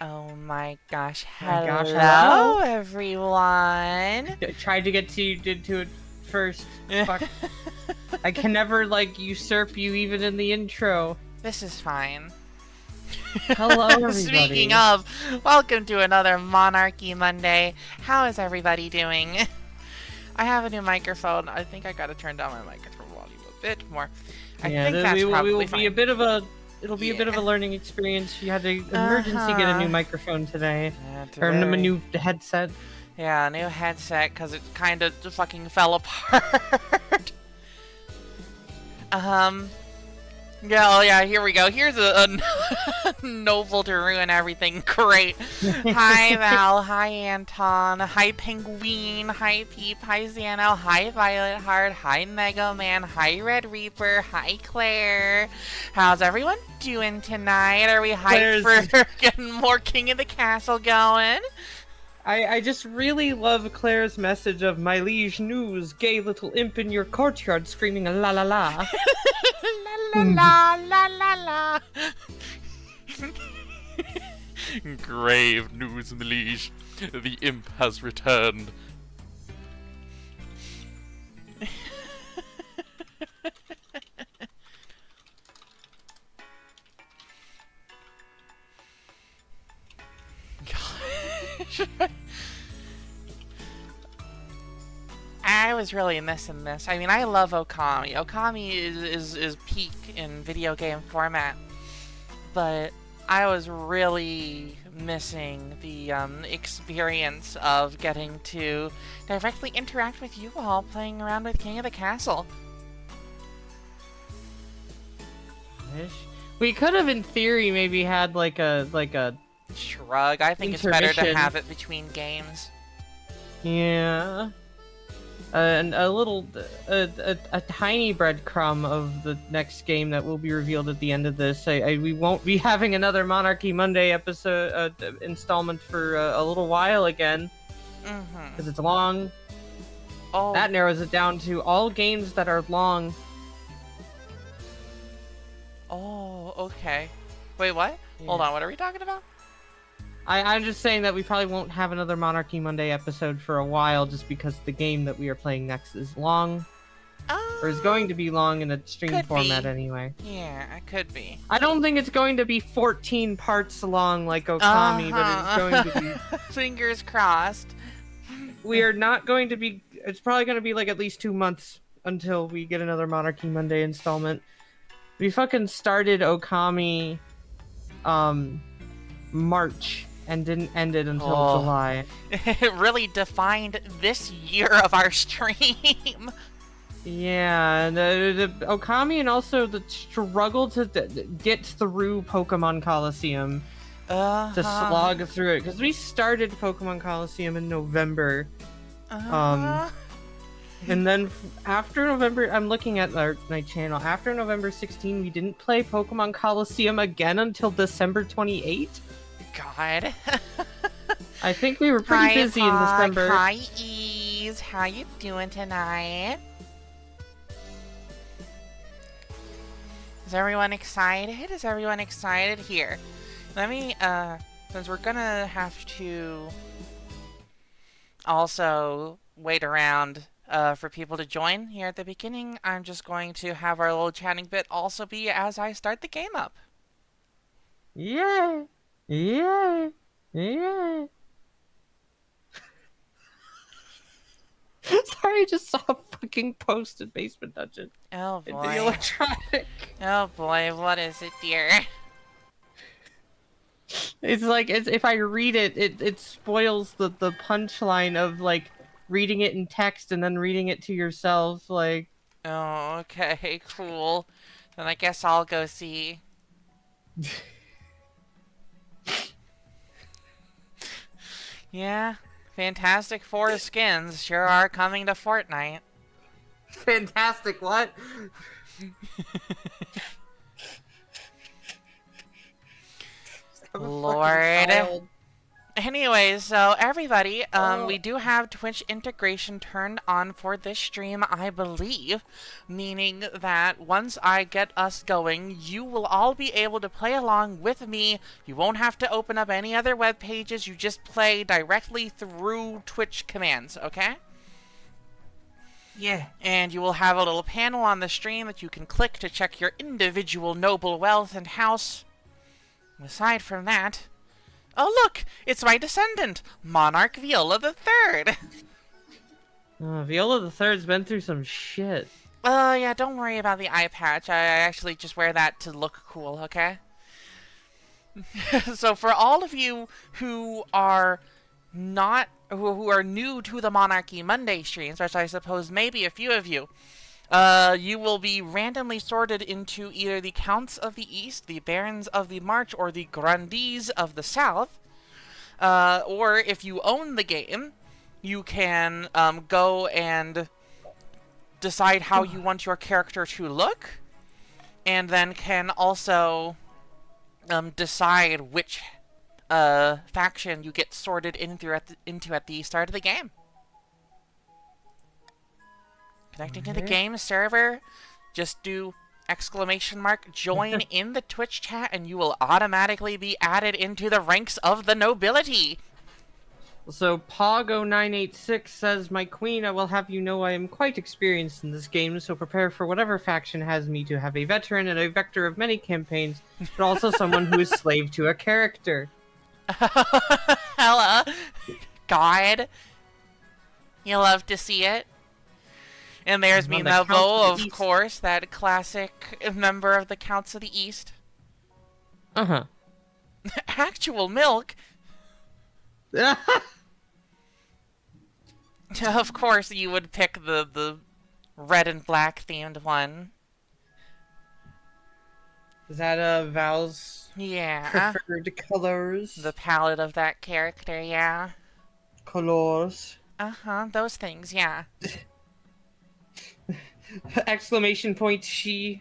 Oh my gosh. My gosh, Hello, hello. everyone. Tried to get to you did to it first. Fuck. I can never like usurp you even in the intro. This is fine. Hello Speaking everybody. of, welcome to another Monarchy Monday. How is everybody doing? I have a new microphone. I think I gotta turn down my microphone volume a bit more. I Yeah, think that's we will probably be a fine. bit of a be a bit of Yeah. a learning experience. You had to emergency get a new Uh-huh. microphone today. Or a Today. new headset. Yeah, new headset because it kind of fucking fell apart. um, Yeah, oh yeah, here we go. Here's a novel to ruin everything. Great. Hi, Val. Hi, Anton. Hi, Penguin. Hi, Peep. Hi, Xano. Hi, Violet Heart. Hi, Mega Man. Hi, Red Reaper. Hi, Claire. How's everyone doing tonight? Are we hyped Claire's for getting more King of the Castle going? I just really love Claire's message of my liege news, gay little imp in your courtyard screaming la la la. La la la la la la. Grave news, my liege. The imp has returned. Gosh. I was really missing this. I mean, I love Okami. Okami is peak in video game format, but I was really missing the experience of getting to directly interact with you all playing around with King of the Castle. We could have, in theory, maybe had like a Shrug. I think it's better to intermission. have it between games. Yeah, and a little a tiny breadcrumb of the next game that will be revealed at the end of this. We won't be having another Monarchy Monday episode installment for a little while again Mm-hmm. because it's long. Oh, That narrows it down to all games that are long. oh, okay. Wait, what? Hold Yeah. on, what are we talking about? I'm just saying that we probably won't have another Monarchy Monday episode for a while just because the game that we are playing next is long, or is going to be long in a stream Could format be. anyway. Yeah, it could be. I don't think it's going to be 14 parts long like Okami, but it's going to be. Fingers crossed. We are not going to be. It's probably going to be like at least 2 months until we get another Monarchy Monday installment. We fucking started Okami, March and didn't end it until Oh, July. it really defined this year of our stream. Yeah, the Okami and also the struggle to get through Pokemon Coliseum, to Uh-huh. slog through it, because we started Pokemon Coliseum in November, Uh-huh. and then after November, I'm looking at my channel. After November 16, we didn't play Pokemon Coliseum again until December 28th. God. I think we were pretty Hi, busy in Pog. December. Hi, Ease. How you doing tonight? Is everyone excited? Is everyone excited? Here. Let me, since we're gonna have to also wait around for people to join here at the beginning, I'm just going to have our little chatting bit also be as I start the game up. Yeah, yeah, yeah. Sorry, I just saw a fucking post in Basement Dungeon. Oh In the boy. electronic. Oh boy, what is it, dear? It's like if I read it, it spoils the punchline of like reading it in text and then reading it to yourself. Like, Oh, okay, cool. Then I guess I'll go see. Yeah, Fantastic Four skins sure are coming to Fortnite. fantastic. What? I'm a fucking Lord. child. Anyways, so everybody, we do have Twitch integration turned on for this stream, I believe, meaning that once I get us going, you will all be able to play along with me. You won't have to open up any other web pages. You just play directly through Twitch commands, okay? Yeah. And you will have a little panel on the stream that you can click to check your individual noble wealth and house. Aside from that, oh look, it's my descendant, Monarch Viola the Third. Viola the Third's been through some shit. Yeah, don't worry about the eye patch. I actually just wear that to look cool, okay? So for all of you who are who are new to the Monarchy Monday streams, which I suppose maybe a few of you, you will be randomly sorted into either the Counts of the East, the Barons of the March, or the Grandees of the South. Or if you own the game, you can go and decide how you want your character to look, and then can also decide which faction you get sorted into at the start of the game. Connecting to the game server, just do !join in the Twitch chat and you will automatically be added into the ranks of the nobility. So Pogo986 says, "My queen, I will have you know I am quite experienced in this game, so prepare for whatever faction has me to have a veteran and a vector of many campaigns, but also someone who is slave to a character." Hella. God. You love to see it. And there's Minavo, of course, that classic member of the Counts of the East. Uh-huh. Actual milk? Of course you would pick the red and black themed one. Is that Val's preferred colors? The palette of that character, yeah. Colors. Uh-huh, those things, yeah. Exclamation point, she.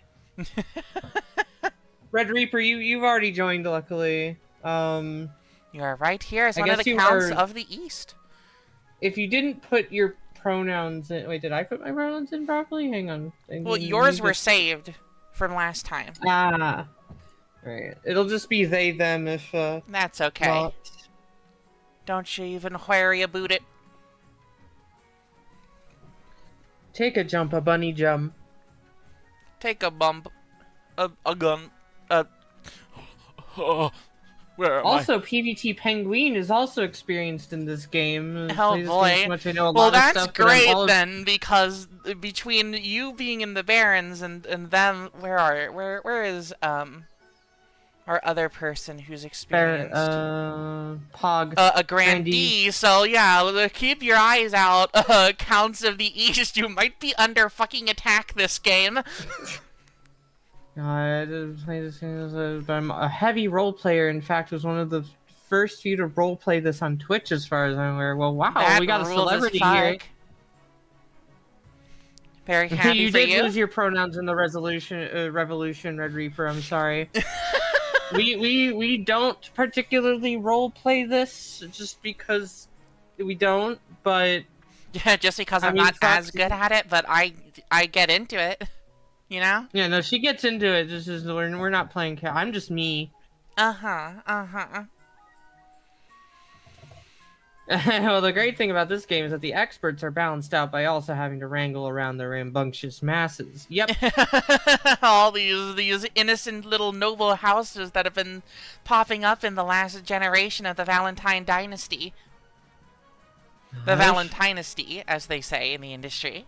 Red Reaper, you've already joined, luckily. You are right here as one of the Counts of the East. If you didn't put your pronouns in... Wait, did I put my pronouns in properly? Hang on. Well, yours were saved from last time. Ah. Right. It'll just be they, them if, That's okay. Not. Don't you even worry about it. Take a jump, a bunny jump. Take a bump. A gun. Where am also, PvT Penguin is also experienced in this game. Oh boy. Well, that's great then, because between you being in the Barons and them, where is our other person who's experienced? Pog. A Grandee. So yeah, keep your eyes out, Counts of the East. You might be under fucking attack this game. I did play this game, but I'm a heavy role player. In fact, was one of the first few to role play this on Twitch, as far as I'm aware. Well, wow, that we got a celebrity here. Very happy you for you. did lose your pronouns in the revolution, Red Reaper. I'm sorry. we don't particularly role play this just because we don't, but yeah, just because I'm not as good at it, but I get into it. You know? Yeah, no, she gets into it. This is we're not playing. I'm just me. Well, the great thing about this game is that the experts are balanced out by also having to wrangle around the rambunctious masses. Yep. All these innocent little noble houses that have been popping up in the last generation of the Valentine dynasty. The Valentinasty, as they say in the industry.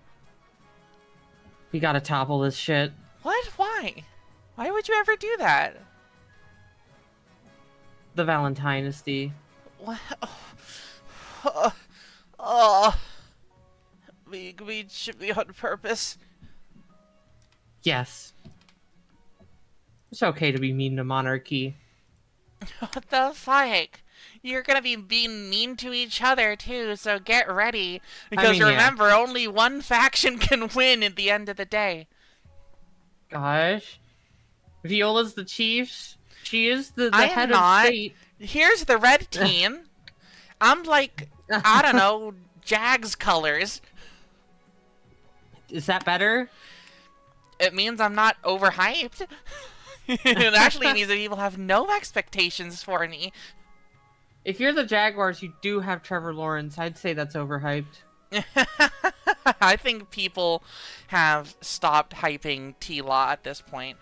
We gotta topple this shit. What? Why? Why would you ever do that? The Valentinasty. What? We should be on purpose. Yes. It's okay to be mean to Monarchy. What the fuck? You're gonna be being mean to each other too, so get ready. Because remember, only one faction can win at the end of the day. Gosh. Viola's the chief. She is the head of state. Here's the red team. I'm like, I don't know, Jags colors. Is that better? It means I'm not overhyped. It actually means that people have no expectations for me. If you're the Jaguars, you do have Trevor Lawrence. I'd say that's overhyped. I think people have stopped hyping T-Law at this point.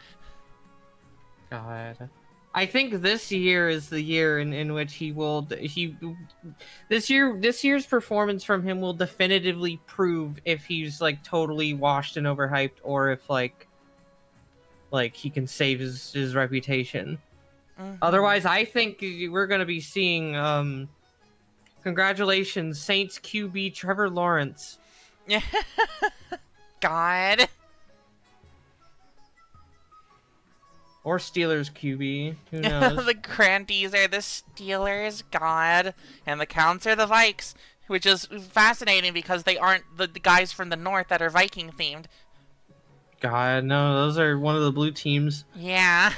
God. I think this year is the year in which this year's performance from him will definitively prove if he's like totally washed and overhyped, or if like he can save his reputation. Otherwise, I think we're gonna be seeing congratulations, Saints QB Trevor Lawrence. God. Or Steelers QB. Who knows? The Grandies are the Steelers, God. And the Counts are the Vikes. Which is fascinating because they aren't the guys from the north that are Viking themed. God, no, those are one of the blue teams. Yeah.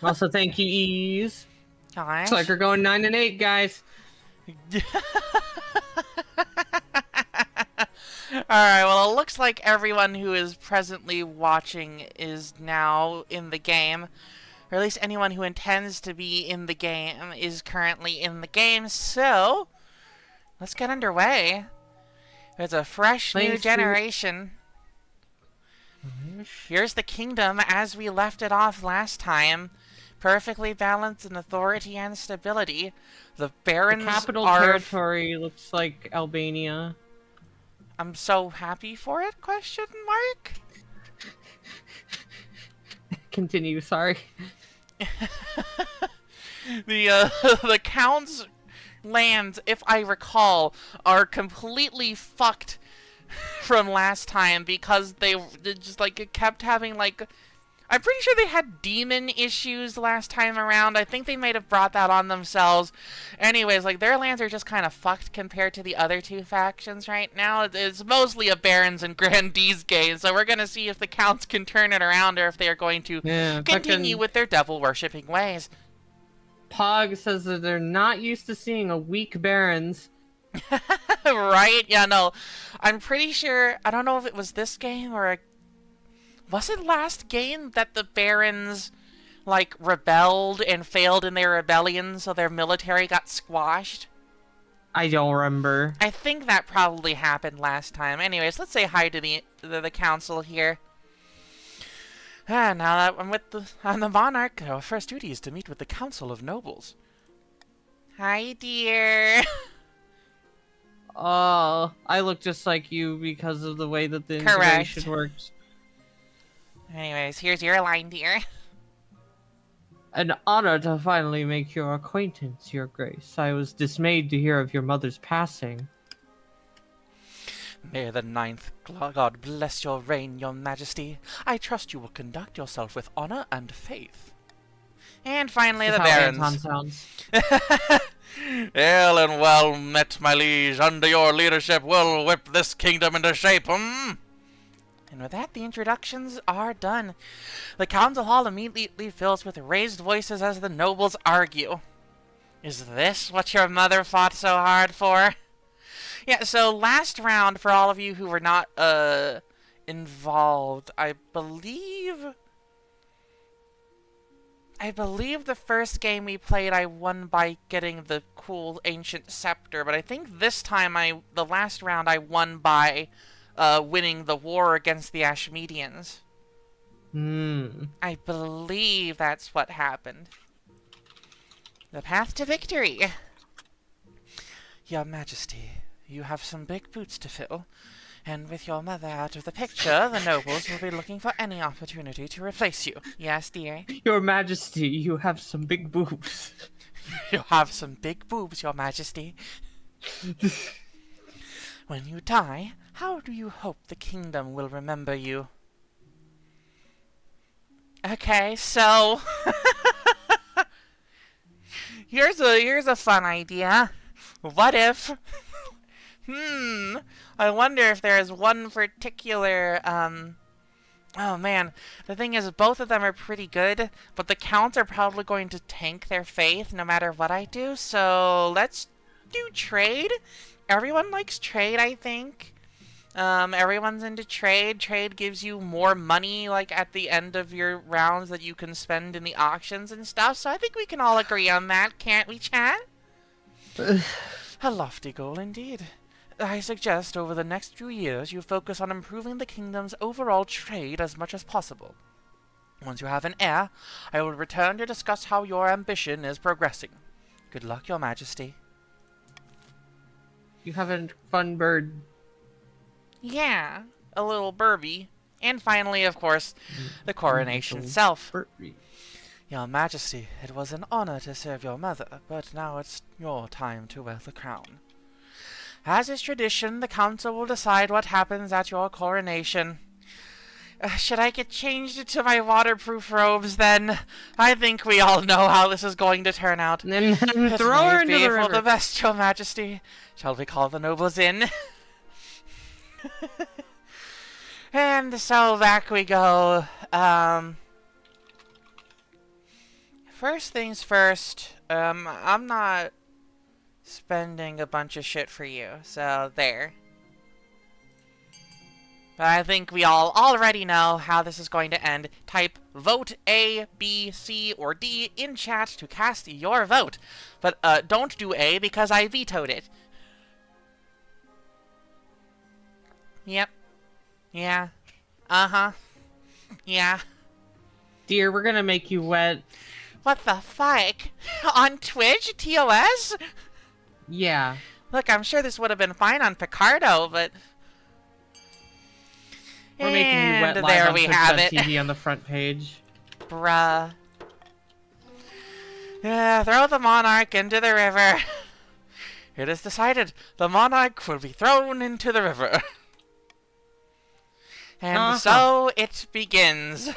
Also, thank you, Ease. Gosh. Looks like we're going 9-8, guys. Alright, well, it looks like everyone who is presently watching is now in the game. Or at least anyone who intends to be in the game is currently in the game. So, let's get underway. There's a fresh new generation. Here's the kingdom as we left it off last time. Perfectly balanced in authority and stability. The barons The capital are... territory looks like Albania. I'm so happy for it, question mark? Continue, sorry. The Count's lands, if I recall, are completely fucked from last time because they just like kept having like, I'm pretty sure they had demon issues last time around. I think they might have brought that on themselves. Anyways, like their lands are just kind of fucked compared to the other two factions right now. It's mostly a barons and grandees game, so we're gonna see if the Counts can turn it around or if they are going to continue with their devil worshipping ways. Pog says that they're not used to seeing a weak barons. Right? Yeah, no. I'm pretty sure, I don't know if it was this game or was it last game that the barons like rebelled and failed in their rebellion, so their military got squashed? I don't remember. I think that probably happened last time. Anyways, let's say hi to the council here. Now that I'm the monarch, our first duty is to meet with the council of nobles. Hi, dear. Oh, I look just like you because of the way that the integration works. Anyways, here's your line, dear. An honor to finally make your acquaintance, Your Grace. I was dismayed to hear of your mother's passing. May the 9th God bless your reign, Your Majesty. I trust you will conduct yourself with honor and faith. And finally, the barons. Anton sounds. Hail and well met, my liege. Under your leadership, we'll whip this kingdom into shape, And with that, the introductions are done. The council hall immediately fills with raised voices as the nobles argue. Is this what your mother fought so hard for? Yeah, so last round, for all of you who were not involved, I believe the first game we played I won by getting the cool ancient scepter, but I think this time the last round I won by winning the war against the Ashmedians. I believe that's what happened. The path to victory. Your Majesty, you have some big boots to fill, and with your mother out of the picture, the nobles will be looking for any opportunity to replace you. Yes, dear? Your Majesty, you have some big boobs. You have some big boobs, Your Majesty. When you die, how do you hope the kingdom will remember you? Okay, so here's a fun idea. What if I wonder if there is one particular oh man, the thing is both of them are pretty good, but the counts are probably going to tank their faith no matter what I do, so let's do trade. Everyone likes trade, I think. Everyone's into trade. Trade gives you more money, like, at the end of your rounds that you can spend in the auctions and stuff. So I think we can all agree on that, can't we, chat? A lofty goal indeed. I suggest over the next few years you focus on improving the kingdom's overall trade as much as possible. Once you have an heir, I will return to discuss how your ambition is progressing. Good luck, Your Majesty. You have a fun bird. Yeah, a little Burby. And finally, of course, the coronation itself. Burby. Your Majesty, it was an honor to serve your mother, but now it's your time to wear the crown. As is tradition, the council will decide what happens at your coronation. Should I get changed into my waterproof robes, then? I think we all know how this is going to turn out. And then throw her into the river. For the best, Your Majesty. Shall we call the nobles in? And so back we go. First things first, I'm not spending a bunch of shit for you, so there. But I think we all already know how this is going to end. Type vote A, B, C, or D in chat to cast your vote. But don't do A because I vetoed it. Yep. Yeah. Uh-huh. Yeah. Dear, we're gonna make you wet. What the fuck? On Twitch? TOS? Yeah. Look, I'm sure this would have been fine on Picardo, but... We're making you wet live there on we have it. TV on the front page. Bruh. Yeah, throw the monarch into the river. It is decided. The monarch will be thrown into the river. And so it begins.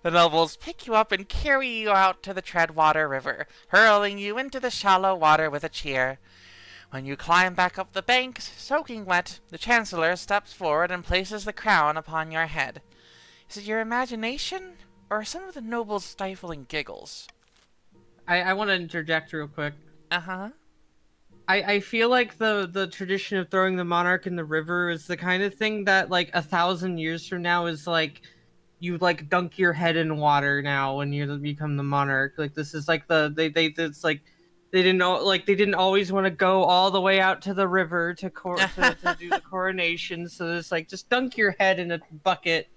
The nobles pick you up and carry you out to the Treadwater River, hurling you into the shallow water with a cheer. When you climb back up the banks, soaking wet, the Chancellor steps forward and places the crown upon your head. Is it your imagination, or some of the nobles' stifling giggles? I want to interject real quick. Uh-huh. I feel like the tradition of throwing the monarch in the river is the kind of thing that, like, 1,000 years from now is, like, you, like, dunk your head in water now when you become the monarch. Like, this is, like, it's, like... They didn't know, like, they didn't always want to go all the way out to the river to do the coronation. So it's like, just dunk your head in a bucket.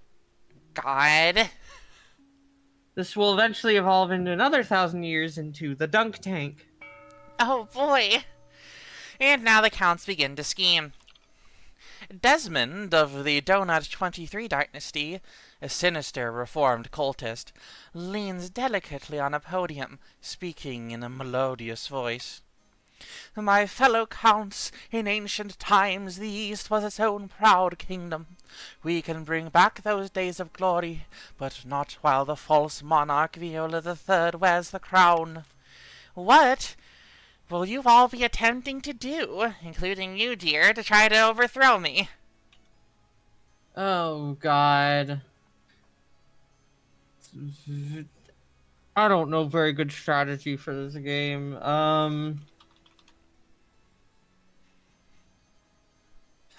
God. This will eventually evolve into another 1,000 years into the dunk tank. Oh boy. And now the counts begin to scheme. Desmond of the Donut 23 dynasty, a sinister reformed cultist, leans delicately on a podium, speaking in a melodious voice. My fellow counts, in ancient times the East was its own proud kingdom. We can bring back those days of glory, but not while the false monarch Viola III wears the crown. What will you all be attempting to do, including you, dear, to try to overthrow me? Oh, God. I don't know very good strategy for this game.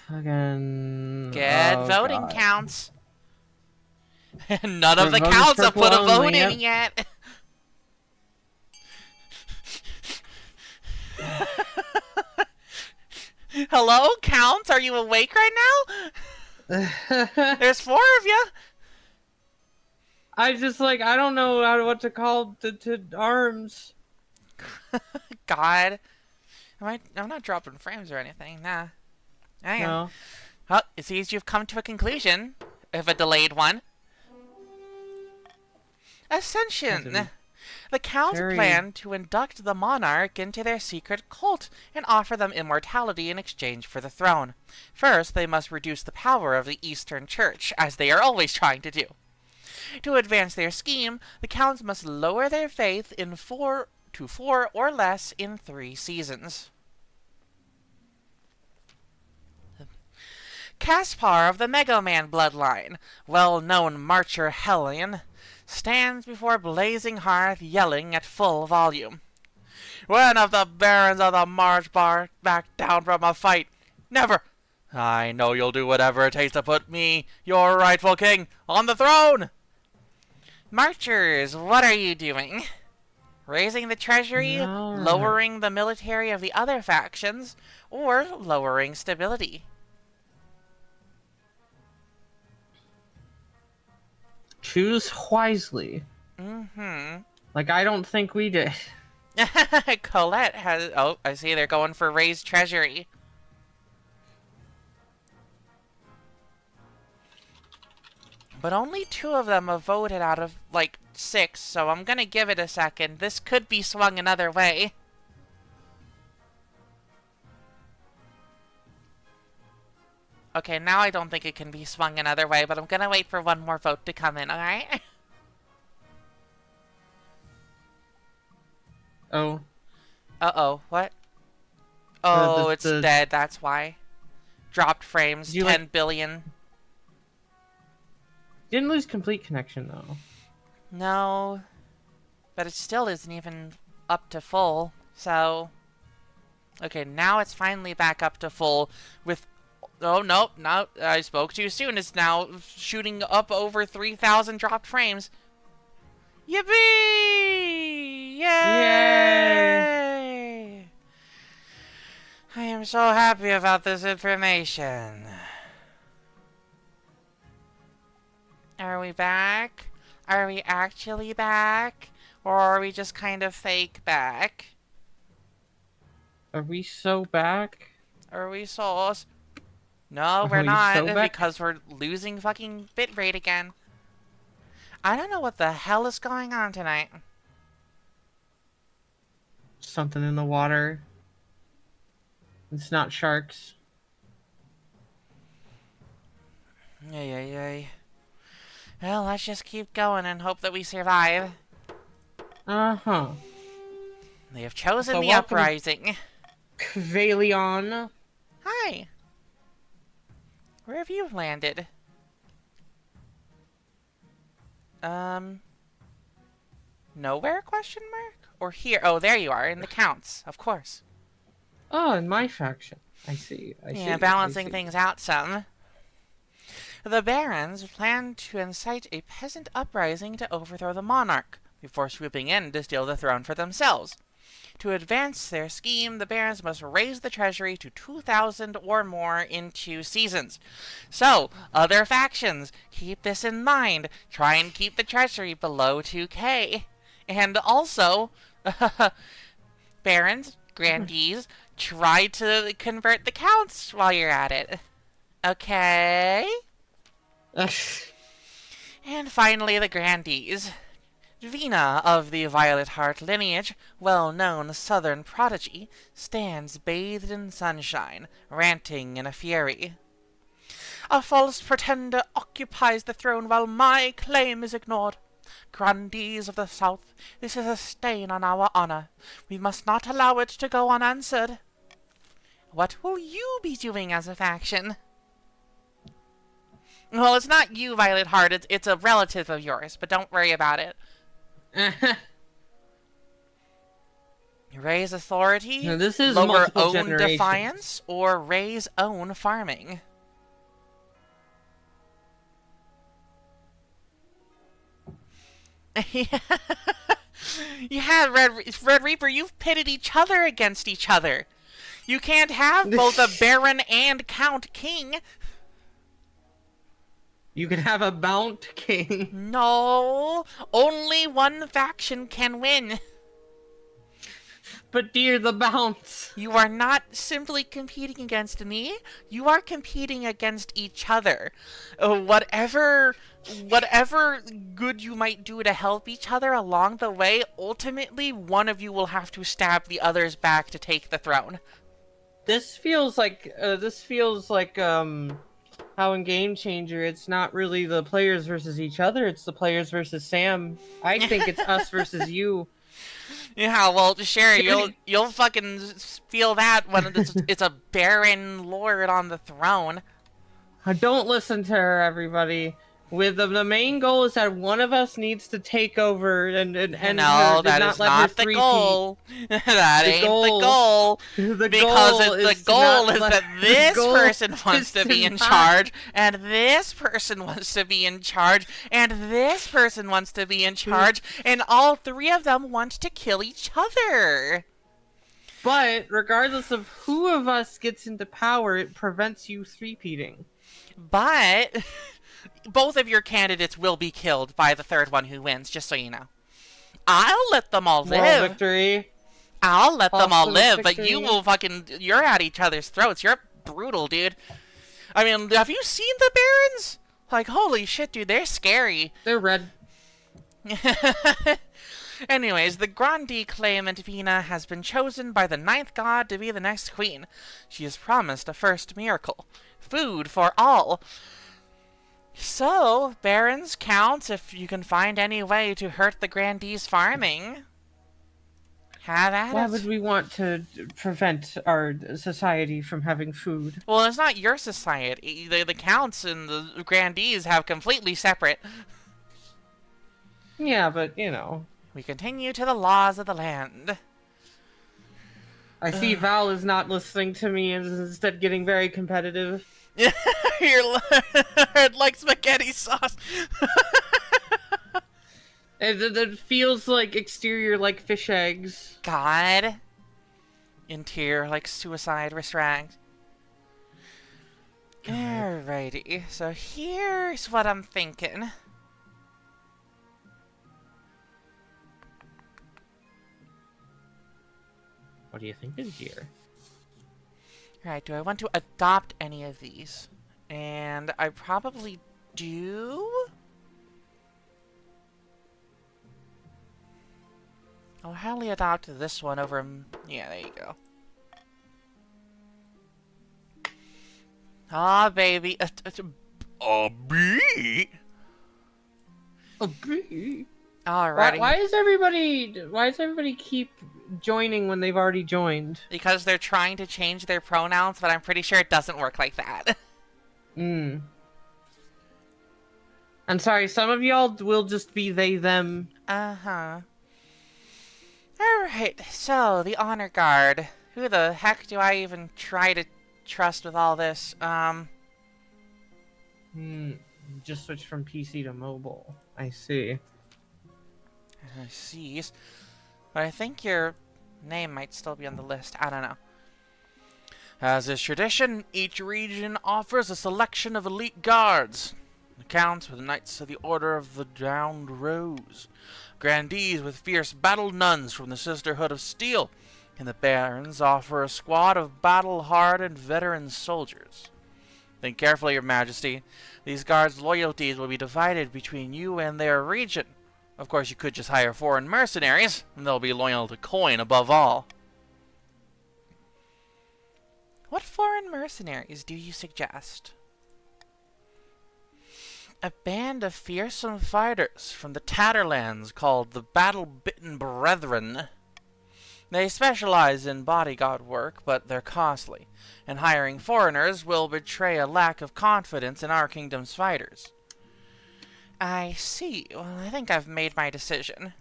Fucking... Get voting God. counts. None of the counts have put a vote in yet. Hello, counts? Are you awake right now? There's 4 of you. I just, like, I don't know what to call to arms. God. I'm not dropping frames or anything, nah. Hang on. No. Well, it seems you've come to a conclusion, if a delayed one. Ascension. The Counts plan to induct the monarch into their secret cult and offer them immortality in exchange for the throne. First, they must reduce the power of the Eastern Church, as they are always trying to do. To advance their scheme, the Counts must lower their faith in 4 or less in 3 seasons. Caspar of the Mega Man bloodline, well-known marcher Hellion, stands before blazing hearth yelling at full volume. When have the barons of the March Bar backed down from a fight? Never! I know you'll do whatever it takes to put me, your rightful king, on the throne! Marchers, what are you doing? Raising the treasury, No. lowering the military of the other factions, or lowering stability? Choose wisely. Mm-hmm. Like, I don't think we did. Colette has... Oh, I see they're going for raised treasury. But only 2 of them have voted out of, like, 6, so I'm gonna give it a second. This could be swung another way. Okay, now I don't think it can be swung another way, but I'm gonna wait for one more vote to come in, alright? Oh. Uh-oh, what? Oh, it's the- dead, that's why. Dropped frames, Did you, 10 billion. Didn't lose complete connection, though. No, but it still isn't even up to full, so... Okay, now it's finally back up to full with... Oh, nope, no, I spoke too soon. It's now shooting up over 3,000 dropped frames. Yippee! Yay! I am so happy about this information. Are we back? Are we actually back? Or are we just kind of fake back? Are we so back? Are we souls? No, Are we're we not, so back? because we're losing fucking bitrate again. I don't know what the hell is going on tonight. Something in the water. It's not sharks. Yay, yay, yay. Well, let's just keep going and hope that we survive. Uh-huh. They have chosen So the welcome- uprising. Kvalion. Hi. Where have you landed? Nowhere, question mark? Or here? Oh, there you are, in the counts, of course. Oh, in my faction. I see. I see. Yeah, balancing things out some. The barons plan to incite a peasant uprising to overthrow the monarch, before swooping in to steal the throne for themselves. To advance their scheme, the barons must raise the treasury to 2,000 or more in 2 seasons. So, other factions, keep this in mind. Try and keep the treasury below 2k. And also, barons, grandees, try to convert the counts while you're at it. Okay? And finally, the grandees. Vina of the Violet Heart lineage, well-known southern prodigy, stands bathed in sunshine, ranting in a fury. A false pretender occupies the throne while my claim is ignored. Grandees of the South, this is a stain on our honor. We must not allow it to go unanswered. What will you be doing as a faction? Well, it's not you, Violet Heart. It's a relative of yours, but don't worry about it. Raise authority, No, this is lower multiple own generations. defiance, or raise own farming. Yeah, Red Reaper, you've pitted each other against each other. You can't have both a Baron and Count King. You can have a Mount King. No, only one faction can win. But dear, the bounce. You are not simply competing against me. You are competing against each other. Whatever good you might do to help each other along the way, ultimately one of you will have to stab the other's back to take the throne. This feels like how in Game Changer it's not really the players versus each other, it's the players versus Sam. I think it's us versus you. Yeah, well, Sherry, you'll fucking feel that when it's a Baron Lord on the throne. Don't listen to her, everybody. With the main goal is that one of us needs to take over and No, her, that not is let her not the three-peat. goal. That The ain't the goal, goal. the Because goal the is to goal not is let, that the this goal person wants is to be in not- charge, and this person wants to be in charge, and this person wants to be in charge, and all three of them want to kill each other. But regardless of who of us gets into power, it prevents you three-peating. But both of your candidates will be killed by the third one who wins, just so you know. I'll let them all Moral live. victory. I'll let them all Positive live, but you victory. will you're at each other's throats. You're brutal, dude. I mean, have you seen the Barons? Like, holy shit, dude, they're scary. They're red. Anyways, the Grandi claimant Vina has been chosen by the ninth god to be the next queen. She is promised a first miracle. Food for all. So, Barons, counts if you can find any way to hurt the Grandee's farming. Have at Why it. would we want to prevent our society from having food? Well, it's not your society. The counts and the Grandees have completely separate. Yeah, but, you know. We continue to the laws of the land. I see Val is not listening to me and is instead getting very competitive. It like spaghetti sauce. It feels like exterior like fish eggs. God. Interior like suicide restraint. Alrighty, so here's what I'm thinking. What do you think is here? Right, do I want to adopt any of these? And I probably do. I'll happily adopt this one over... Yeah, there you go. Ah, baby. A bee? A bee? Alrighty. Why does everybody keep joining when they've already joined? Because they're trying to change their pronouns, but I'm pretty sure it doesn't work like that. I'm sorry, some of y'all will just be they, them. Uh-huh. Alright, so, the Honor Guard. Who the heck do I even try to trust with all this? Just switch from PC to mobile. I see. I see. But I think your name might still be on the list. I don't know. As is tradition, each region offers a selection of elite guards. Accounts with Knights of the Order of the Downed Rose. Grandees with fierce battle nuns from the Sisterhood of Steel. And the Barons offer a squad of battle-hardened veteran soldiers. Think carefully, Your Majesty. These guards' loyalties will be divided between you and their region. Of course, you could just hire foreign mercenaries, and they'll be loyal to coin above all. What foreign mercenaries do you suggest? A band of fearsome fighters from the Tatterlands called the Battle-Bitten Brethren. They specialize in bodyguard work, but they're costly, and hiring foreigners will betray a lack of confidence in our kingdom's fighters. I see. Well, I think I've made my decision.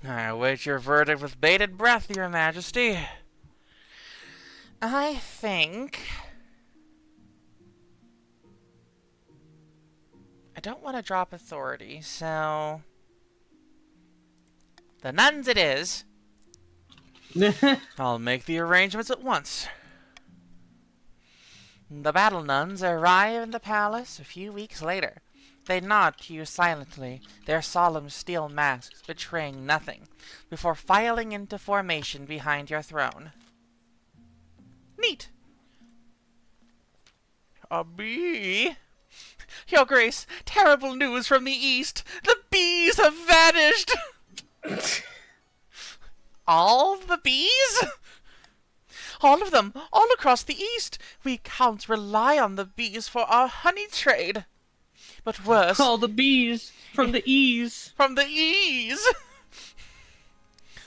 I await your verdict with bated breath, Your Majesty. I think... I don't want to drop authority, so... The nuns it is. I'll make the arrangements at once. The battle nuns arrive in the palace a few weeks later. They nod to you silently, their solemn steel masks betraying nothing, before filing into formation behind your throne. Neat. A bee? Your Grace, terrible news from the east. The bees have vanished. All the bees? All of them, all across the east. We counts rely on the bees for our honey trade. But worse... All the bees from the ease. From the ease!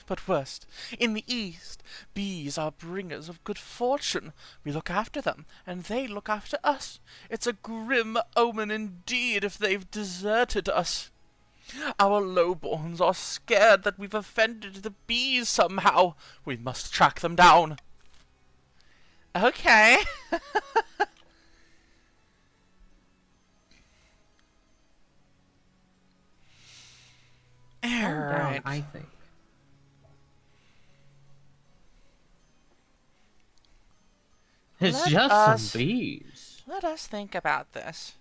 But worst, in the east, Bees are bringers of good fortune. We look after them, and they look after us. It's a grim omen indeed if they've deserted us. Our lowborns are scared that we've offended the bees somehow. We must track them down. Okay. Calm down, Alright. I think. It's just some bees. Let us think about this.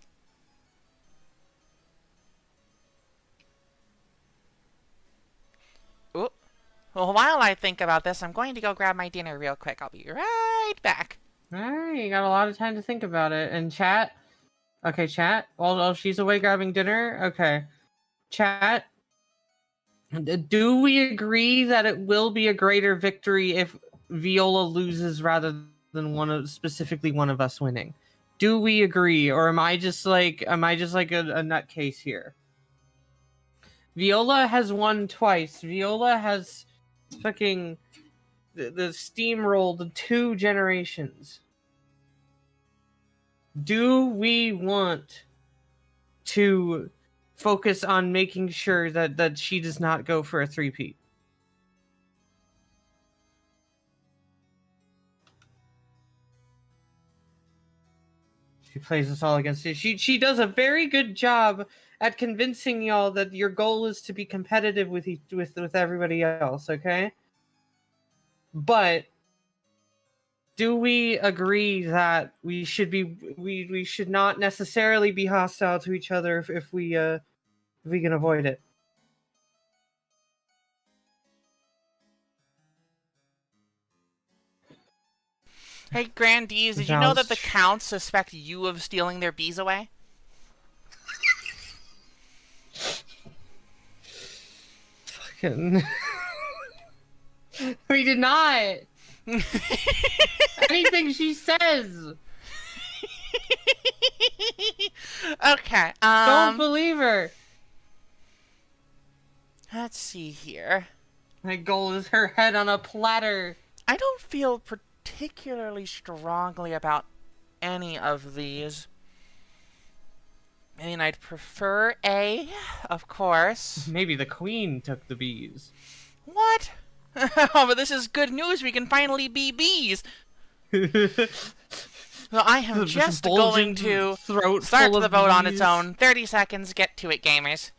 Ooh. Well, while I think about this, I'm going to go grab my dinner real quick. I'll be right back. Alright, you got a lot of time to think about it. And chat? Okay, chat? While she's away grabbing dinner? Okay. Chat? Do we agree that it will be a greater victory if Viola loses rather than specifically one of us winning? Do we agree, or am I just like a nutcase here? Viola has won twice. Viola has fucking the steamrolled 2 generations. Do we want to focus on making sure that she does not go for a 3-peat? She plays us all against it. She does a very good job at convincing y'all that your goal is to be competitive with everybody else, okay? But do we agree that we should not necessarily be hostile to each other if we can avoid it? Hey, Grandees, did you know that the Counts suspect you of stealing their bees away? Fucking... We did not! Anything she says! Okay, Don't believe her! let's see here. My goal is her head on a platter. I don't feel particularly strongly about any of these. I mean, I'd prefer A, of course. Maybe the queen took the bees. What? Oh, but this is good news. We can finally be bees. Well, I am just going to start the vote on its own. 30 seconds. Get to it, gamers.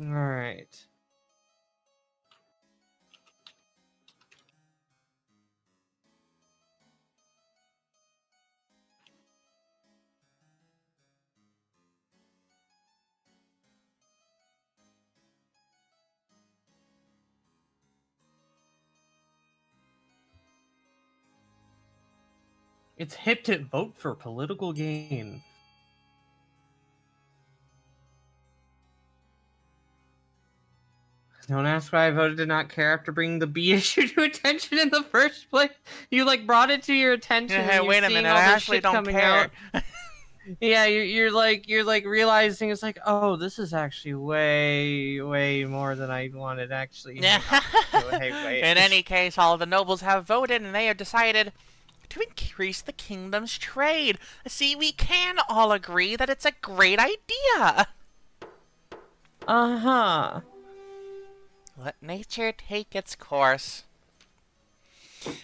Alright. It's hip to vote for political gain. Don't ask why I voted to not care after bringing the bee issue to attention in the first place. You brought it to your attention. Hey, wait a minute. I actually don't care. Yeah, you're realizing it's like, oh, this is actually way more than I wanted. Actually. Hey, in any case, all of the nobles have voted, and they have decided to increase the kingdom's trade. See, we can all agree that it's a great idea. Uh-huh. Let nature take its course.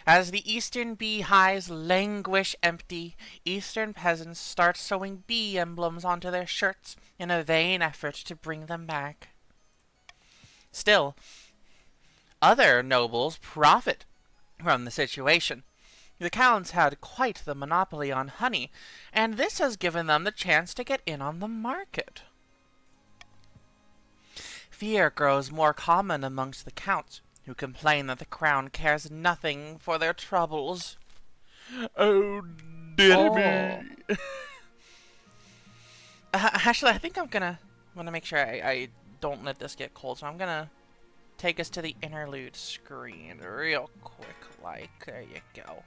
As the eastern bee hives languish empty, eastern peasants start sewing bee emblems onto their shirts in a vain effort to bring them back. Still, other nobles profit from the situation. The Counts had quite the monopoly on honey, and this has given them the chance to get in on the market. Fear grows more common amongst the Counts, who complain that the crown cares nothing for their troubles. Oh, dear me. Actually, I think I'm gonna make sure I don't let this get cold, so I'm gonna take us to the interlude screen real quick, there you go.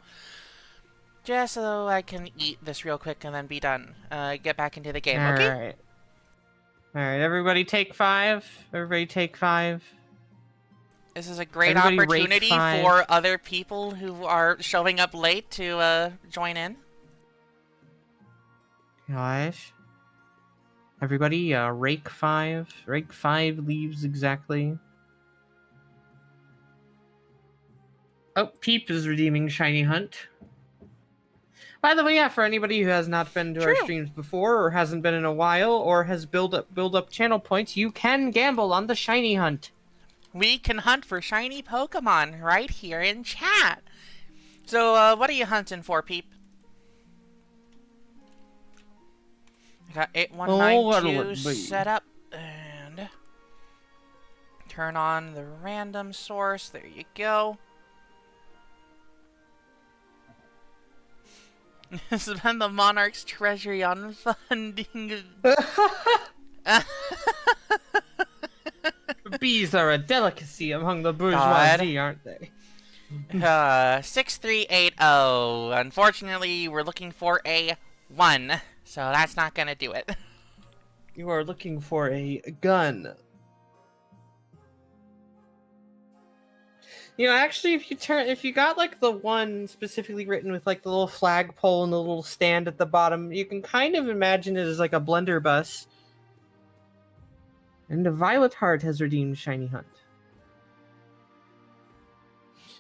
Just so I can eat this real quick and then be done. Get back into the game, okay? Alright, everybody take 5. Everybody take 5. This is a great Everybody rate opportunity 5. for other people who are showing up late to join in. Gosh. Everybody, rake 5. Rake 5 leaves exactly. Oh, Peep is redeeming Shiny Hunt. By the way, yeah, for anybody who has not been to our True. streams before, or hasn't been in a while, or has build up channel points, you can gamble on the Shiny Hunt. We can hunt for shiny Pokemon right here in chat. So, what are you hunting for, Peep? I got 8192 set up, and turn on the random source. There you go. Spend the Monarch's treasury on funding. Bees are a delicacy among the bourgeoisie, aren't they? 6380. Unfortunately, we're looking for a 1, so that's not gonna do it. You are looking for a gun. You know, actually, if you got like the 1 specifically written with like the little flagpole and the little stand at the bottom, you can kind of imagine it as like a blunderbuss. And the Violet Heart has redeemed Shiny Hunt.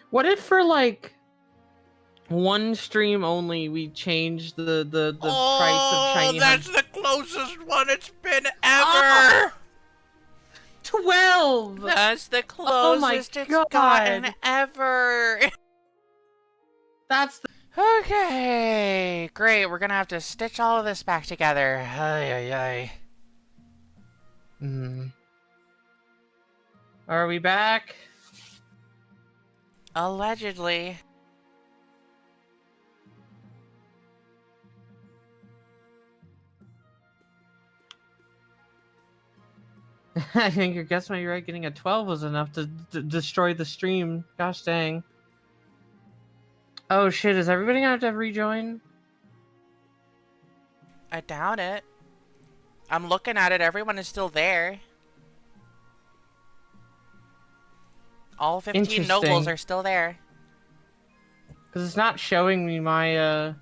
What if for like 1 stream only we change the price of Shiny Hunt? Oh, that's the closest one it's been ever! 12! That's the closest it's gotten ever! That's the... Okay, great. We're gonna have to stitch all of this back together. Ay, ay, ay. Are we back? Allegedly. I think your guess might be right. Getting a 12 was enough to destroy the stream. Gosh dang. Oh shit, is everybody gonna have to rejoin? I doubt it. I'm looking at it. Everyone is still there. All 15 nobles are still there. Because it's not showing me my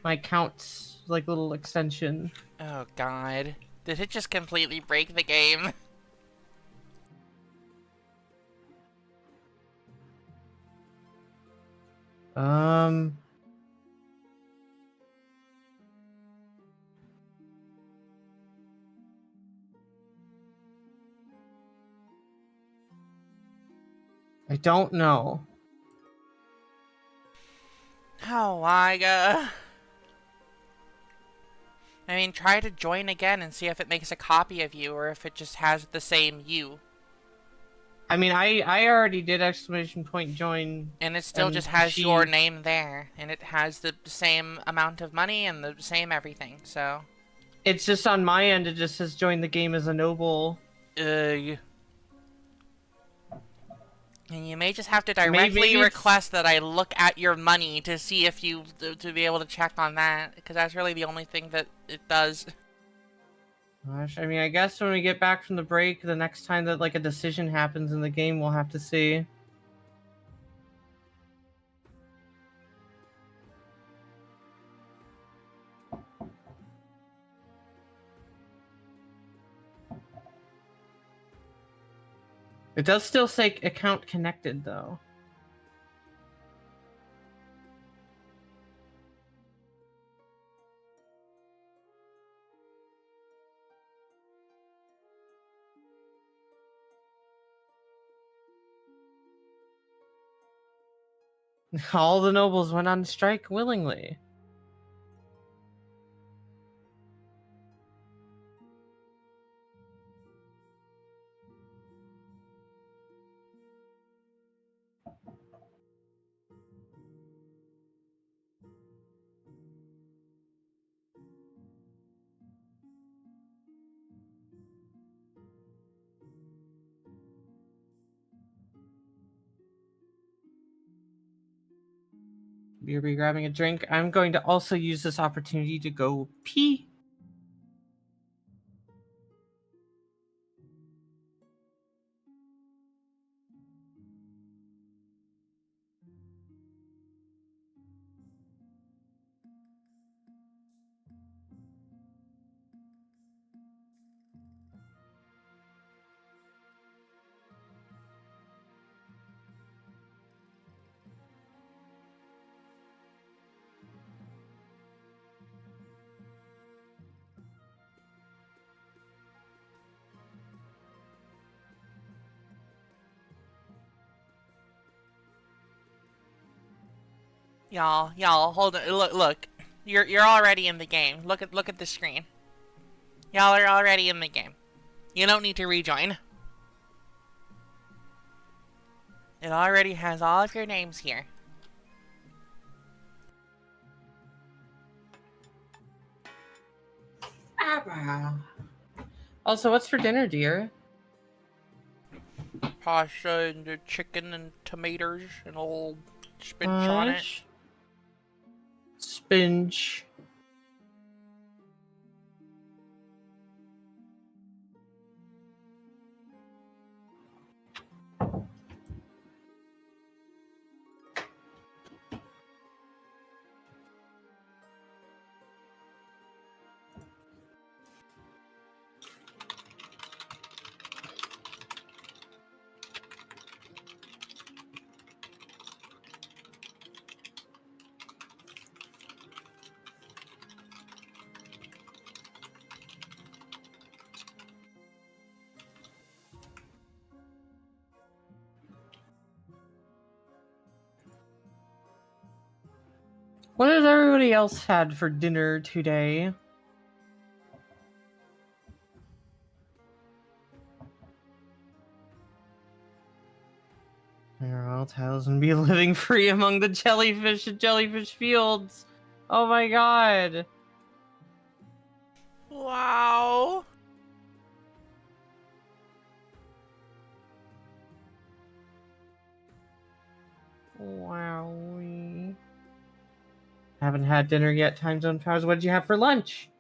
my counts like little extension. Oh god. Did it just completely break the game? I don't know. Oh my god. I mean, try to join again and see if it makes a copy of you or if it just has the same you. I mean, I already did exclamation point join. And it still just has your name there. And it has the same amount of money and the same everything, so. It's just on my end, it just says join the game as a noble. Ugh. And you may just have to directly request that I look at your money to see if you, to be able to check on that. Because that's really the only thing that it does. Gosh, I mean, I guess when we get back from the break, the next time that, like, a decision happens in the game, we'll have to see. It does still say account connected, though. All the nobles went on strike willingly. You'll be grabbing a drink. I'm going to also use this opportunity to go pee. Y'all, hold on. Look. You're already in the game. Look at the screen. Y'all are already in the game. You don't need to rejoin. It already has all of your names here. Also, what's for dinner, dear? Pasta and the chicken and tomatoes and a little spinach on it. Spinach. What has everybody else had for dinner today? Our tales and be living free among the jellyfish and jellyfish fields. Oh my god. Wow. Wowie. Haven't had dinner yet. Time zone powers. What did you have for lunch?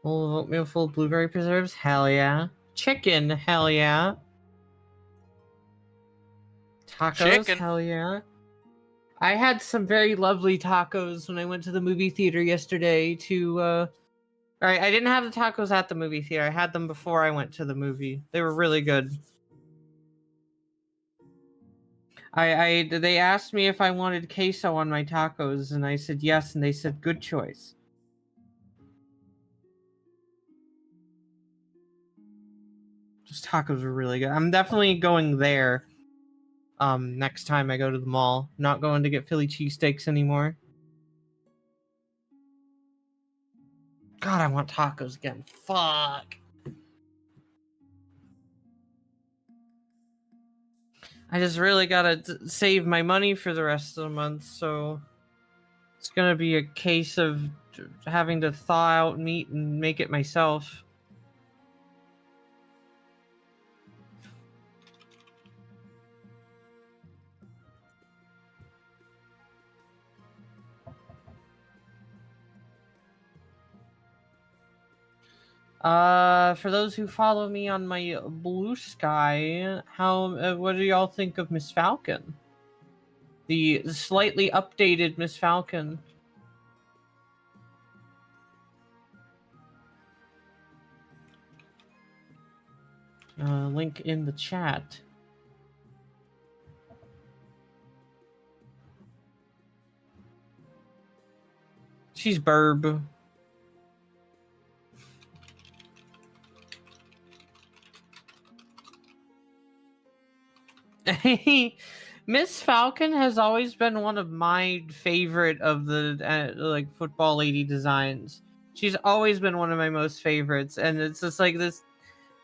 Bowl of oatmeal full of blueberry preserves? Hell yeah. Chicken? Hell yeah. Tacos? Chicken. Hell yeah. I had some very lovely tacos when I went to the movie theater yesterday to, Alright, I didn't have the tacos at the movie theater. I had them before I went to the movie. They were really good. They asked me if I wanted queso on my tacos, and I said yes, and they said good choice. Those tacos were really good. I'm definitely going there. Next time I go to the mall. Not going to get Philly cheesesteaks anymore. God, I want tacos again. Fuck. I just really gotta save my money for the rest of the month, so it's gonna be a case of having to thaw out meat and make it myself. For those who follow me on my Blue Sky, what do y'all think of Miss Falcon? The slightly updated Miss Falcon. Link in the chat. She's burb. Miss Falcon has always been one of my favorite of the like football lady designs. She's always been one of my most favorites, and it's just like this.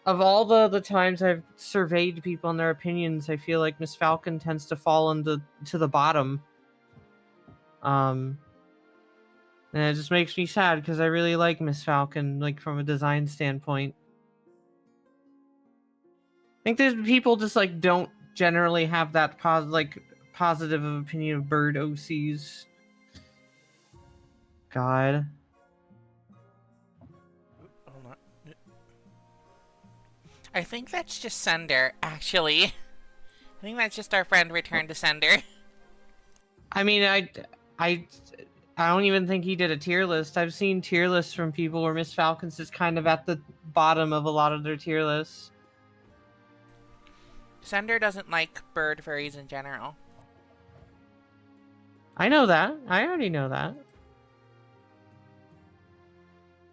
Of all the times I've surveyed people and their opinions, I feel like Miss Falcon tends to fall into the bottom. And it just makes me sad because I really like Miss Falcon, like from a design standpoint. I think there's people just like don't generally have that positive of opinion of bird OCs. God. Hold on. I think that's just Sender, actually. I think that's just our friend returned to Sender. I mean, I don't even think he did a tier list. I've seen tier lists from people where Miss Falcon's just kind of at the bottom of a lot of their tier lists. Sender doesn't like bird furries in general. I know that. I already know that.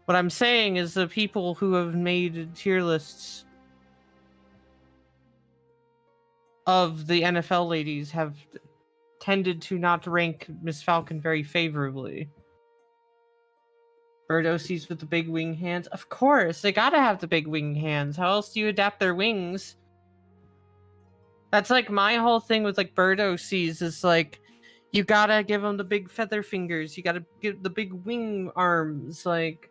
What I'm saying is the people who have made tier lists of the NFL ladies have tended to not rank Miss Falcon very favorably. Bird OCs with the big wing hands. Of course, they gotta have the big wing hands. How else do you adapt their wings? That's like my whole thing with like bird OCs is like, you gotta give them the big feather fingers. You gotta give the big wing arms. Like,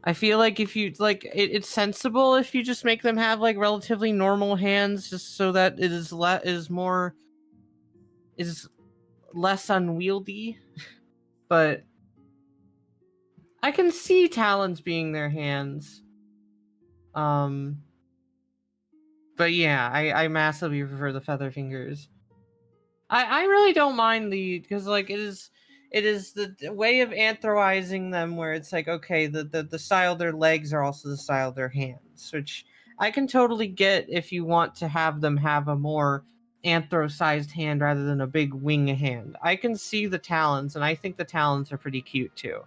I feel like if you like, it's sensible if you just make them have like relatively normal hands, just so that it is less unwieldy. But I can see talons being their hands. But yeah, I massively prefer the feather fingers. I really don't mind because like it is the way of anthroizing them where it's like, okay, the style of their legs are also the style of their hands, which I can totally get if you want to have them have a more anthro-sized hand rather than a big wing hand. I can see the talons, and I think the talons are pretty cute too.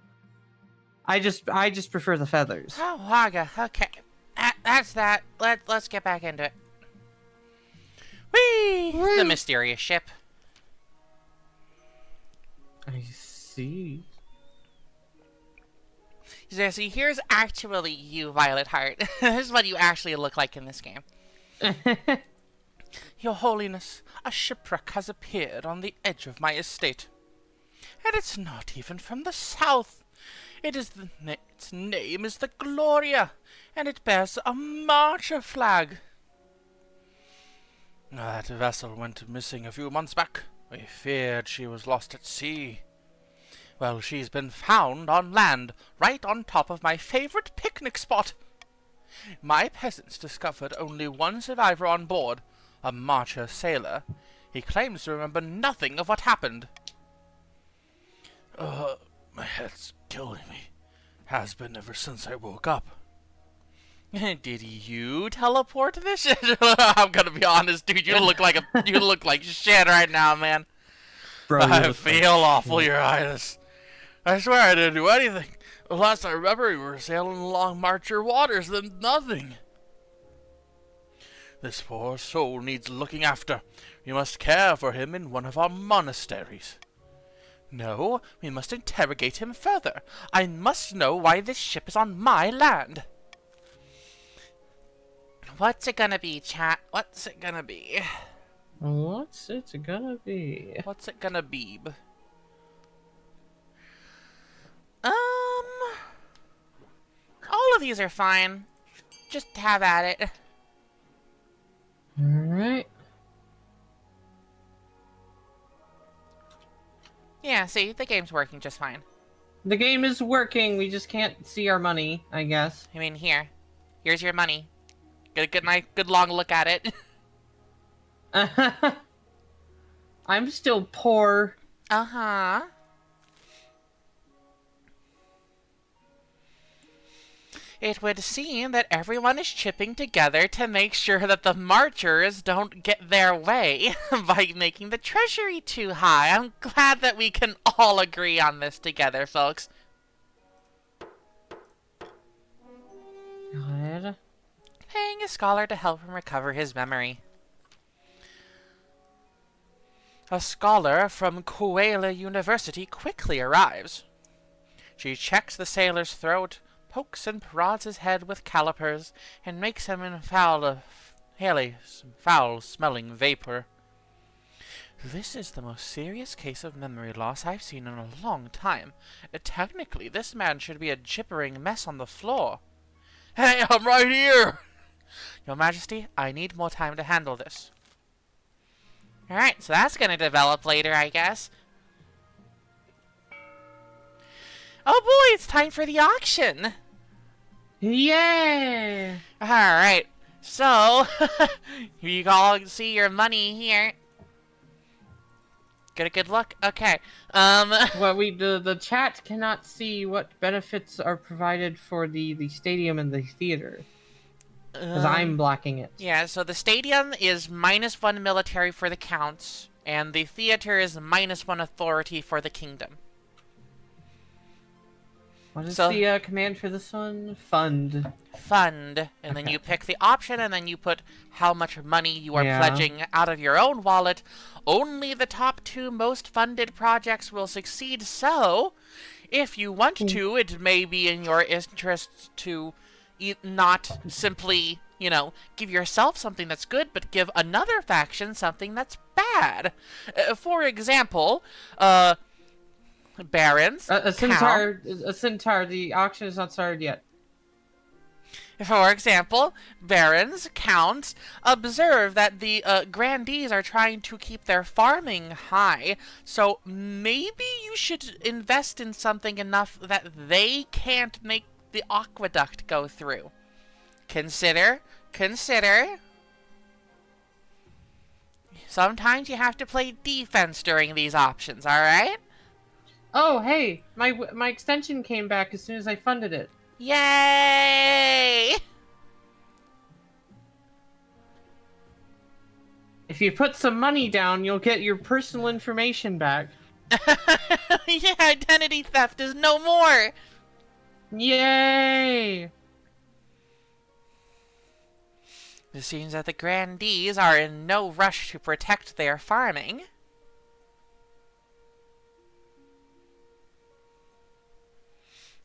I just prefer the feathers. Oh, Waga. Okay. That's that. Let's get back into it. Whee! The mysterious ship. I see. So, see, here's actually you, Violet Heart. This is what you actually look like in this game. Your Holiness, a shipwreck has appeared on the edge of my estate. And it's not even from the south. Its name is the Gloria, and it bears a Marcher flag. That vessel went missing a few months back. We feared she was lost at sea. Well, she's been found on land, right on top of my favorite picnic spot. My peasants discovered only one survivor on board, a Marcher sailor. He claims to remember nothing of what happened. My head's killing me. Has been ever since I woke up. Did you teleport this? I'm gonna be honest, dude. You look like shit right now, man. Bro, I feel awful, Your Highness. I swear I didn't do anything. The last I remember, we were sailing along Marcher waters, then nothing. This poor soul needs looking after. We must care for him in one of our monasteries. No, we must interrogate him further. I must know why this ship is on my land. What's it gonna be, chat? What's it gonna be? What's it gonna be? What's it gonna be? All of these are fine. Just have at it. Alright. Yeah, see, the game's working just fine. The game is working, we just can't see our money, I guess. I mean, here's your money. Get a good long look at it. I'm still poor. Uh-huh. It would seem that everyone is chipping together to make sure that the Marchers don't get their way by making the treasury too high. I'm glad that we can all agree on this together, folks. Good. Paying a scholar to help him recover his memory. A scholar from Kuala University quickly arrives. She checks the sailor's throat, pokes and prods his head with calipers, and makes him inhale some foul-smelling vapor. This is the most serious case of memory loss I've seen in a long time. Technically, this man should be a gibbering mess on the floor. Hey, I'm right here! Your Majesty, I need more time to handle this. Alright, so that's gonna develop later, I guess. Oh boy, it's time for the auction! Yeah! Alright, so, you all see your money here. Get a good look? Okay, Well, the chat cannot see what benefits are provided for the stadium and the theater. Because I'm blocking it. Yeah, so the stadium is -1 military for the counts, and the theater is -1 authority for the kingdom. What is So, the command for this one? Fund. fund, and then Okay. you pick the option, and then you put how much money you are Yeah. pledging out of your own wallet. Only the top 2 most funded projects will succeed, so if you want to, it may be in your interest to not simply, you know, give yourself something that's good, but give another faction something that's bad. For example, barons, A count. centaur. The auction is not started yet. For example, barons, counts, observe that the grandees are trying to keep their farming high, so maybe you should invest in something enough that they can't make the aqueduct go through. Consider. Sometimes you have to play defense during these options, alright? Oh, hey, my extension came back as soon as I funded it. Yay! If you put some money down, you'll get your personal information back. Yeah, identity theft is no more! Yay! It seems that the grandees are in no rush to protect their farming.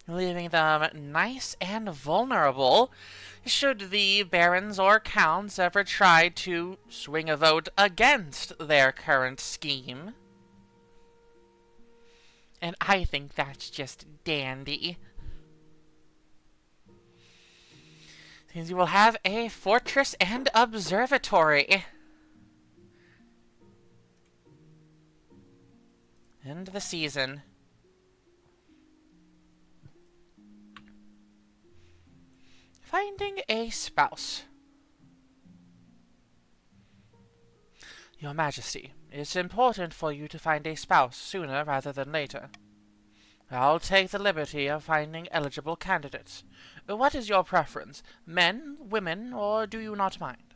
Leaving them nice and vulnerable should the barons or counts ever try to swing a vote against their current scheme. And I think that's just dandy. Since you will have a fortress and observatory. End the season. Finding a spouse. Your Majesty, it's important for you to find a spouse sooner rather than later. I'll take the liberty of finding eligible candidates. What is your preference? Men, women, or do you not mind?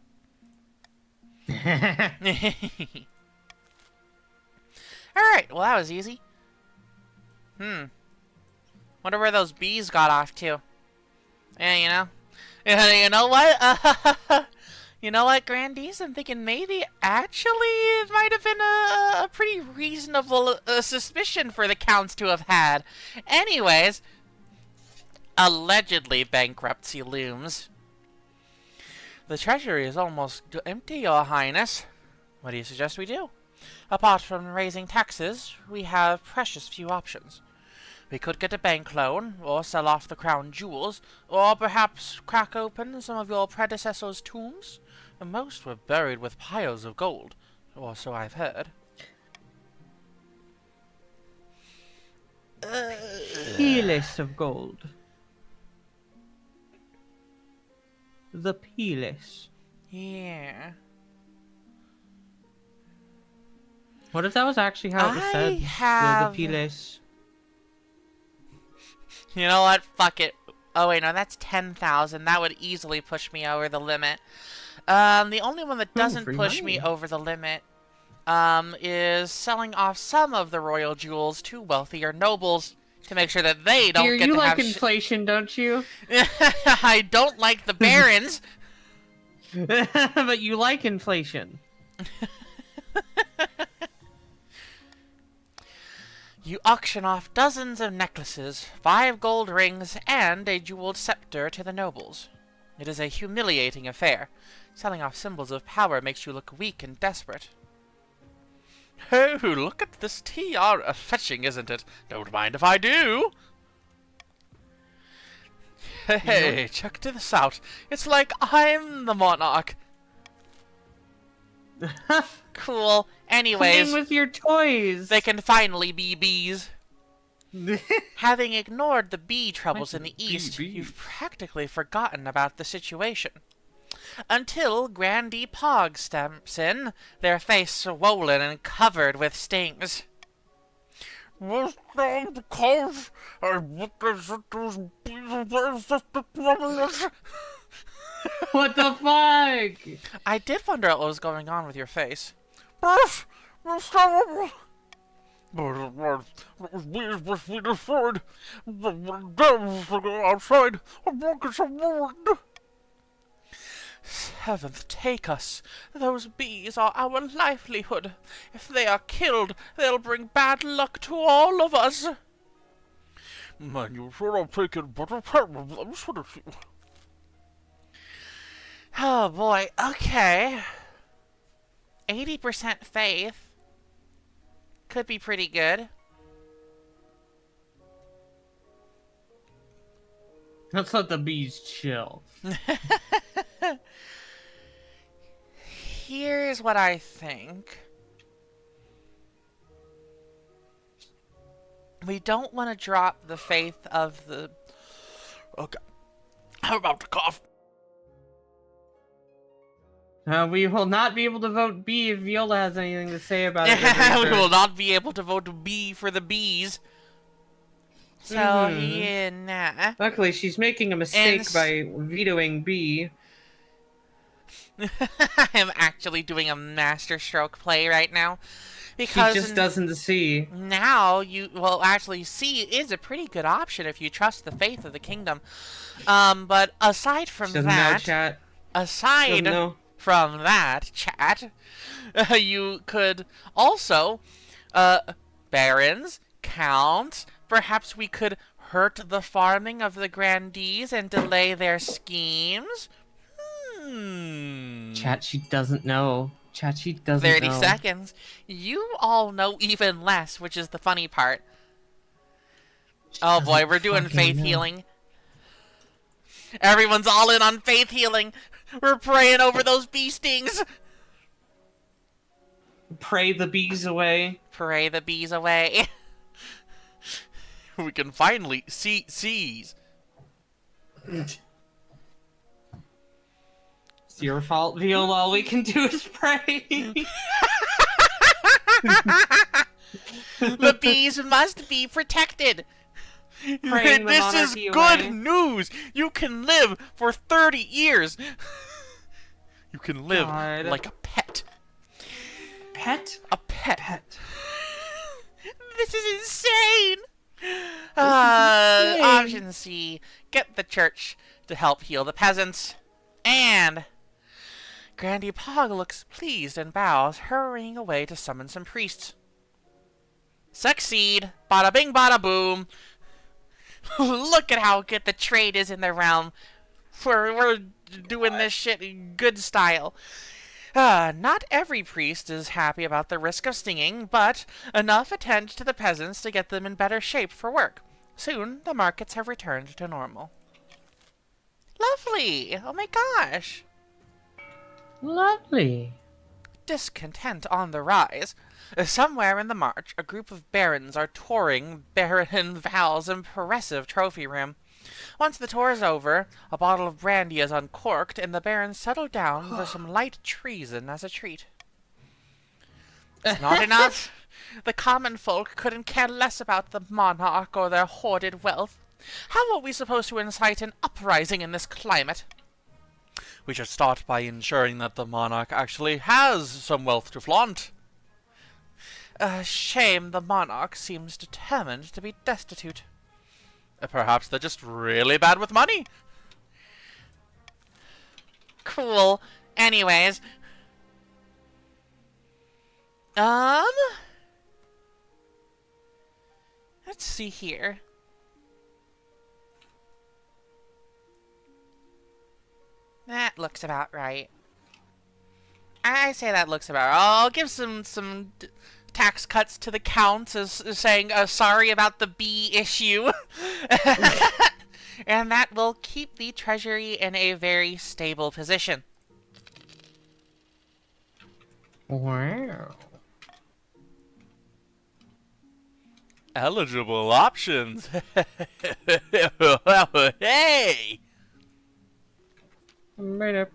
Alright, well that was easy. Wonder where those bees got off to. Yeah, you know? You know what? You know what, Grandees? I'm thinking maybe actually it might have been a pretty reasonable suspicion for the counts to have had. Anyways, allegedly bankruptcy looms. The treasury is almost empty, Your Highness. What do you suggest we do? Apart from raising taxes, we have precious few options. We could get a bank loan, or sell off the crown jewels, or perhaps crack open some of your predecessors' tombs. Most were buried with piles of gold, or so I've heard. Piles of gold. The piles. Yeah. What if that was actually how it was said? The piles. You know what? Fuck it. Oh wait, no, that's 10,000. That would easily push me over the limit. The only one that doesn't push me over the limit, is selling off some of the royal jewels to wealthier nobles to make sure that they don't get you to like have inflation, don't you? I don't like the barons. But you like inflation. You auction off dozens of necklaces, 5 gold rings, and a jeweled scepter to the nobles. It is a humiliating affair. Selling off symbols of power makes you look weak and desperate. Oh, look at this tiara. Fetching, isn't it? Don't mind if I do. Hey, check this out. It's like I'm the monarch. Cool. Anyways, playing with your toys. they can finally be bees. Having ignored the bee troubles in the east, you've practically forgotten about the situation. Until Grandee Pog steps in, their face swollen and covered with stings. What the fuck? I did wonder what was going on with your face. We destroyed. Outside. Seventh, take us. Those bees are our livelihood. If they are killed, they'll bring bad luck to all of us. Man, you should have taken better care of them, shouldn't you? Oh boy, okay. 80% faith. Could be pretty good. Let's let the bees chill. Here's what I think. We don't want to drop the faith of the... Okay. I'm about to cough. We will not be able to vote B if Viola has anything to say about it. We will not be able to vote B for the bees. So, yeah. Luckily, she's making a mistake by vetoing B. I'm actually doing a masterstroke play right now. Because she just doesn't see. Now, well, actually, C is a pretty good option if you trust the faith of the kingdom. But aside from that... Chat. Aside from that, chat, you could also, barons, counts, perhaps we could hurt the farming of the grandees and delay their schemes? Chat, she doesn't know. Chat, she doesn't 30 know. seconds. You all know even less, which is the funny part. Oh boy, we're doing faith healing. Everyone's all in on faith healing. We're praying over those bee stings. Pray the bees away. Pray the bees away. We can finally seize. It's your fault, Viola. All we can do is pray. The bees must be protected. This is good news. You can live for 30 years. You can live like a pet. Pet? A pet. This is insane. Option C. Get the church to help heal the peasants. And Grandy Pog looks pleased and bows, hurrying away to summon some priests. Succeed. Bada bing, bada boom. Look at how good the trade is in the realm. We're doing this shit in good style. Not every priest is happy about the risk of stinging, but enough attend to the peasants to get them in better shape for work. Soon, the markets have returned to normal. Lovely! Oh my gosh! Lovely. Discontent on the rise. Somewhere in the march, a group of barons are touring Baron Val's impressive trophy room. Once the tour is over, a bottle of brandy is uncorked, and the barons settle down for some light treason as a treat. It's not enough. The common folk couldn't care less about the monarch or their hoarded wealth. How are we supposed to incite an uprising in this climate? We should start by ensuring that the monarch actually has some wealth to flaunt. Shame the monarch seems determined to be destitute. Perhaps they're just really bad with money. Cool. Anyways. Let's see here. That looks about right. I say that looks about right. I'll give some tax cuts to the counts as saying sorry about the bee issue. And that will keep the treasury in a very stable position. Wow. Eligible options. Hey! I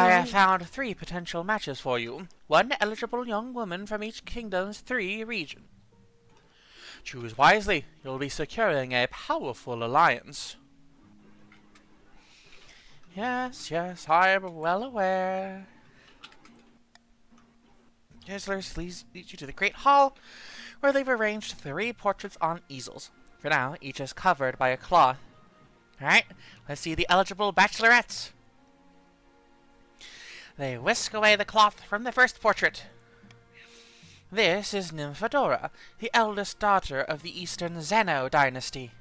have found 3 potential matches for you. 1 eligible young woman from each kingdom's 3 regions. Choose wisely. You'll be securing a powerful alliance. Yes, I am well aware. Visitors leads you to the great hall, where they've arranged 3 portraits on easels. For now, each is covered by a cloth. Alright, let's see the eligible bachelorettes. They whisk away the cloth from the first portrait. This is Nymphadora, the eldest daughter of the Eastern Zeno dynasty.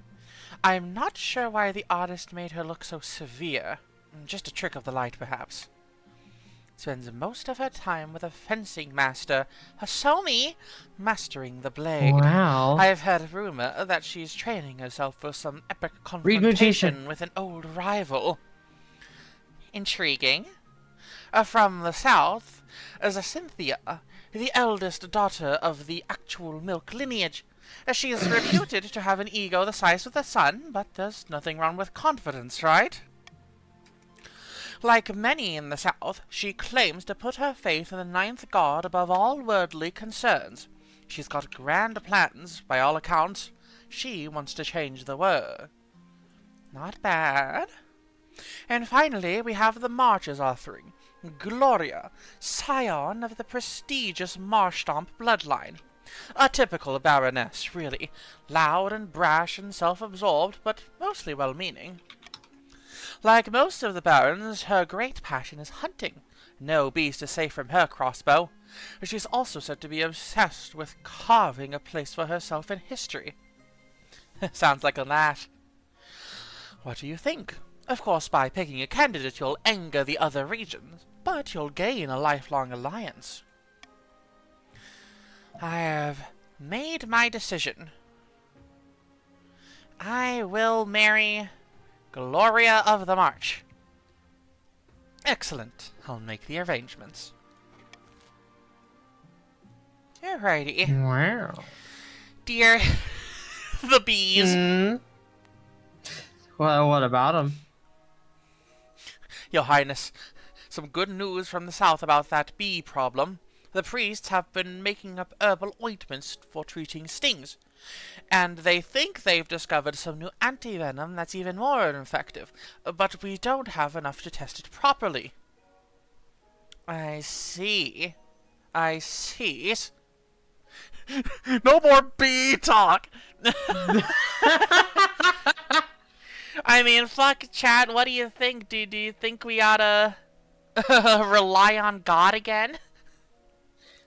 I'm not sure why the artist made her look so severe. Just a trick of the light, perhaps. Spends most of her time with a fencing master, Hasomi, mastering the blade. Wow. I've heard rumor that she's training herself for some epic confrontation with an old rival. Intriguing. From the south is Cynthia, the eldest daughter of the actual milk lineage. She is reputed to have an ego the size of the sun, but there's nothing wrong with confidence, right? Like many in the south, she claims to put her faith in the ninth god above all worldly concerns. She's got grand plans, by all accounts. She wants to change the world. Not bad. And finally, we have the March's offering. Gloria, scion of the prestigious Marshtomp bloodline. A typical baroness, really. Loud and brash and self-absorbed, but mostly well-meaning. Like most of the barons, her great passion is hunting. No beast is safe from her crossbow. She's also said to be obsessed with carving a place for herself in history. Sounds like a laugh. What do you think? Of course, by picking a candidate, you'll anger the other regions, but you'll gain a lifelong alliance. I have made my decision. I will marry Gloria of the March. Excellent. I'll make the arrangements. Alrighty. Wow. Dear the bees. Well, what about them? Your Highness, some good news from the south about that bee problem. The priests have been making up herbal ointments for treating stings, and they think they've discovered some new anti-venom that's even more effective, but we don't have enough to test it properly. I see. I see. No more bee talk! I mean, fuck, Chad, what do you think? Do you think we oughta rely on God again?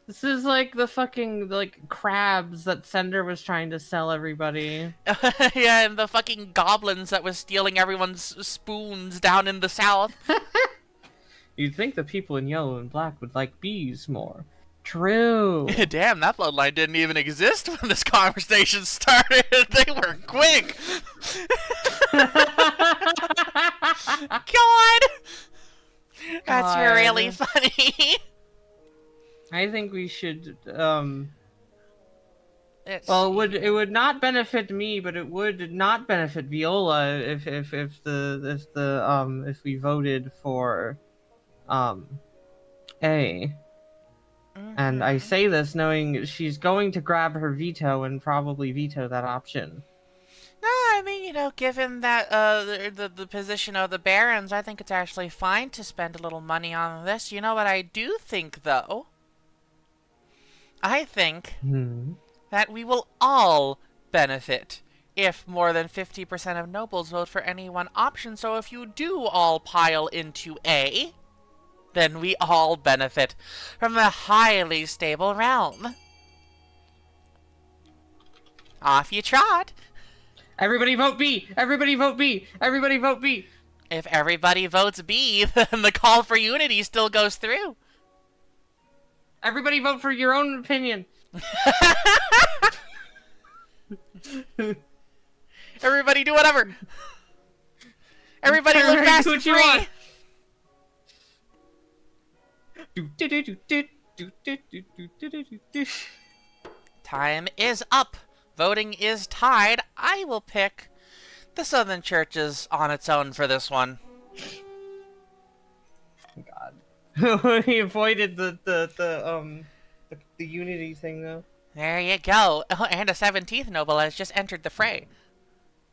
This is like the fucking, like, crabs that Sender was trying to sell everybody. Yeah, and the fucking goblins that was stealing everyone's spoons down in the south. You'd think the people in yellow and black would like bees more. True. Damn, that bloodline didn't even exist when this conversation started. They were quick. God! That's really funny. I think we should, Well, it would not benefit me, but it would not benefit Viola if we voted for, A. And I say this knowing she's going to grab her veto and probably veto that option. No, I mean, you know, given that the position of the barons, I think it's actually fine to spend a little money on this. You know what I do think, though? I think that we will all benefit if more than 50% of nobles vote for any one option. So if you do all pile into A, then we all benefit from a highly stable realm. Off you trot. Everybody vote B! Everybody vote B! Everybody vote B! If everybody votes B, then the call for unity still goes through. Everybody vote for your own opinion. Everybody do whatever. Everybody look fast and free. Time is up. Voting is tied. I will pick the Southern Churches on its own for this one. God. He avoided the unity thing though. There you go. Oh, and a 17th noble has just entered the fray.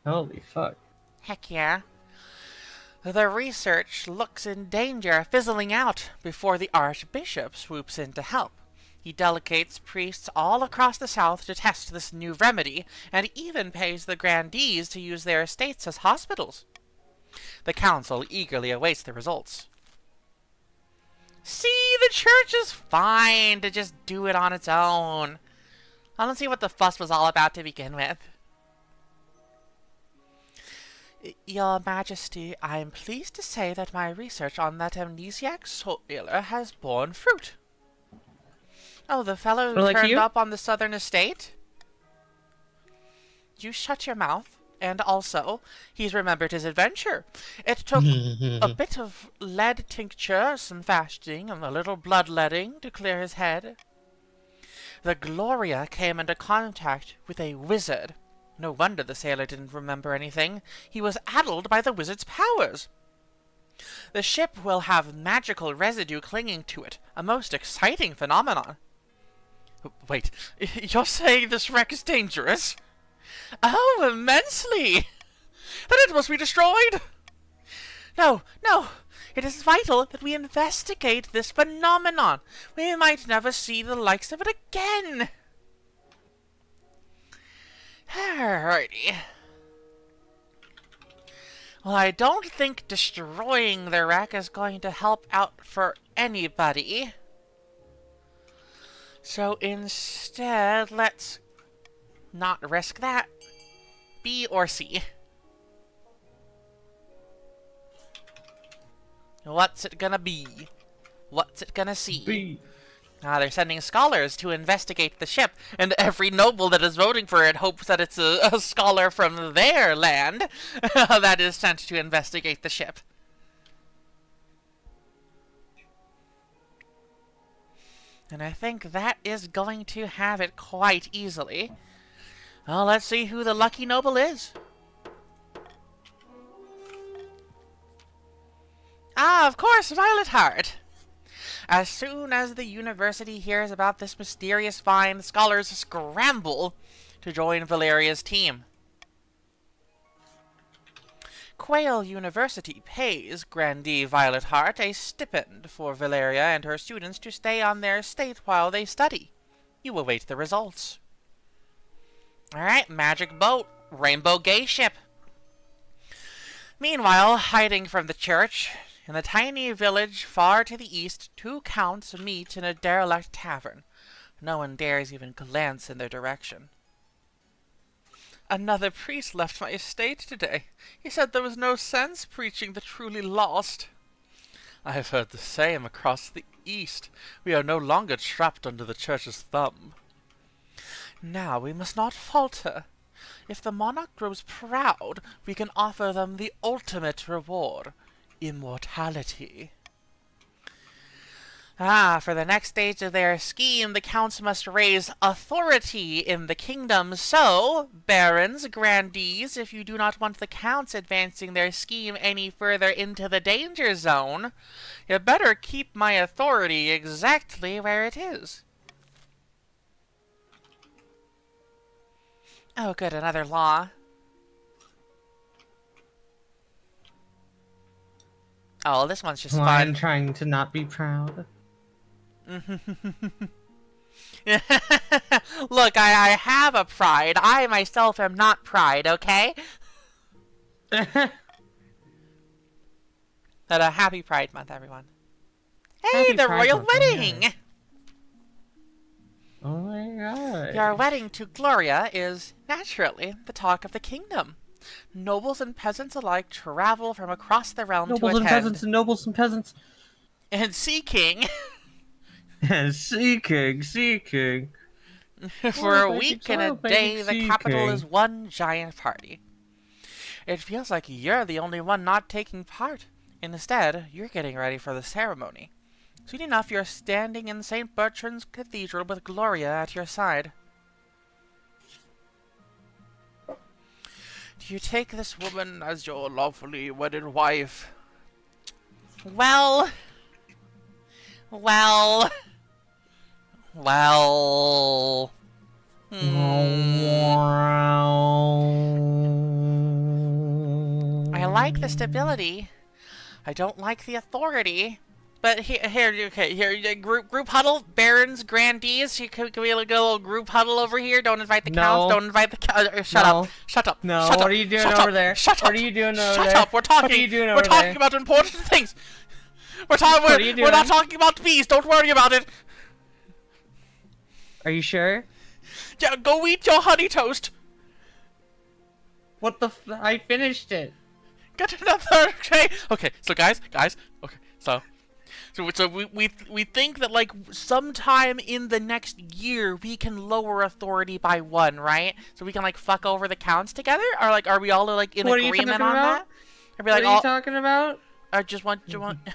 Holy fuck. Heck yeah. The research looks in danger of fizzling out before the Archbishop swoops in to help. He delegates priests all across the south to test this new remedy, and even pays the grandees to use their estates as hospitals. The council eagerly awaits the results. See, the church is fine to just do it on its own. I don't see what the fuss was all about to begin with. Your Majesty, I am pleased to say that my research on that amnesiac soul healer has borne fruit. Oh, the fellow who turned up on the southern estate? You shut your mouth. And also, he's remembered his adventure. It took a bit of lead tincture, some fasting, and a little bloodletting to clear his head. The Gloria came into contact with a wizard. No wonder the sailor didn't remember anything. He was addled by the wizard's powers. The ship will have magical residue clinging to it, a most exciting phenomenon. Wait, you're saying this wreck is dangerous? Oh, immensely! Then it must be destroyed! No, no! It is vital that we investigate this phenomenon. We might never see the likes of it again. Alrighty. Well, I don't think destroying the wreck is going to help out for anybody. So instead, let's not risk that. B or C? What's it gonna be? What's it gonna see? B. Ah, they're sending scholars to investigate the ship, and every noble that is voting for it hopes that it's a scholar from their land that is sent to investigate the ship. And I think that is going to have it quite easily. Well, let's see who the lucky noble is. Ah, of course, Violet Heart. As soon as the university hears about this mysterious find, scholars scramble to join Valeria's team. Quail University pays Grandee Violet Heart a stipend for Valeria and her students to stay on their estate while they study. You await the results. Alright, magic boat, rainbow gay ship. Meanwhile, hiding from the church, in the tiny village far to the east, two counts meet in a derelict tavern. No one dares even glance in their direction. Another priest left my estate today. He said there was no sense preaching the truly lost. I have heard the same across the east. We are no longer trapped under the church's thumb. Now we must not falter. If the monarch grows proud, we can offer them the ultimate reward, immortality. Ah, for the next stage of their scheme, the counts must raise authority in the kingdom. So, barons, grandees, if you do not want the counts advancing their scheme any further into the danger zone, you better keep my authority exactly where it is. Oh, good, another law. Oh, this one's just fun. I'm trying to not be proud. Look, I have a pride. I myself am not pride, okay? But a happy Pride Month, everyone. Hey, Happy the Pride royal Month, wedding! yeah. Oh my god. Your wedding to Gloria is, naturally, the talk of the kingdom. Nobles and peasants alike travel from across the realm to attend. Nobles and peasants and nobles and peasants. And Sea King. And Sea King. For a week and a day, the capital is one giant party. It feels like you're the only one not taking part. Instead, you're getting ready for the ceremony. Soon enough, you're standing in St. Bertrand's Cathedral with Gloria at your side. Do you take this woman as your lawfully wedded wife? Well... I like the stability. I don't like the authority. But here, group huddle, barons, grandees. Can we get a little group huddle over here? Don't invite the counts. Don't invite the counts. Shut up. Shut up. No. Shut what up. are you doing Shut over up. there? Shut up. What are you doing over there? Shut up. We're talking. What are you doing over We're talking there? about important things. We're talking. We're not talking about bees. Don't worry about it. Are you sure? Yeah, go eat your honey toast. What the I finished it. Get another tray. Okay, so guys. Okay, so we think that like sometime in the next year we can lower authority by 1, right? So we can like fuck over the counts together, or like are we all like in agreement on that? Are we like what are you talking about? I just want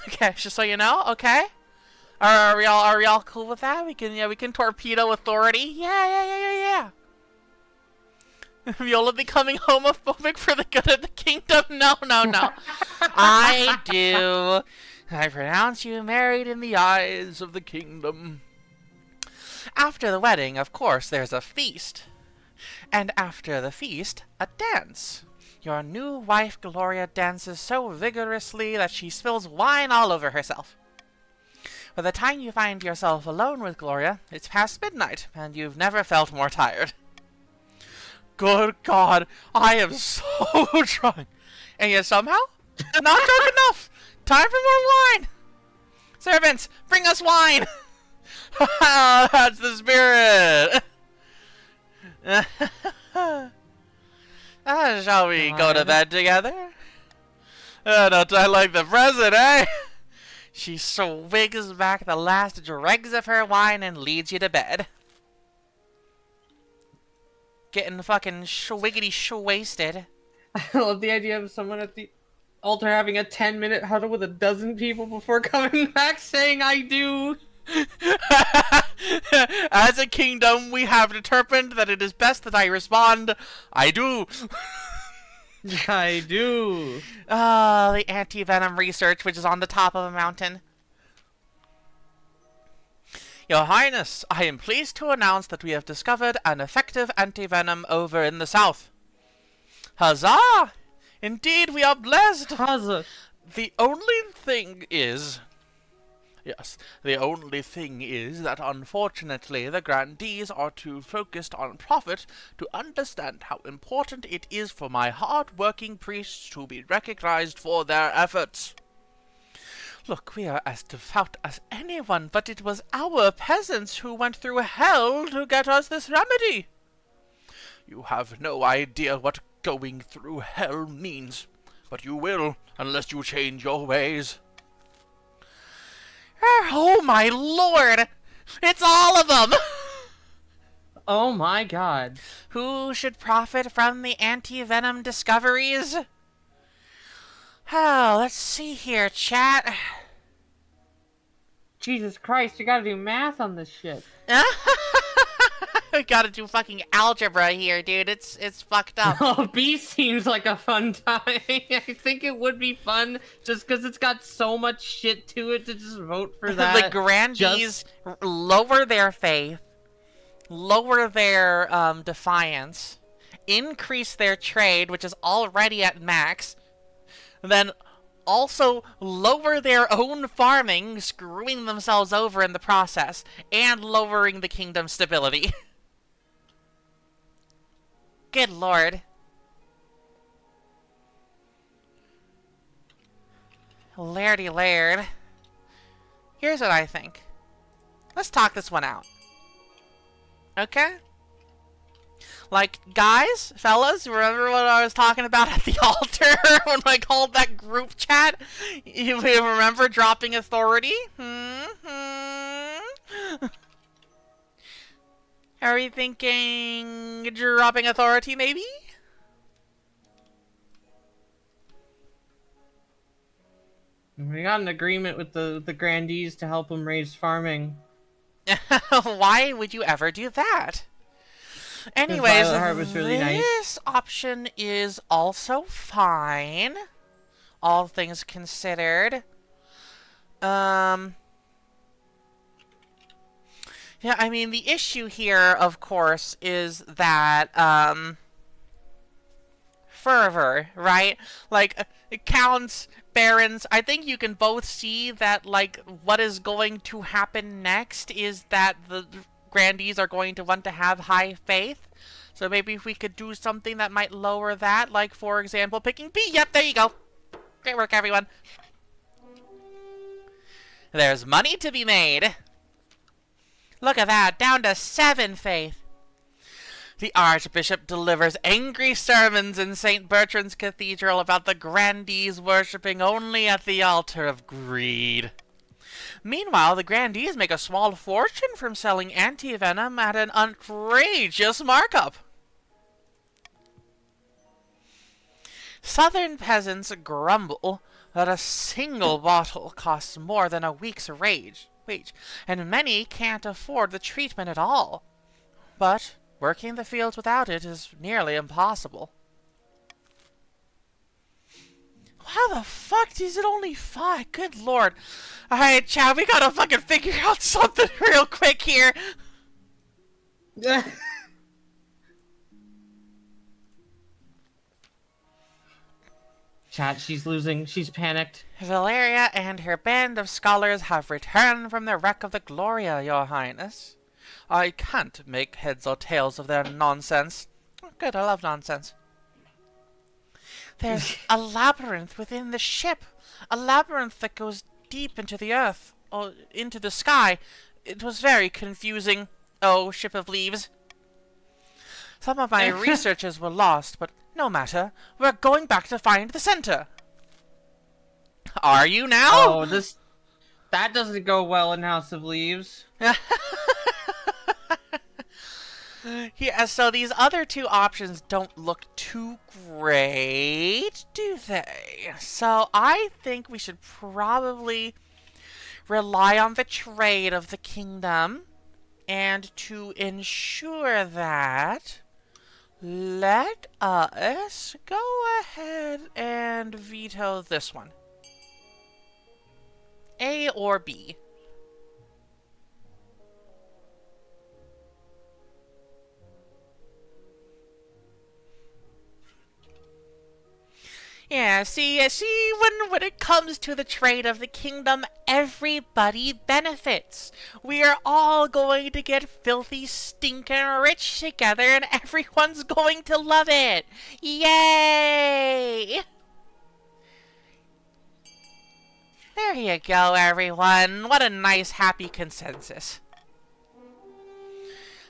okay, just so you know, okay? Are we all cool with that? We can torpedo authority. Yeah. Viola becoming homophobic for the good of the kingdom? No. I do. I pronounce you married in the eyes of the kingdom. After the wedding, of course, there's a feast. And after the feast, a dance. Your new wife, Gloria, dances so vigorously that she spills wine all over herself. By the time you find yourself alone with Gloria, it's past midnight, and you've never felt more tired. Good God, I am so drunk. And yet somehow, not drunk enough. Time for more wine. Servants, bring us wine. That's the spirit. Shall we go to bed together? Don't I like the present, eh? She swigs back the last dregs of her wine and leads you to bed. Getting fucking wasted. I love the idea of someone at the altar having a 10-minute huddle with a dozen people before coming back saying, I do. As a kingdom, we have determined that it is best that I respond, I do. I do. The anti-venom research, which is on the top of a mountain. Your Highness, I am pleased to announce that we have discovered an effective anti-venom over in the south. Huzzah! Indeed, we are blessed. Huzzah. The only thing is... Yes, the only thing is that unfortunately the grandees are too focused on profit to understand how important it is for my hard-working priests to be recognized for their efforts. Look, we are as devout as anyone, but it was our peasants who went through hell to get us this remedy. You have no idea what going through hell means, but you will, unless you change your ways. Oh my lord! It's all of them! Oh my god. Who should profit from the anti-venom discoveries? Oh, let's see here, chat. Jesus Christ, you gotta do math on this shit. I gotta do fucking algebra here, dude. It's fucked up. Oh, B seems like a fun time. I think it would be fun just because it's got so much shit to it to just vote for that. The grandees lower their faith, lower their defiance, increase their trade, which is already at max, then also lower their own farming, screwing themselves over in the process, and lowering the kingdom's stability. Good lord. Lairdy laird. Here's what I think. Let's talk this one out. Okay? Like, guys, fellas, remember what I was talking about at the altar when I called that group chat? You remember dropping authority? Are we thinking dropping authority, maybe? We got an agreement with the grandees to help them raise farming. Why would you ever do that? Anyways, was really this option is also fine. All things considered. Yeah, I mean, the issue here, of course, is that, fervor, right? Like, Counts, barons, I think you can both see that, like, what is going to happen next is that the grandees are going to want to have high faith. So maybe if we could do something that might lower that, like, for example, picking B. Yep, there you go. Great work, everyone. There's money to be made. Look at that, down to 7 faith. The Archbishop delivers angry sermons in St. Bertrand's Cathedral about the grandees worshipping only at the altar of greed. Meanwhile, the grandees make a small fortune from selling anti-venom at an outrageous markup. Southern peasants grumble that a single bottle costs more than a week's wage, and many can't afford the treatment at all. But working the fields without it is nearly impossible. How the fuck is it only 5? Good lord. Alright, Chad, we gotta fucking figure out something real quick here. Chat, she's losing. She's panicked. Valeria and her band of scholars have returned from the wreck of the Gloria, your highness. I can't make heads or tails of their nonsense. Good, I love nonsense. There's a labyrinth within the ship. A labyrinth that goes deep into the earth, or into the sky. It was very confusing. Oh, ship of leaves. Some of my researches were lost, but no matter. We're going back to find the center. Are you now? Oh, that doesn't go well in House of Leaves. Yeah, so these other 2 options don't look too great, do they? So I think we should probably rely on the trade of the kingdom. And to ensure that, let us go ahead and veto this one. A or B? Yeah, see, when it comes to the trade of the kingdom, everybody benefits. We are all going to get filthy, stinking rich together, and everyone's going to love it. Yay! There you go, everyone. What a nice, happy consensus.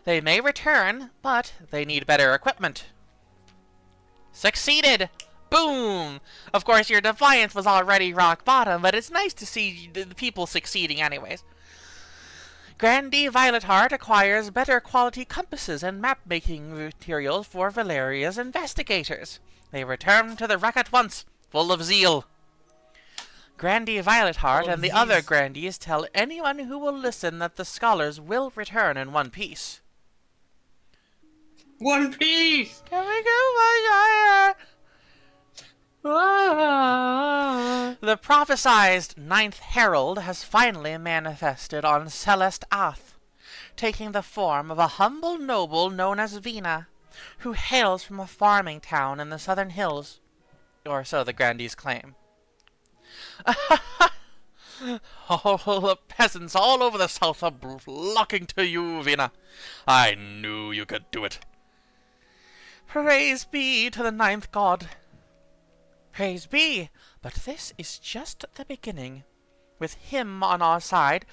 They may return, but they need better equipment. Succeeded! Boom! Of course, your defiance was already rock bottom, but it's nice to see the people succeeding anyways. Grandee Violetheart acquires better quality compasses and map-making materials for Valeria's investigators. They return to the wreck at once, full of zeal. Grandee Violetheart and the other grandees tell anyone who will listen that the scholars will return in one piece. One Piece! Can we go much higher? The prophesized 9th Herald has finally manifested on Celeste Ath, taking the form of a humble noble known as Vina, who hails from a farming town in the southern hills. Or so the grandees claim. All the peasants all over the south are flocking to you, Vina. I knew you could do it. Praise be to the 9th god. Praise be, but this is just the beginning. With him on our side,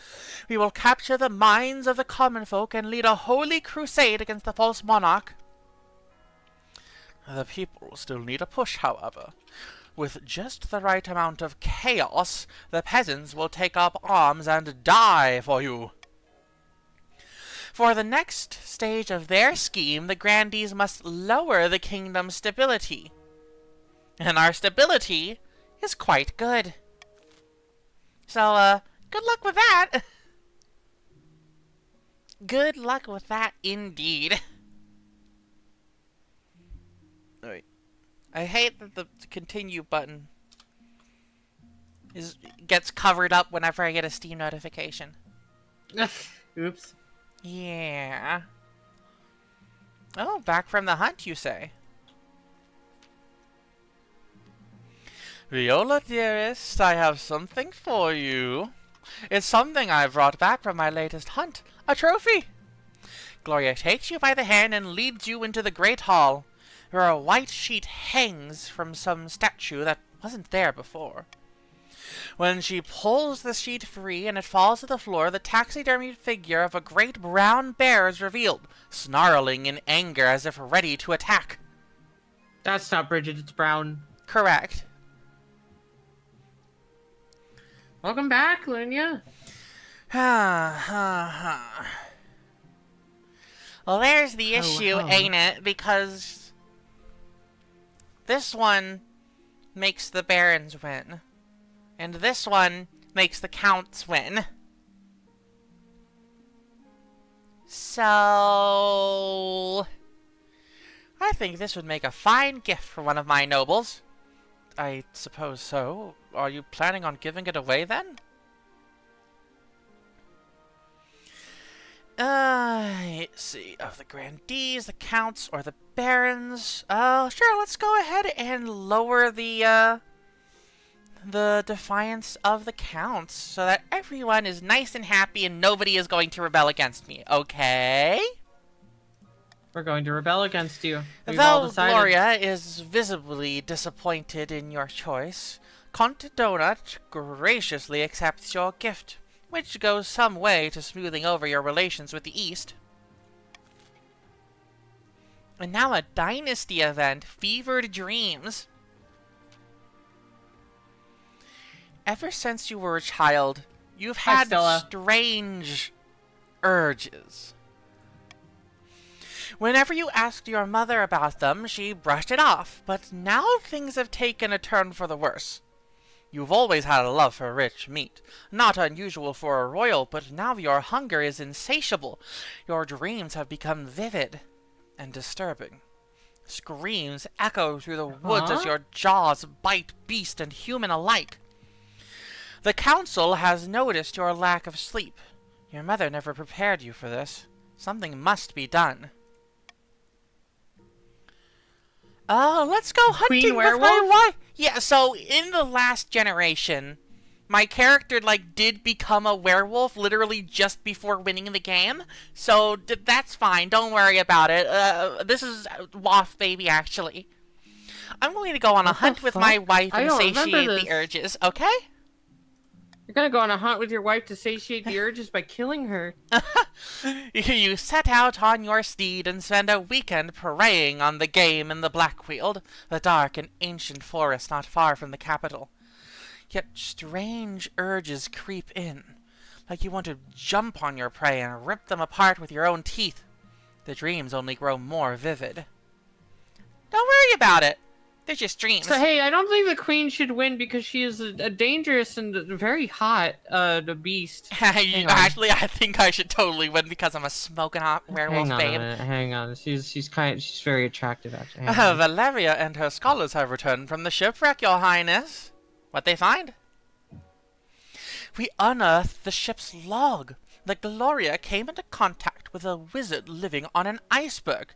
we will capture the minds of the common folk and lead a holy crusade against the false monarch. The people still need a push, however. With just the right amount of chaos, the peasants will take up arms and die for you. For the next stage of their scheme, the grandees must lower the kingdom's stability. And our stability is quite good. So, good luck with that. Good luck with that indeed. Alright. I hate that the continue button gets covered up whenever I get a Steam notification. Oops. Yeah. Oh, back from the hunt, you say? Viola, dearest, I have something for you. It's something I brought back from my latest hunt. A trophy! Gloria takes you by the hand and leads you into the great hall, where a white sheet hangs from some statue that wasn't there before. When she pulls the sheet free and it falls to the floor, the taxidermied figure of a great brown bear is revealed, snarling in anger as if ready to attack. That's not Bridget, it's Brown. Correct. Welcome back, Linya. Well, there's the issue, oh. ain't it? Because this one makes the barons win. And this one makes the counts win. So I think this would make a fine gift for one of my nobles. I suppose so. Are you planning on giving it away then? Let's see. Of the grandees, the counts, or the barons. Sure, let's go ahead and lower the defiance of the counts so that everyone is nice and happy and nobody is going to rebel against me. Okay? We're going to rebel against you. We've all Though decided. Gloria is visibly disappointed in your choice, Count Donut graciously accepts your gift, which goes some way to smoothing over your relations with the East. And now a dynasty event, Fevered Dreams. Ever since you were a child, you've Hi, had Stella. strange urges. Whenever you asked your mother about them, she brushed it off, but now things have taken a turn for the worse. You've always had a love for rich meat, not unusual for a royal, but now your hunger is insatiable. Your dreams have become vivid and disturbing. Screams echo through the woods as your jaws bite beast and human alike. The council has noticed your lack of sleep. Your mother never prepared you for this. Something must be done. Let's go hunting Queen with my werewolf? wife. Yeah, so in the last generation, my character, did become a werewolf literally just before winning the game. So that's fine. Don't worry about it. This is Waff Baby, actually. I'm going to go on a hunt with my wife and satiate the urges, okay? You're gonna go on a hunt with your wife to satiate the urges by killing her. You set out on your steed and spend a weekend preying on the game in the Blackfield, the dark and ancient forest not far from the capital. Yet strange urges creep in, like you want to jump on your prey and rip them apart with your own teeth. The dreams only grow more vivid. Don't worry about it. They're just dreams. So hey, I don't think the queen should win because she is a dangerous and very hot beast. Actually, I think I should totally win because I'm a smoking hot werewolf, babe. Hang on. She's very attractive, actually. Valeria and her scholars have returned from the shipwreck, your highness. What they find? We unearthed the ship's log. The Gloria came into contact with a wizard living on an iceberg.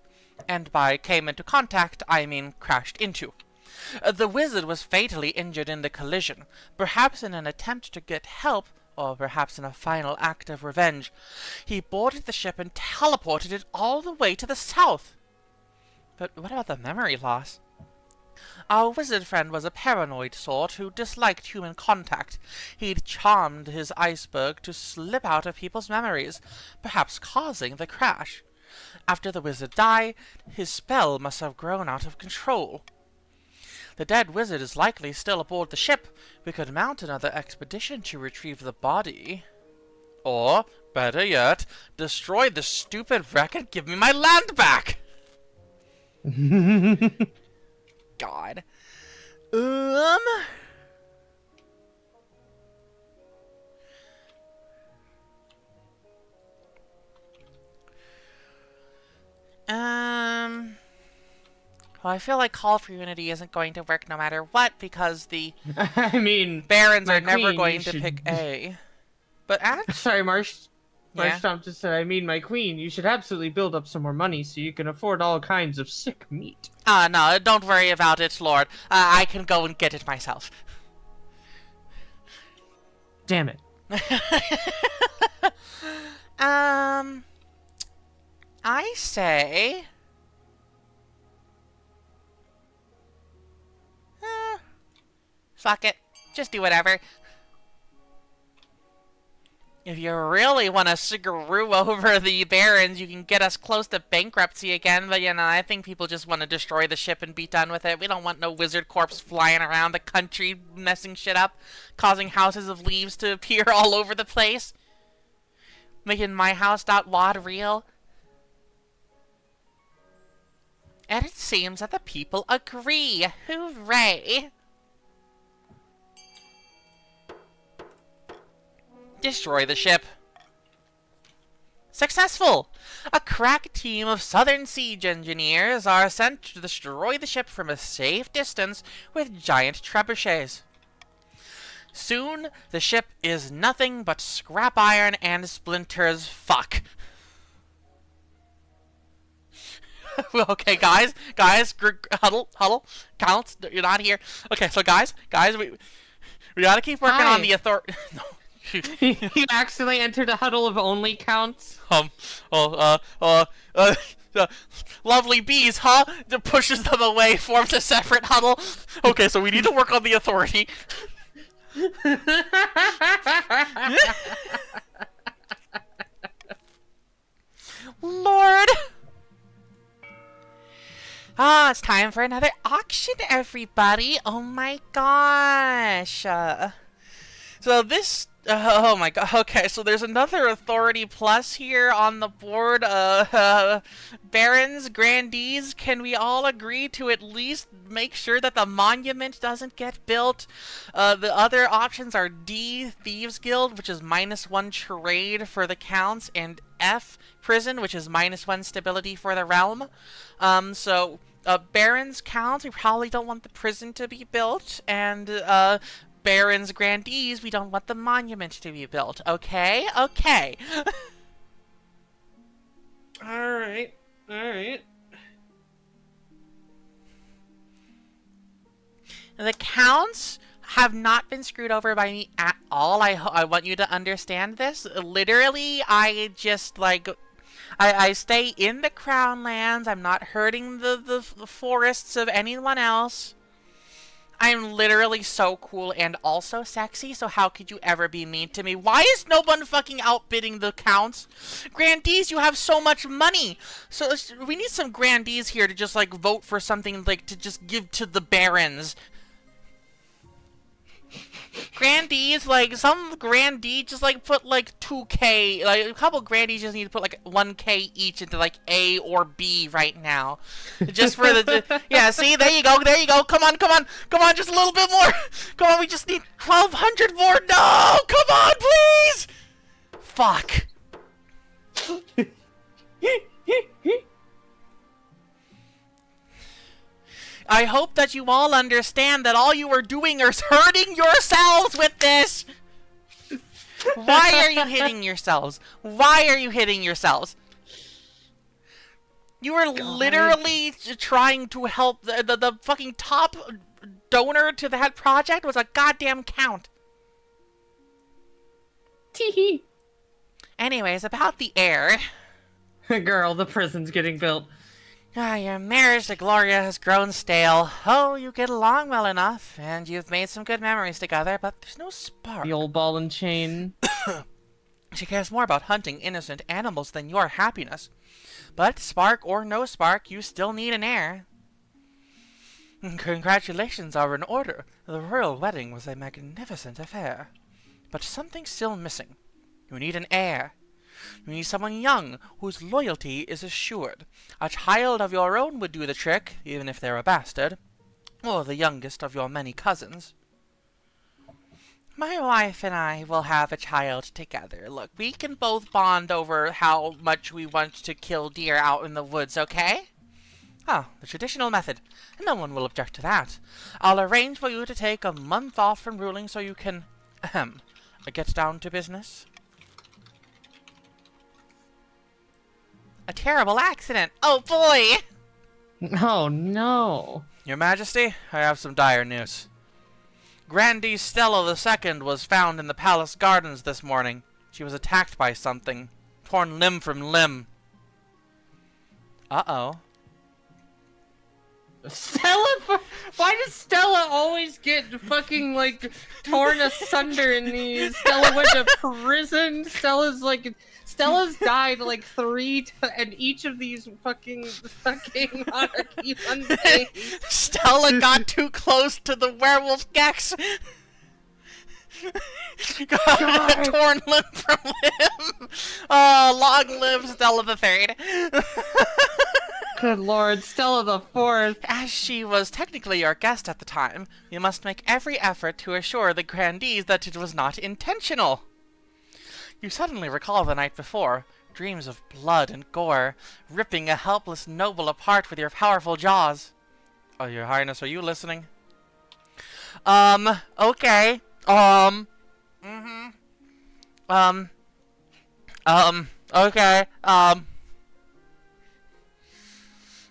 And by came into contact, I mean crashed into. The wizard was fatally injured in the collision, perhaps in an attempt to get help, or perhaps in a final act of revenge. He boarded the ship and teleported it all the way to the south. But what about the memory loss? Our wizard friend was a paranoid sort who disliked human contact. He'd charmed his iceberg to slip out of people's memories, perhaps causing the crash. After the wizard died, his spell must have grown out of control. The dead wizard is likely still aboard the ship. We could mount another expedition to retrieve the body. Or, better yet, destroy the stupid wreck and give me my land back! God. Well, I feel like Call for Unity isn't going to work no matter what, because the I mean, barons are my never queen, going you to should- pick A. But actually, Sorry, Marsh. Yeah. Marshtomp just said, I mean, my queen, you should absolutely build up some more money so you can afford all kinds of sick meat. No, don't worry about it, Lord. I can go and get it myself. Damn it. I say... fuck it. Just do whatever. If you really want to screw over the barons, you can get us close to bankruptcy again, but you know, I think people just want to destroy the ship and be done with it. We don't want no wizard corpse flying around the country, messing shit up, causing houses of leaves to appear all over the place. Making myhouse.wad real. And it seems that the people agree. Hooray! Destroy the ship. Successful! A crack team of Southern siege engineers are sent to destroy the ship from a safe distance with giant trebuchets. Soon, the ship is nothing but scrap iron and splinters. Fuck. Okay, guys, huddle, counts. You're not here. Okay, so guys, we gotta keep working on the authority. No. You accidentally entered a huddle of only counts? Lovely bees, huh? That pushes them away, forms a separate huddle. Okay, so we need to work on the authority. Lord! Ah, it's time for another auction, everybody. Oh my gosh. So this... oh my god. Okay, so there's another authority plus here on the board. Barons, grandees, can we all agree to at least make sure that the monument doesn't get built? The other options are D, Thieves Guild, which is -1 trade for the counts, and F, Prison, which is -1 stability for the realm. Barons, counts, we probably don't want the prison to be built, and, Barons, grandees, we don't want the monument to be built. Okay? Okay. Alright. The counts have not been screwed over by me at all. I want you to understand this. Literally, I just, like... I stay in the Crown Lands. I'm not hurting the forests of anyone else. I'm literally so cool and also sexy, so how could you ever be mean to me? Why is no one fucking outbidding the counts? Grandees, you have so much money! So we need some grandees here to just, like, vote for something, like, to just give to the barons. Grandees, like, some grandee just, like, put, like, 2K, like, a couple grandees just need to put, like, 1K each into, like, A or B right now. Just for the, yeah, see, there you go, come on, just a little bit more, come on, we just need 1,200 more, no, come on, please! Fuck. I hope that you all understand that all you are doing is hurting yourselves with this! Why are you hitting yourselves? Why are you hitting yourselves? You are literally trying to help the fucking top donor to that project was a goddamn count. Teehee. Anyways, about the heir. Girl, the prison's getting built. Your marriage to Gloria has grown stale. Oh, you get along well enough, and you've made some good memories together, but there's no spark. The old ball and chain. She cares more about hunting innocent animals than your happiness. But spark or no spark, you still need an heir. Congratulations are in order. The royal wedding was a magnificent affair. But something's still missing. You need an heir. You need someone young, whose loyalty is assured. A child of your own would do the trick, even if they're a bastard. Or the youngest of your many cousins. My wife and I will have a child together. Look, we can both bond over how much we want to kill deer out in the woods, okay? Ah, the traditional method. No one will object to that. I'll arrange for you to take a month off from ruling so you can, get down to business. A terrible accident. Oh boy! Oh no. Your Majesty, I have some dire news. Grandee Stella II was found in the palace gardens this morning. She was attacked by something. Torn limb from limb. Uh-oh. Stella? Why does Stella always get fucking, like, torn asunder in these? Stella went to prison. Stella's died, like, and each of these fucking monarchy one day. Stella got too close to the werewolf Gex. Got a torn limb from limb. Oh, long live Stella the III. Good lord, Stella the Fourth. As she was technically your guest at the time, you must make every effort to assure the grandees that it was not intentional. You suddenly recall the night before, dreams of blood and gore, ripping a helpless noble apart with your powerful jaws. Oh, your highness, are you listening? Okay.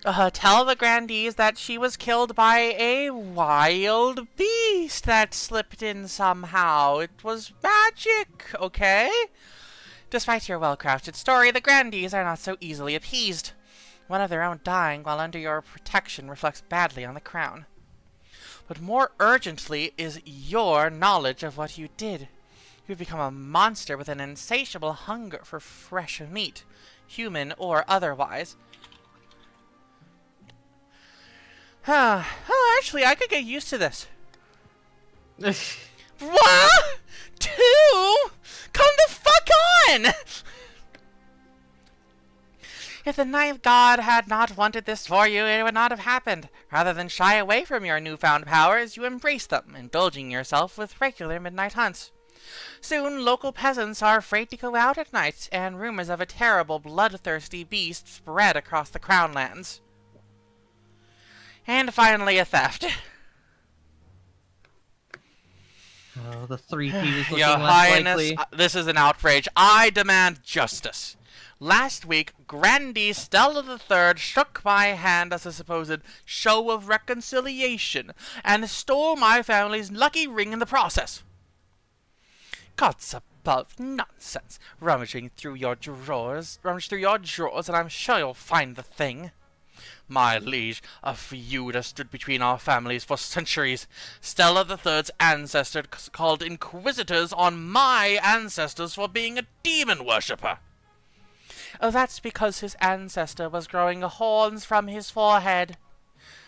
Okay, tell the grandees that she was killed by a wild beast that slipped in somehow. It was magic, okay? Despite your well-crafted story, the grandees are not so easily appeased. One of their own dying while under your protection reflects badly on the crown. But more urgently is your knowledge of what you did. You've become a monster with an insatiable hunger for fresh meat, human or otherwise. Oh, actually, I could get used to this. What? 2? Come the fuck on! If the Ninth God had not wanted this for you, it would not have happened. Rather than shy away from your newfound powers, you embrace them, indulging yourself with regular midnight hunts. Soon, local peasants are afraid to go out at night, and rumors of a terrible, bloodthirsty beast spread across the Crown lands. And finally, a theft. Oh, the 3P was looking Your less Highness, likely. This is an outrage. I demand justice. Last week, Grandee Stella III shook my hand as a supposed show of reconciliation, and stole my family's lucky ring in the process. Gods above, nonsense. Rummage through your drawers, and I'm sure you'll find the thing. My liege, a feud has stood between our families for centuries. Stella III's ancestors called inquisitors on my ancestors for being a demon worshipper. That's because his ancestor was growing horns from his forehead.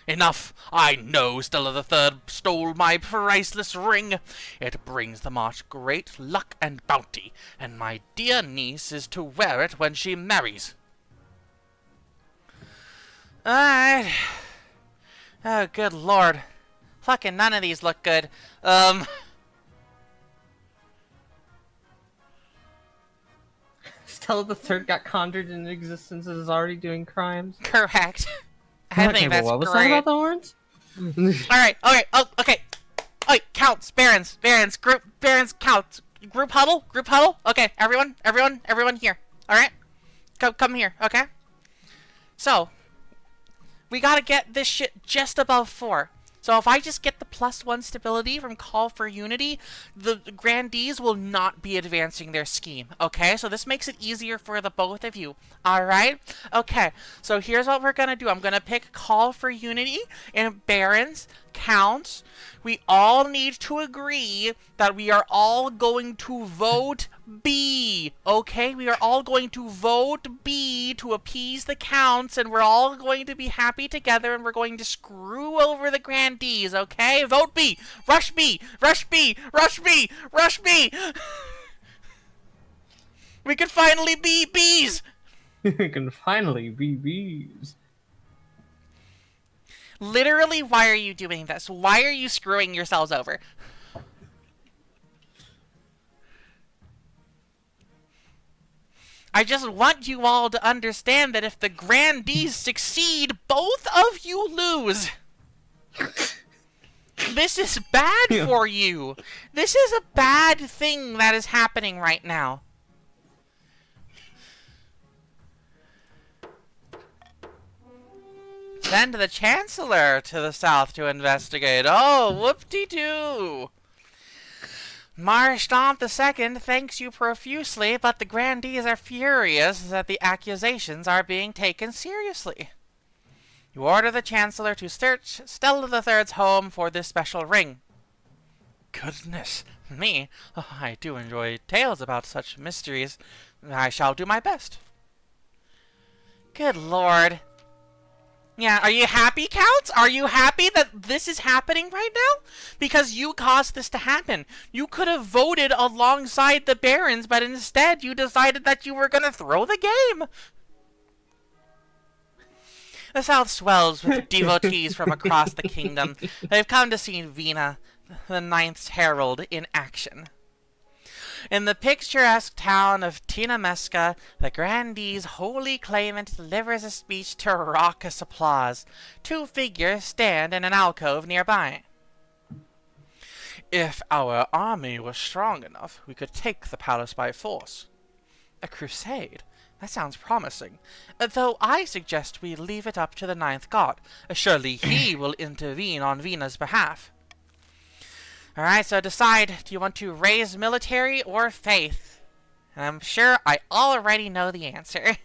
Enough! I know Stella III stole my priceless ring. It brings the march great luck and bounty, and my dear niece is to wear it when she marries. Alright. Oh, good lord. Fucking none of these look good. Stella the Third got conjured into existence and is already doing crimes. Correct. I think that's what was great. that about the horns? Alright, okay, oh, okay. Alright, counts, barons, counts. Group huddle? Okay, everyone here. Alright? Come here, okay? So, we gotta get this shit just above 4. So if I just get the +1 stability from Call for Unity, the Grandees will not be advancing their scheme, okay? So this makes it easier for the both of you, alright? Okay, so here's what we're gonna do. I'm gonna pick Call for Unity and Barons, Counts. We all need to agree that we are all going to vote B, okay? We are all going to vote B to appease the Counts, and we're all going to be happy together, and we're going to screw over the Grandees, okay? Vote B! Rush B! Rush B! Rush B! Rush B! We can finally be bees! We can finally be bees. Literally, why are you doing this? Why are you screwing yourselves over? I just want you all to understand that if the Grandees succeed, both of you lose. This is bad for you. This is a bad thing that is happening right now. send the Chancellor to the south to investigate. Oh, whoop-de-doo! Marstomp II thanks you profusely, but the grandees are furious that the accusations are being taken seriously. You order the Chancellor to search Stella III's home for this special ring. Goodness me, I do enjoy tales about such mysteries. I shall do my best. Good lord. Yeah, are you happy, Counts? Are you happy that this is happening right now? Because you caused this to happen. You could have voted alongside the Barons, but instead you decided that you were going to throw the game. The south swells with devotees from across the kingdom. They've come to see Vina, the Ninth's Herald, in action. In the picturesque town of Tinamesca, the grandee's holy claimant delivers a speech to raucous applause. Two figures stand in an alcove nearby. If our army was strong enough, we could take the palace by force. A crusade? That sounds promising. Though I suggest we leave it up to the Ninth God. Surely he will intervene on Vina's behalf. Alright, so decide, do you want to raise military or faith? And I'm sure I already know the answer.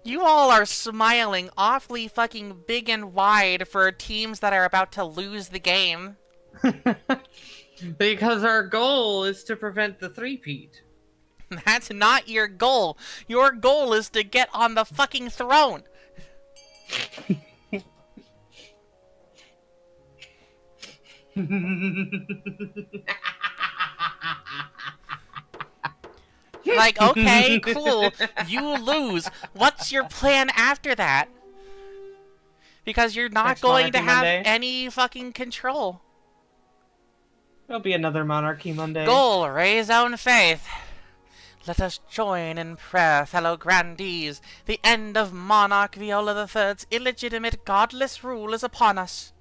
You all are smiling awfully fucking big and wide for teams that are about to lose the game. Because our goal is to prevent the three-peat. That's not your goal. Your goal is to get on the fucking throne. Like, okay, cool. You lose. What's your plan after that? Because you're not Next going to Monarchy have Monday? any fucking control. There'll be another Monarchy Monday. Goal, raise own faith. Let us join in prayer, fellow grandees. The end of Monarch Viola III's illegitimate, godless rule is upon us.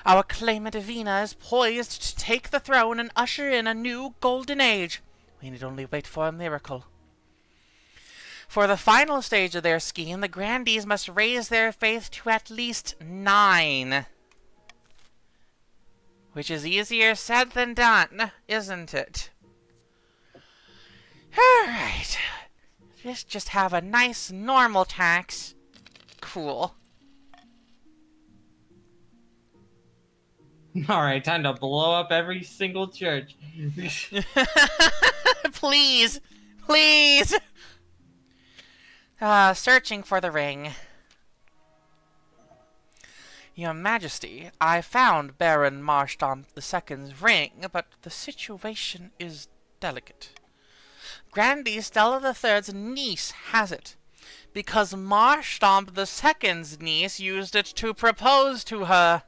Our claimant Vina is poised to take the throne and usher in a new golden age. We need only wait for a miracle. For the final stage of their scheme, the grandees must raise their faith to at least 9. Which is easier said than done, isn't it? Alright. Let's just have a nice normal tax. Cool. Alright, time to blow up every single church. Please! Please! Searching for the ring. Your Majesty, I found Baron Marstomp II's ring, but the situation is delicate. Grandee Stella III's niece has it, because Marstomp II's niece used it to propose to her.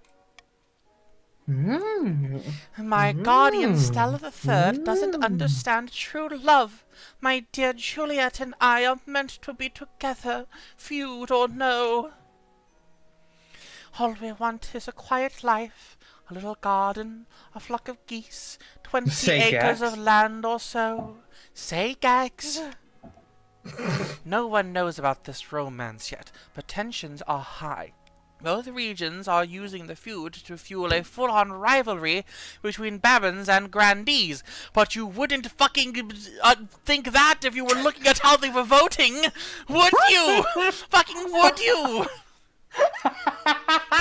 My guardian Stella III doesn't understand true love. My dear Juliet and I are meant to be together, feud or no. All we want is a quiet life, a little garden, a flock of geese, 20 Say acres gags. of land or so. Say gags. No one knows about this romance yet, but tensions are high. Both regions are using the feud to fuel a full-on rivalry between barons and grandees. But you wouldn't fucking think that if you were looking at how they were voting, would you? Fucking would you?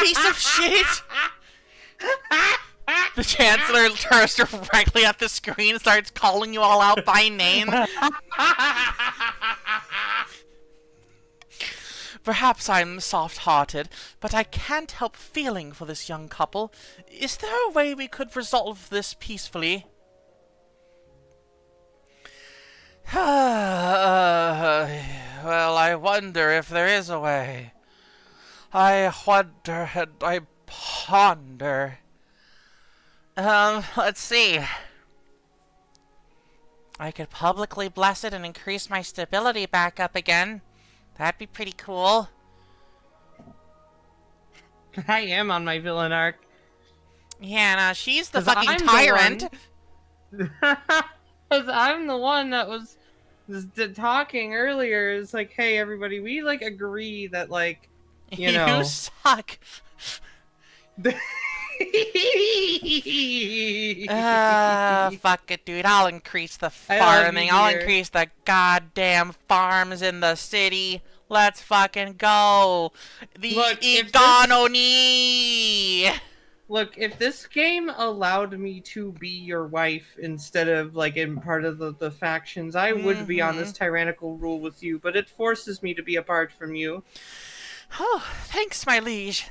Piece of shit! The Chancellor turns directly at the screen and starts calling you all out by name. Perhaps I'm soft-hearted, but I can't help feeling for this young couple. Is there a way we could resolve this peacefully? Well, I wonder if there is a way. I wonder and I ponder. Let's see. I could publicly bless it and increase my stability back up again. That'd be pretty cool. I am on my villain arc. Yeah, no, she's the 'Cause fucking I'm the tyrant. Because I'm the one that was talking earlier is like, hey, everybody, we like agree that like, you You know. suck. Fuck it, dude. I'll increase the I love you, farming. I'll dear. increase the goddamn farms in the city. Let's fucking go. The Look, economy. if this game allowed me to be your wife instead of like in part of the factions, I would be on this tyrannical rule with you, but it forces me to be apart from you. Oh, thanks, my liege.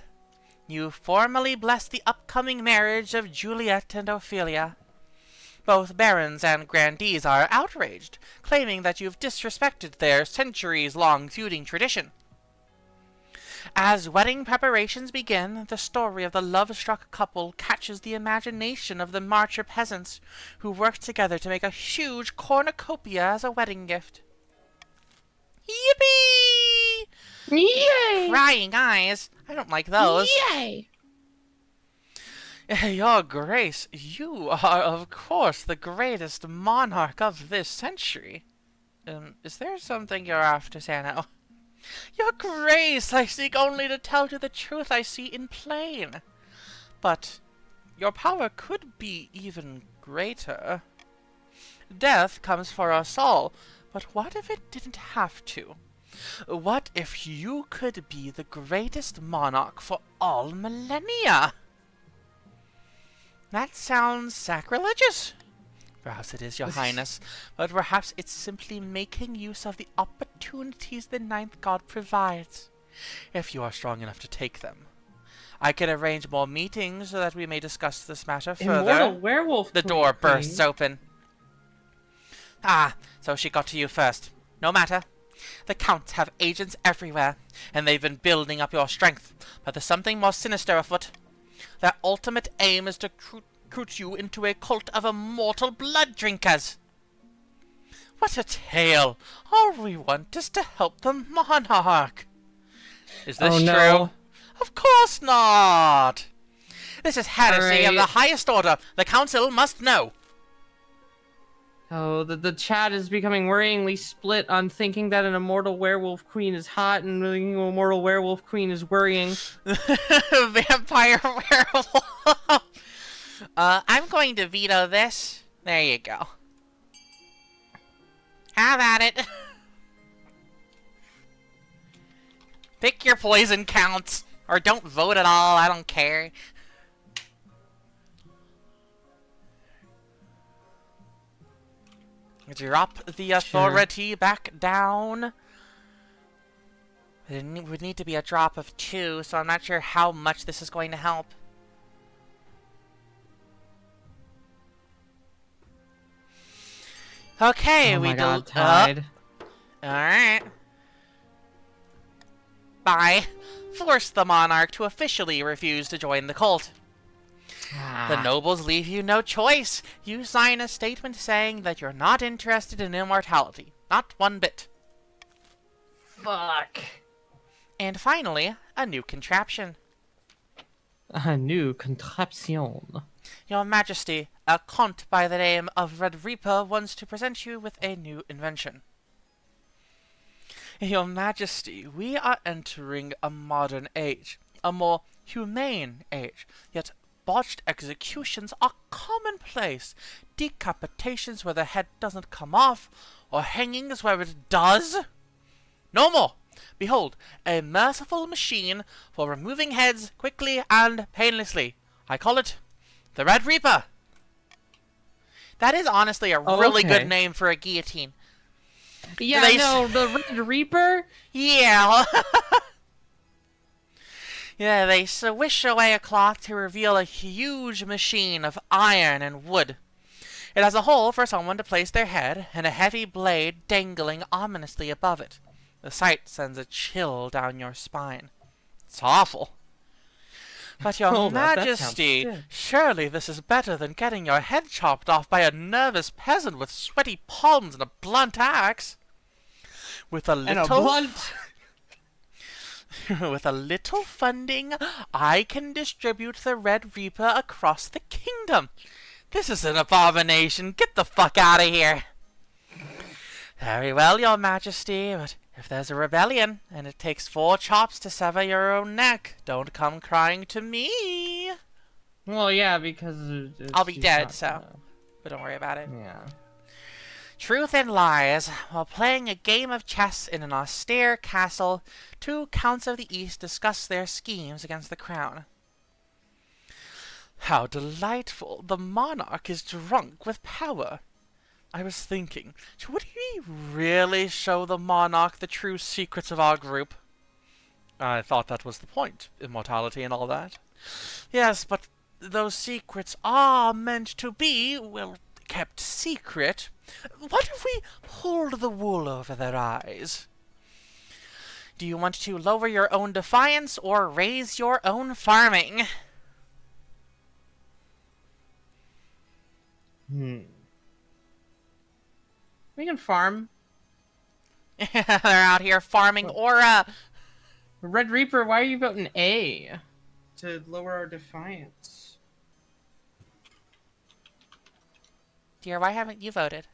You formally bless the upcoming marriage of Juliet and Ophelia. Both barons and grandees are outraged, claiming that you've disrespected their centuries-long feuding tradition. As wedding preparations begin, the story of the love-struck couple catches the imagination of the Marcher peasants, who work together to make a huge cornucopia as a wedding gift. Yippee! Yay! Crying eyes. I don't like those. Yay! Your Grace, you are, of course, the greatest monarch of this century. Is there something you're after, Sano? Your Grace, I seek only to tell you the truth I see in plain. But your power could be even greater. Death comes for us all, but what if it didn't have to? What if you could be the greatest monarch for all millennia? That sounds sacrilegious. Perhaps it is, Your Highness, but perhaps it's simply making use of the opportunities the Ninth God provides, if you are strong enough to take them. I can arrange more meetings so that we may discuss this matter further. Immortal werewolf. The door bursts open. Ah, so she got to you first. No matter. The Counts have agents everywhere, and they've been building up your strength, but there's something more sinister afoot. Their ultimate aim is to recruit you into a cult of immortal blood drinkers. What a tale! All we want is to help the monarch. Is this true? No. Of course not! This is heresy of Alright. the highest order. The council must know. Oh, the chat is becoming worryingly split on thinking that an immortal werewolf queen is hot and thinking an immortal werewolf queen is worrying. Vampire werewolf. I'm going to veto this. There you go. Have at it. Pick your poison counts. Or don't vote at all. I don't care. Drop the authority back down. It would need to be a drop of 2, so I'm not sure how much this is going to help. Okay, Oh we my God, tied. Alright. Bye. Force the monarch to officially refuse to join the cult. The nobles leave you no choice. You sign a statement saying that you're not interested in immortality. Not one bit. Fuck. And finally, a new contraption. A new contraption. Your Majesty, a count by the name of Red Reaper wants to present you with a new invention. Your Majesty, we are entering a modern age. A more humane age. Yet botched executions are commonplace. Decapitations where the head doesn't come off, or hangings where it does. No more! Behold, a merciful machine for removing heads quickly and painlessly. I call it the Red Reaper. That is honestly a really good name for a guillotine. Yeah, the Red Reaper? Yeah. Yeah, they swish away a cloth to reveal a huge machine of iron and wood. It has a hole for someone to place their head, and a heavy blade dangling ominously above it. The sight sends a chill down your spine. It's awful. But your Majesty, surely this is better than getting your head chopped off by a nervous peasant with sweaty palms and a blunt axe. With a little... With a little funding, I can distribute the Red Reaper across the kingdom. This is an abomination. Get the fuck out of here. Very well, your majesty, but if there's a rebellion, and it takes 4 chops to sever your own neck, don't come crying to me. Well, yeah, because I'll be dead, not, so but don't worry about it. Yeah. Truth and lies. While playing a game of chess in an austere castle, 2 counts of the East discuss their schemes against the crown. How delightful! The monarch is drunk with power. I was thinking, should we really show the monarch the true secrets of our group? I thought that was the point, immortality and all that. Yes, but those secrets are meant to be, well, kept secret. What if we pulled the wool over their eyes? Do you want to lower your own defiance or raise your own farming? We can farm. They're out here farming aura. Red Reaper, why are you voting A? To lower our defiance. Dear, why haven't you voted?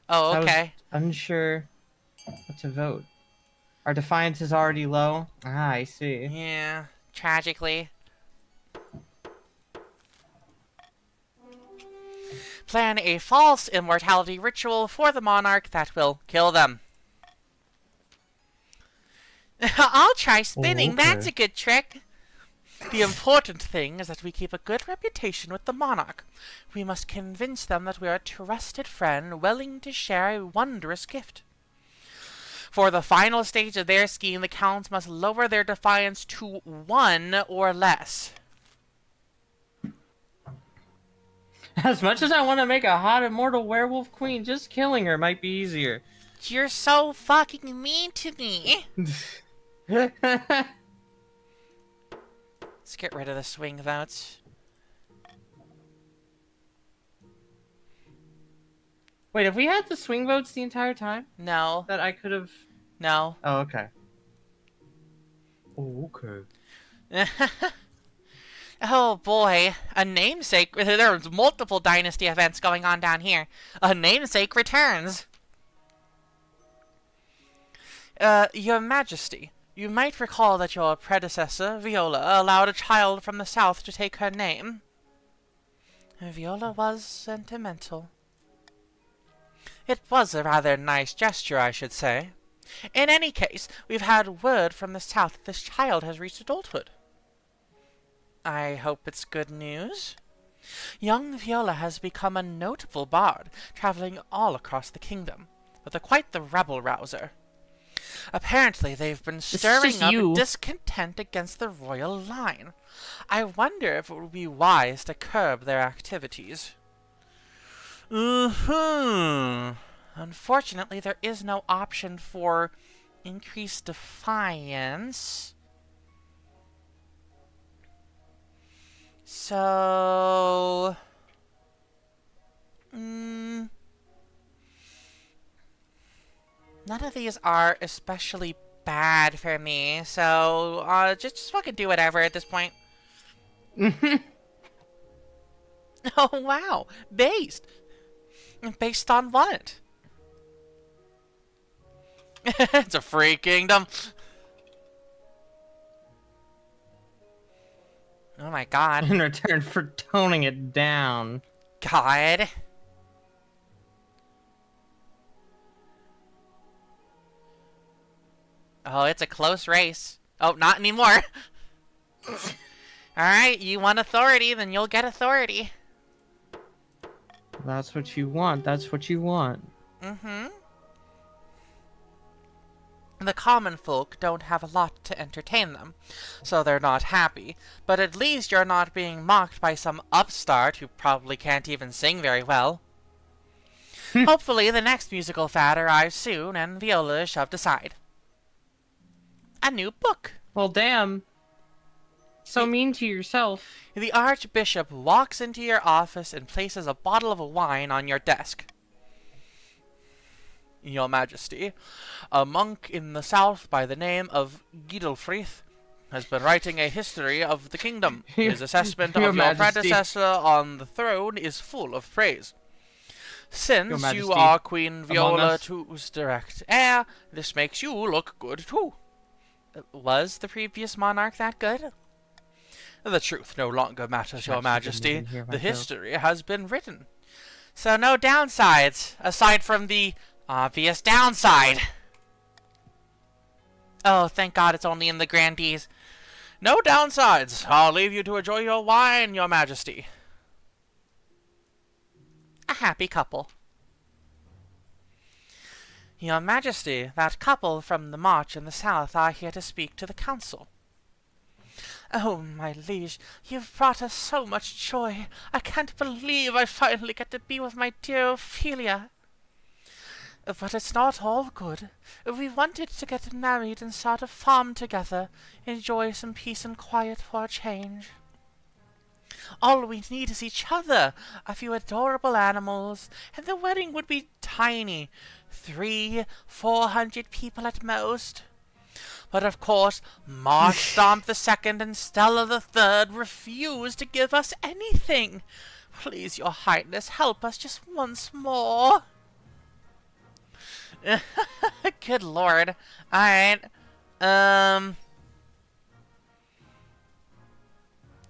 Oh, I was okay. unsure what to vote. Our defiance is already low. Ah, I see. Yeah, tragically. Plan a false immortality ritual for the monarch that will kill them. I'll try spinning. Okay. That's a good trick. The important thing is that we keep a good reputation with the monarch. We must convince them that we are a trusted friend willing to share a wondrous gift. For the final stage of their scheme, the counts must lower their defiance to 1 or less. As much as I want to make a hot immortal werewolf queen, just killing her might be easier. You're so fucking mean to me. Let's get rid of the swing votes. Wait, have we had the swing votes the entire time? No. That I could have... No. Oh, okay. Oh, okay. Oh boy, a namesake. There's multiple dynasty events going on down here. A namesake returns. Your Majesty, you might recall that your predecessor, Viola, allowed a child from the south to take her name. Viola was sentimental. It was a rather nice gesture, I should say. In any case, we've had word from the south that this child has reached adulthood. I hope it's good news. Young Viola has become a notable bard, traveling all across the kingdom, with quite the rebel-rouser. Apparently, they've been stirring up discontent against the royal line. I wonder if it would be wise to curb their activities. Unfortunately, there is no option for increased defiance. So... none of these are especially bad for me, so just fucking do whatever at this point. Oh wow, based on what? It's a free kingdom. Oh my god. In return for toning it down. God. Oh, it's a close race. Oh, not anymore. Alright, you want authority, then you'll get authority. That's what you want. That's what you want. Mm-hmm. The common folk don't have a lot to entertain them, so they're not happy. But at least you're not being mocked by some upstart who probably can't even sing very well. Hopefully the next musical fad arrives soon and Viola is shoved aside. A new book. Well, damn. So mean to yourself. The Archbishop walks into your office and places a bottle of wine on your desk. Your Majesty, a monk in the south by the name of Gidelfrith has been writing a history of the kingdom. His assessment of your predecessor on the throne is full of praise. Since you Majesty, are Queen among Viola us. II's direct heir, this makes you look good too. Was the previous monarch that good? The truth no longer matters, Your Majesty. The history has been written. So no downsides, aside from the obvious downside. Oh, thank God it's only in the grandees. No downsides. I'll leave you to enjoy your wine, Your Majesty. A happy couple. Your Majesty, that couple from the march in the south are here to speak to the council. Oh, my liege, you've brought us so much joy. I can't believe I finally get to be with my dear Ophelia. But it's not all good. We wanted to get married and start a farm together, enjoy some peace and quiet for a change. All we need is each other, a few adorable animals, and the wedding would be tiny. 300-400 people at most. But of course, Marshstomp II and Stella III refused to give us anything. Please, Your Highness, help us just once more. Good lord. Alright.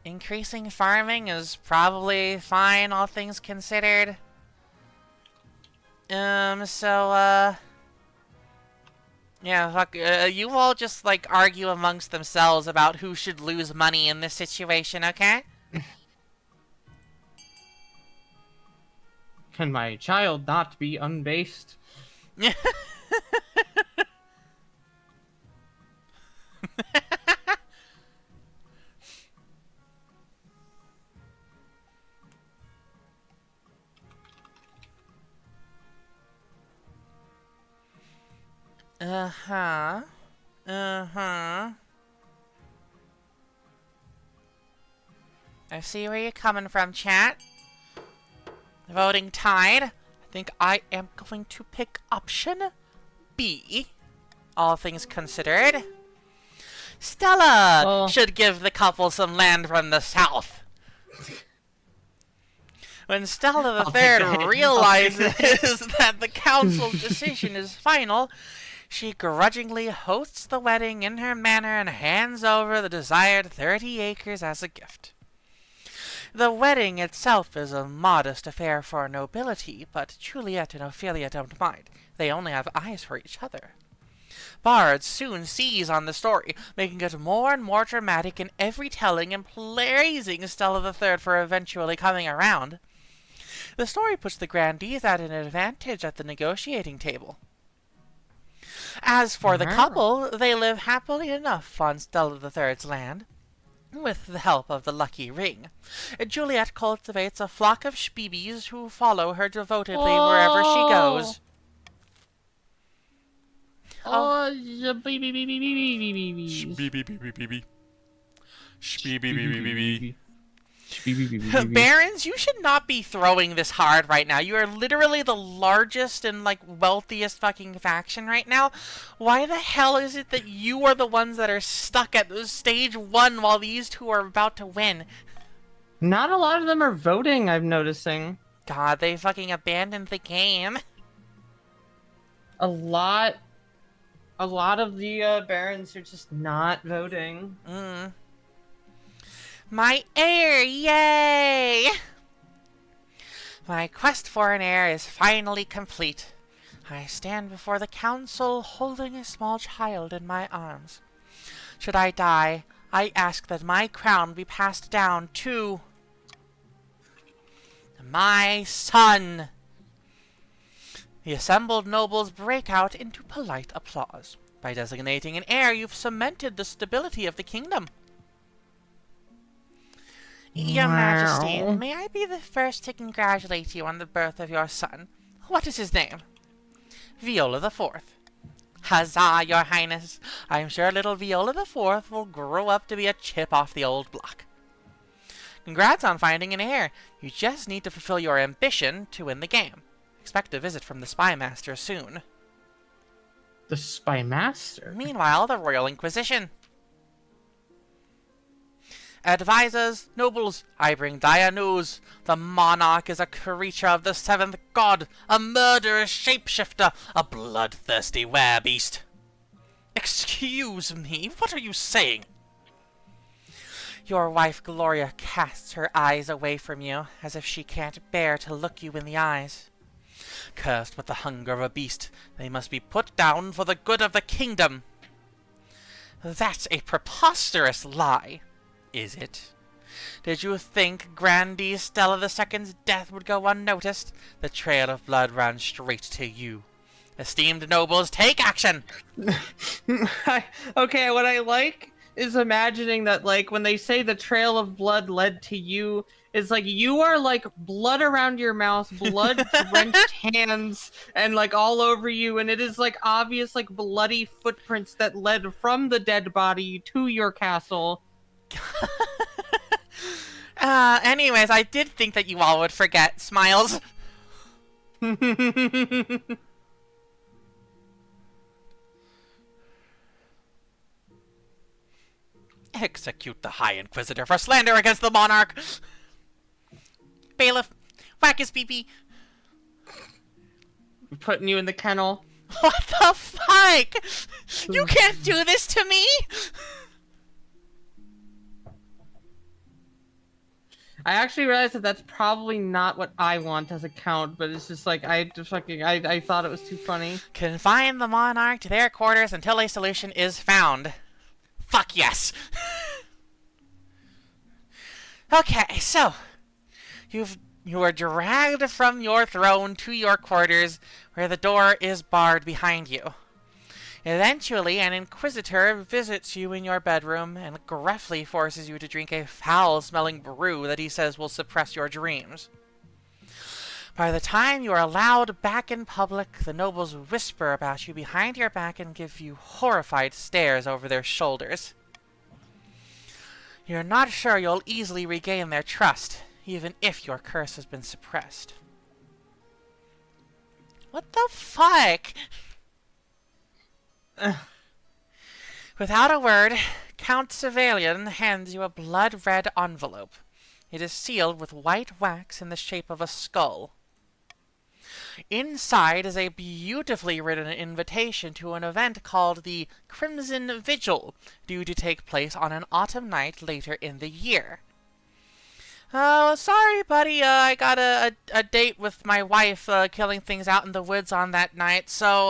Increasing farming is probably fine, all things considered. Yeah, fuck, you all just, like, argue amongst themselves about who should lose money in this situation, okay? Can my child not be unbased? Uh-huh. Uh-huh. I see where you're coming from, chat. Voting tied. I think I am going to pick option B. All things considered. Stella should give the couple some land from the south. When Stella III realizes that the council's decision is final, she grudgingly hosts the wedding in her manor and hands over the desired 30 acres as a gift. The wedding itself is a modest affair for nobility, but Juliet and Ophelia don't mind. They only have eyes for each other. Bards soon seize on the story, making it more and more dramatic in every telling and praising Stella III for eventually coming around. The story puts the grandees at an advantage at the negotiating table. As for the couple, they live happily enough on Stella III's land, with the help of the lucky ring. Juliet cultivates a flock of shbibis who follow her devotedly wherever she goes. Barons, you should not be throwing this hard right now. You are literally the largest and, like, wealthiest fucking faction right now. Why the hell is it that you are the ones that are stuck at stage 1 while these two are about to win? Not a lot of them are voting, I'm noticing. God, they fucking abandoned the game. A lot of the barons are just not voting. My heir, yay! My quest for an heir is finally complete. I stand before the council holding a small child in my arms. Should I die, I ask that my crown be passed down to my son. The assembled nobles break out into polite applause. By designating an heir, you've cemented the stability of the kingdom. Your Majesty, may I be the first to congratulate you on the birth of your son? What is his name? Viola IV. Huzzah, Your Highness! I'm sure little Viola IV will grow up to be a chip off the old block. Congrats on finding an heir. You just need to fulfill your ambition to win the game. Expect a visit from the Spy Master soon. The Spy Master? Meanwhile, the Royal Inquisition. Advisors, nobles, I bring dire news. The monarch is a creature of the seventh god, a murderous shapeshifter, a bloodthirsty werebeast. Excuse me, what are you saying? Your wife Gloria casts her eyes away from you, as if she can't bear to look you in the eyes. Cursed with the hunger of a beast, they must be put down for the good of the kingdom. That's a preposterous lie, is it? Did you think Grandee Stella II's death would go unnoticed? The trail of blood ran straight to you. Esteemed nobles, take action! Okay, what I like is imagining that, like, when they say the trail of blood led to you, it's like you are, like, blood around your mouth, blood-drenched hands, and, like, all over you, and it is, like, obvious, like, bloody footprints that led from the dead body to your castle. Anyways, I did think that you all would forget. Smiles. Execute the High Inquisitor for slander against the monarch! Bailiff, whack his pee-pee! Putting you in the kennel. What the fuck? You can't do this to me! I actually realized that that's probably not what I want as a count, but it's just like, I thought it was too funny. Confine the monarch to their quarters until a solution is found. Fuck yes! Okay, so you are dragged from your throne to your quarters, where the door is barred behind you. Eventually, an inquisitor visits you in your bedroom and gruffly forces you to drink a foul-smelling brew that he says will suppress your dreams. By the time you are allowed back in public, the nobles whisper about you behind your back and give you horrified stares over their shoulders. You're not sure you'll easily regain their trust, even if your curse has been suppressed. What the fuck? Without a word, Count Sevalian hands you a blood-red envelope. It is sealed with white wax in the shape of a skull. Inside is a beautifully written invitation to an event called the Crimson Vigil, due to take place on an autumn night later in the year. Oh, sorry, buddy, I got a date with my wife, killing things out in the woods on that night, so,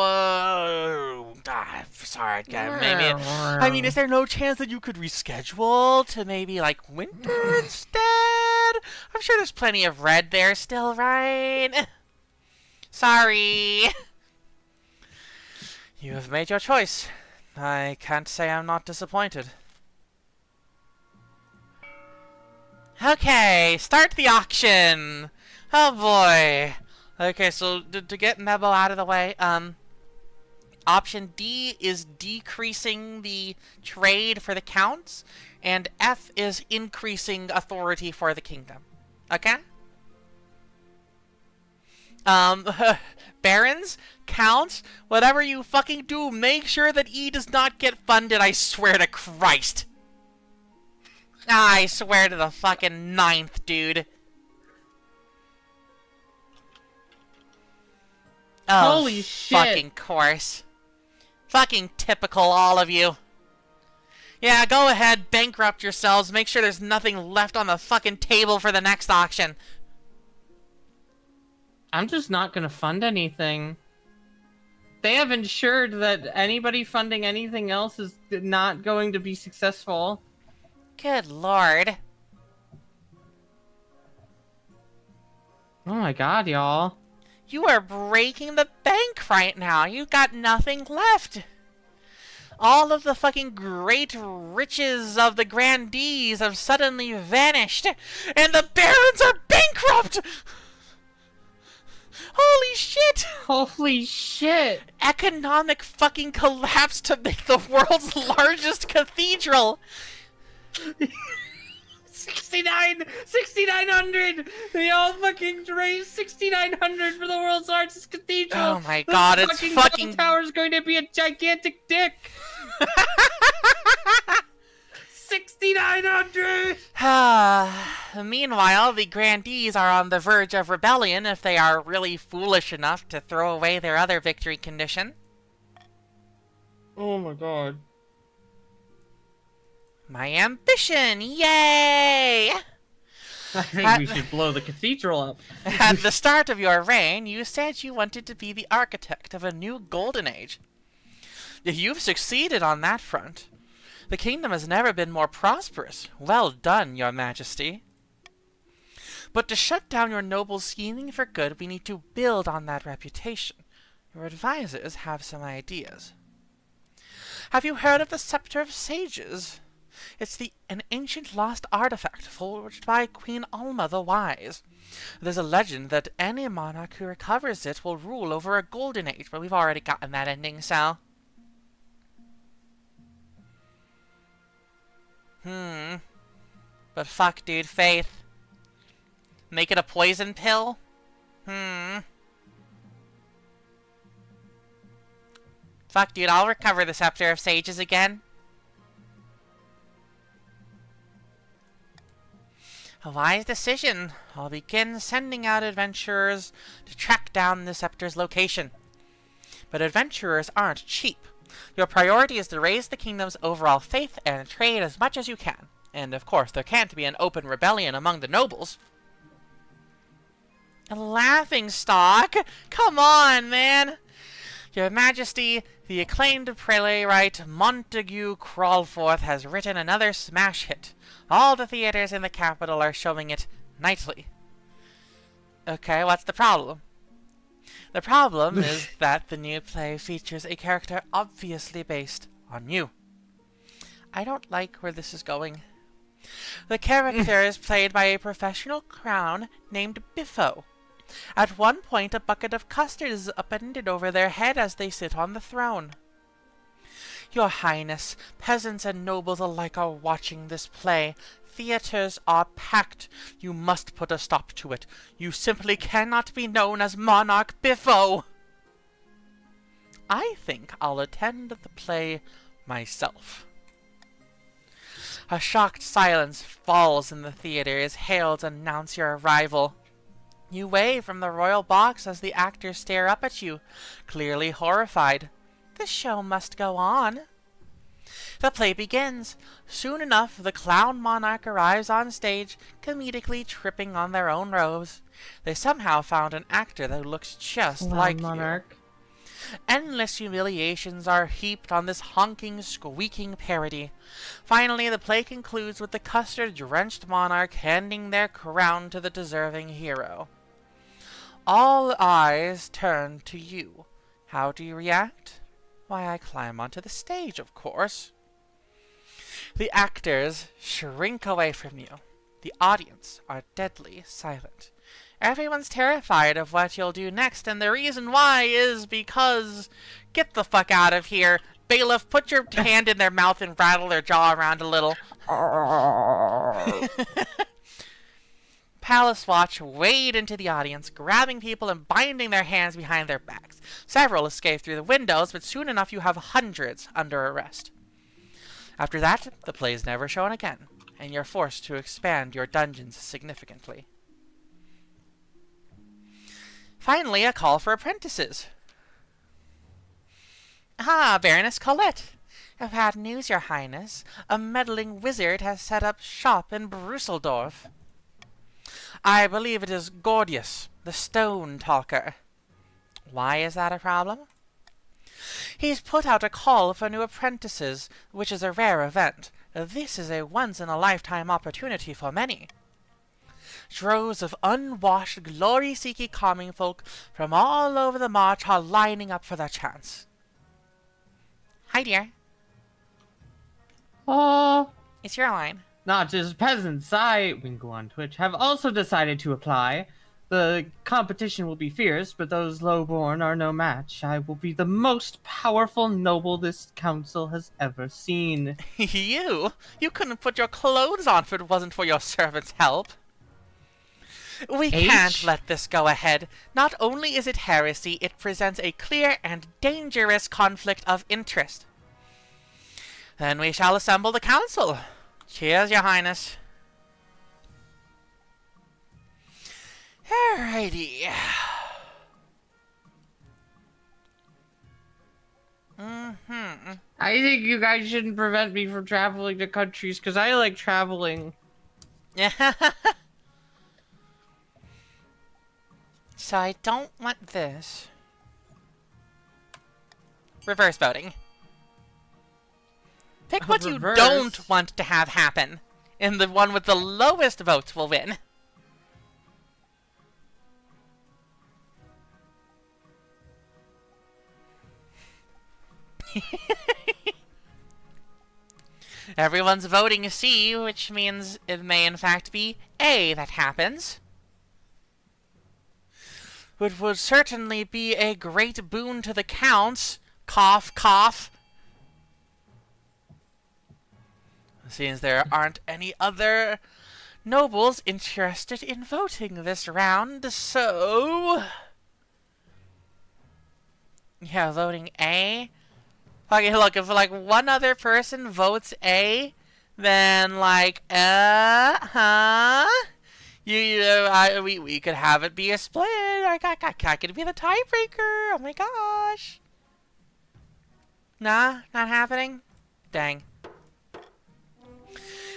sorry, maybe, I mean, is there no chance that you could reschedule to maybe, like, winter instead? I'm sure there's plenty of red there still, right? Sorry. You have made your choice. I can't say I'm not disappointed. Okay, start the auction. Oh boy. Okay, so to get Mebo out of the way, option D is decreasing the trade for the counts, and F is increasing authority for the kingdom. Okay? Barons, counts, whatever you fucking do, make sure that E does not get funded, I swear to Christ. I swear to the fucking 9th, dude. Oh, holy shit. Fucking course. Fucking typical, all of you. Yeah, go ahead, bankrupt yourselves, make sure there's nothing left on the fucking table for the next auction. I'm just not gonna fund anything. They have ensured that anybody funding anything else is not going to be successful. Good lord. Oh my god, y'all. You are breaking the bank right now. You got nothing left. All of the fucking great riches of the grandees have suddenly vanished, and the barons are bankrupt! Holy shit! Holy shit! Economic fucking collapse to make the world's largest cathedral! 6,900! They all fucking raised 6,900 for the world's largest cathedral! Oh my god, it's fucking... The tower's going to be a gigantic dick! 6,900! Meanwhile, the grandees are on the verge of rebellion if they are really foolish enough to throw away their other victory condition. Oh my god. My ambition! Yay! I think we should blow the cathedral up. At the start of your reign, you said you wanted to be the architect of a new golden age. You've succeeded on that front. The kingdom has never been more prosperous. Well done, your majesty. But to shut down your noble scheming for good, we need to build on that reputation. Your advisors have some ideas. Have you heard of the Scepter of Sages? It's an ancient lost artifact forged by Queen Alma the Wise. There's a legend that any monarch who recovers it will rule over a golden age, but we've already gotten that ending, so... But fuck, dude, Faith. Make it a poison pill? Fuck, dude, I'll recover the Scepter of Sages again. A wise decision. I'll begin sending out adventurers to track down the scepter's location. But adventurers aren't cheap. Your priority is to raise the kingdom's overall faith and trade as much as you can. And of course, there can't be an open rebellion among the nobles. A laughing stock? Come on, man! Your Majesty, the acclaimed playwright Montague Crawlforth has written another smash hit. All the theaters in the capital are showing it nightly. Okay, what's the problem? The problem is that the new play features a character obviously based on you. I don't like where this is going. The character is played by a professional clown named Biffo. At one point, a bucket of custard is upended over their head as they sit on the throne. Your Highness, peasants and nobles alike are watching this play. Theaters are packed. You must put a stop to it. You simply cannot be known as Monarch Biffo. I think I'll attend the play myself. A shocked silence falls in the theater as heralds announce your arrival. You wave from the royal box as the actors stare up at you, clearly horrified. The show must go on. The play begins. Soon enough, the clown monarch arrives on stage, comedically tripping on their own robes. They somehow found an actor that looks just like monarch. You. Endless humiliations are heaped on this honking, squeaking parody. Finally, the play concludes with the custard-drenched monarch handing their crown to the deserving hero. All eyes turn to you. How do you react? Why, I climb onto the stage, of course. The actors shrink away from you. The audience are deadly silent. Everyone's terrified of what you'll do next, and the reason why is because... Get the fuck out of here. Bailiff, put your hand in their mouth and rattle their jaw around a little. Palace Watch wade into the audience, grabbing people and binding their hands behind their backs. Several escape through the windows, but soon enough you have hundreds under arrest. After that, the play is never shown again, and you're forced to expand your dungeons significantly. Finally, a call for apprentices. Ah, Baroness Colette. I've had news, Your Highness. A meddling wizard has set up shop in Brusseldorf. I believe it is Gordius, the stone talker. Why is that a problem? He's put out a call for new apprentices, which is a rare event. This is a once-in-a-lifetime opportunity for many. Droves of unwashed, glory-seeking common folk from all over the march are lining up for their chance. Hi, dear. Oh. It's your line. Not just peasants, Wingle on Twitch, have also decided to apply. The competition will be fierce, but those low-born are no match. I will be the most powerful noble this council has ever seen. You? You couldn't put your clothes on if it wasn't for your servant's help. We can't let this go ahead. Not only is it heresy, it presents a clear and dangerous conflict of interest. Then we shall assemble the council. Cheers, Your Highness. Alrighty. I think you guys shouldn't prevent me from traveling to countries, because I like traveling. Yeah. So I don't want this. Reverse voting. Pick what you don't want to have happen, and the one with the lowest votes will win. Everyone's voting C, which means it may in fact be A that happens. Which would certainly be a great boon to the counts. Cough, cough. Seems there aren't any other nobles interested in voting this round, so... Yeah, voting A. Okay, look, if like one other person votes A, then like, we could have it be a split. I could be the tiebreaker. Oh my gosh. Nah, not happening. Dang.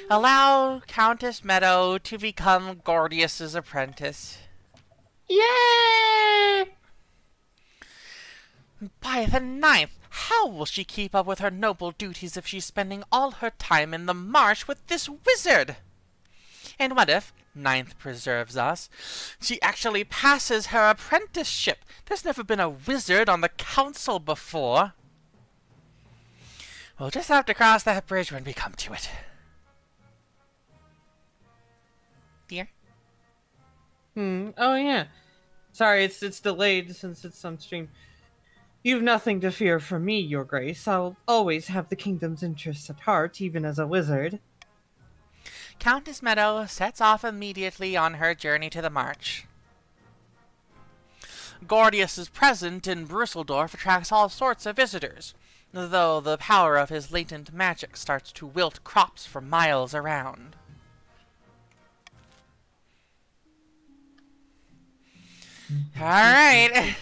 Allow Countess Meadow to become Gordius's apprentice. Yay! By the 9th, how will she keep up with her noble duties if she's spending all her time in the marsh with this wizard? And what if, 9th preserves us, she actually passes her apprenticeship? There's never been a wizard on the council before. We'll just have to cross that bridge when we come to it. Dear? Oh yeah. Sorry, it's delayed since it's on stream. You've nothing to fear from me, Your Grace. I'll always have the kingdom's interests at heart, even as a wizard. Countess Meadow sets off immediately on her journey to the march. Gordius's presence in Brusseldorf attracts all sorts of visitors, though the power of his latent magic starts to wilt crops for miles around. Alright.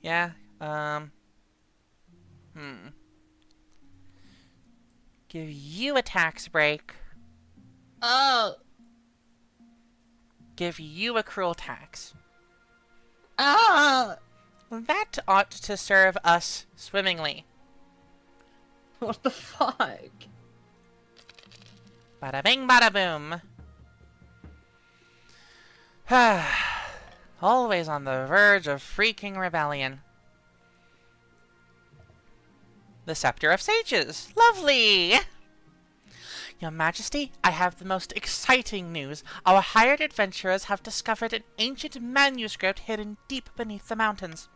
Yeah, give you a tax break. Oh. Give you a cruel tax. Ah. That ought to serve us swimmingly. What the fuck? Bada bing, bada boom. Always on the verge of freaking rebellion. The Scepter of Sages. Lovely! Your Majesty, I have the most exciting news. Our hired adventurers have discovered an ancient manuscript hidden deep beneath the mountains.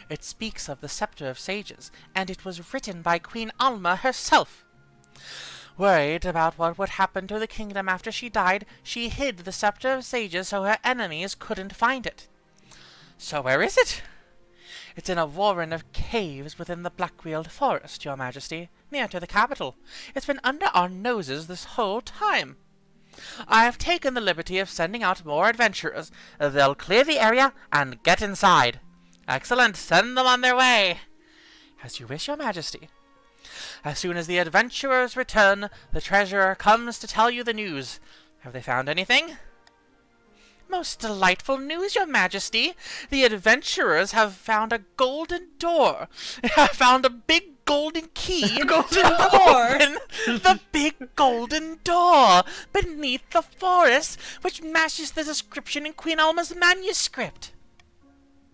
It speaks of the Scepter of Sages, and it was written by Queen Alma herself. Worried about what would happen to the kingdom after she died, she hid the Scepter of Sages so her enemies couldn't find it. So where is it? It's in a warren of caves within the Blackweald Forest, Your Majesty, near to the capital. It's been under our noses this whole time. I have taken the liberty of sending out more adventurers. They'll clear the area and get inside. Excellent, send them on their way. As you wish, Your Majesty. As soon as the adventurers return, the treasurer comes to tell you the news. Have they found anything? Most delightful news, Your Majesty. The adventurers have found a golden door. Have found a big golden key. Golden door? Open the big golden door beneath the forest, which matches the description in Queen Alma's manuscript.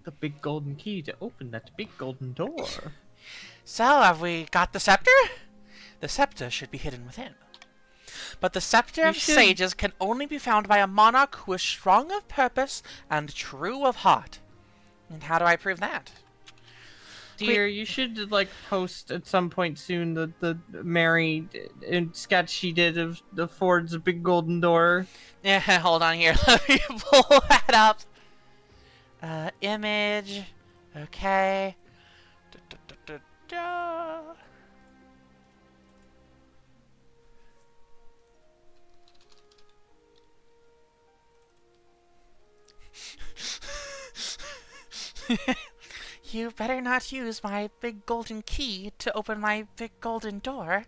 The big golden key to open that big golden door. So, have we got the scepter? The scepter should be hidden within. But the Scepter of Sages can only be found by a monarch who is strong of purpose and true of heart. And how do I prove that? Dear, you should, like, post at some point soon the Mary sketch she did of the Ford's big golden door. Yeah, hold on here. Let me pull that up. Image. Okay. You better not use my big golden key to open my big golden door.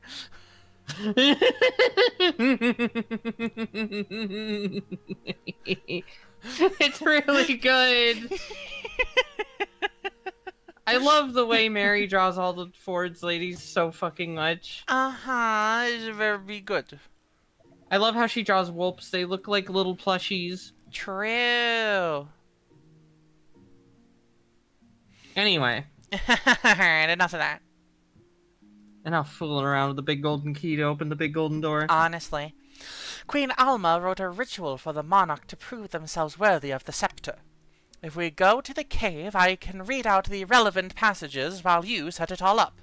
It's really good. I love the way Mary draws all the Ford's ladies so fucking much. Uh-huh, it's very good. I love how she draws whoops. They look like little plushies. True. Anyway. Alright, enough of that. And now fooling around with the big golden key to open the big golden door. Honestly. Queen Alma wrote a ritual for the monarch to prove themselves worthy of the scepter. If we go to the cave, I can read out the relevant passages while you set it all up.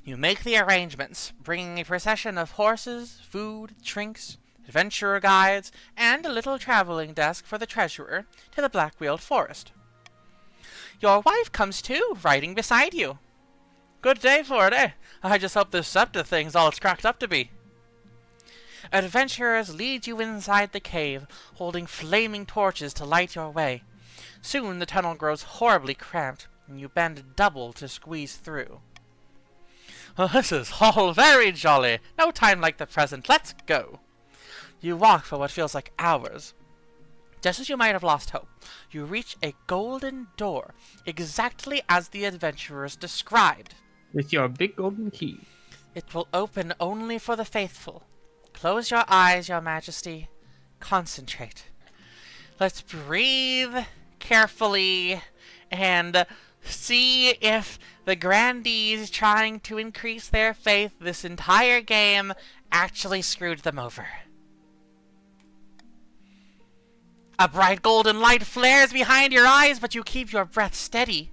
You make the arrangements, bringing a procession of horses, food, drinks, adventurer guides, and a little traveling desk for the treasurer to the Black-Wheeled Forest. Your wife comes too, riding beside you. Good day for it, eh? I just hope this scepter thing's all it's cracked up to be. Adventurers lead you inside the cave, holding flaming torches to light your way. Soon the tunnel grows horribly cramped, and you bend double to squeeze through. Oh, this is all very jolly. No time like the present. Let's go. You walk for what feels like hours. Just as you might have lost hope, you reach a golden door, exactly as the adventurers described. With your big golden key. It will open only for the faithful. Close your eyes, your majesty. Concentrate. Let's breathe carefully and see if the grandees trying to increase their faith this entire game actually screwed them over. A bright golden light flares behind your eyes, but you keep your breath steady.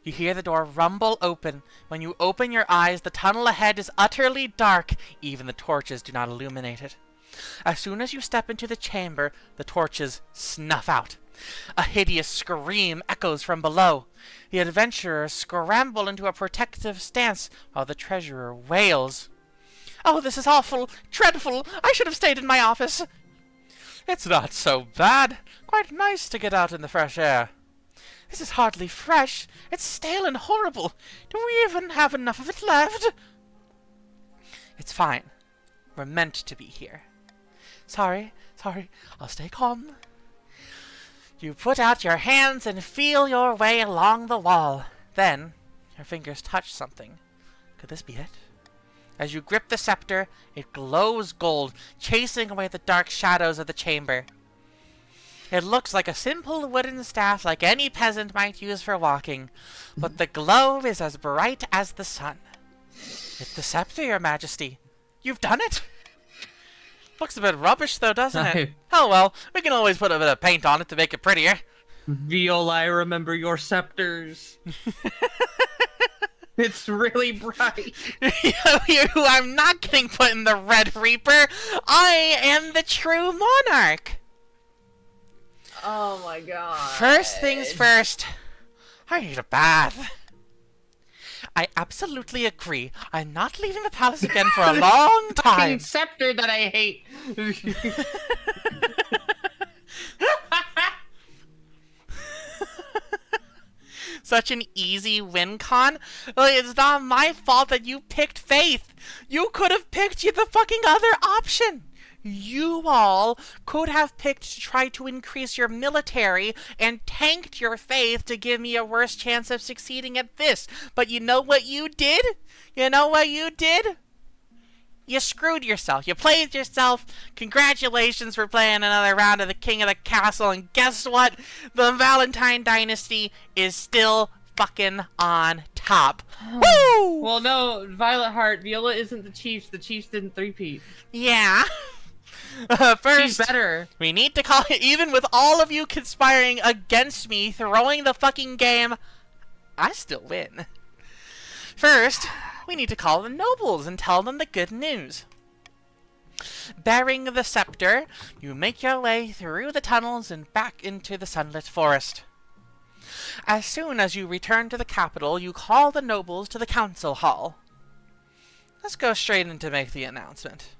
You hear the door rumble open. When you open your eyes, the tunnel ahead is utterly dark. Even the torches do not illuminate it. As soon as you step into the chamber, the torches snuff out. A hideous scream echoes from below. The adventurers scramble into a protective stance, while the treasurer wails. Oh, this is awful! Dreadful! I should have stayed in my office! It's not so bad. Quite nice to get out in the fresh air. This is hardly fresh. It's stale and horrible. Do we even have enough of it left? It's fine. We're meant to be here. Sorry. I'll stay calm. You put out your hands and feel your way along the wall. Then, your fingers touch something. Could this be it? As you grip the scepter, it glows gold, chasing away the dark shadows of the chamber. It looks like a simple wooden staff like any peasant might use for walking, but the glow is as bright as the sun. It's the scepter, your majesty. You've done it! Looks a bit rubbish though, doesn't it? Oh well, we can always put a bit of paint on it to make it prettier. Viola, I remember your scepters. It's really bright. I'm not getting put in the Red Reaper. I am the true monarch. Oh my god. First things first, I need a bath. I absolutely agree. I'm not leaving the palace again for a long time. Fucking scepter that I hate. Such an easy win, Con. It's not my fault that you picked Faith. You could have picked the fucking other option. You all could have picked to try to increase your military and tanked your faith to give me a worse chance of succeeding at this. But you know what you did? You screwed yourself. You played yourself. Congratulations for playing another round of the King of the Castle. And guess what? The Valentine Dynasty is still fucking on top. Woo! Well, no, Violet Heart, Viola isn't the Chiefs. The Chiefs didn't three-peat. Yeah. First, she's better. We need to call it, even with all of you conspiring against me, throwing the fucking game, I still win. First, we need to call the nobles and tell them the good news. Bearing the scepter, you make your way through the tunnels and back into the sunlit forest. As soon as you return to the capital, you call the nobles to the council hall. Let's go straight in to make the announcement.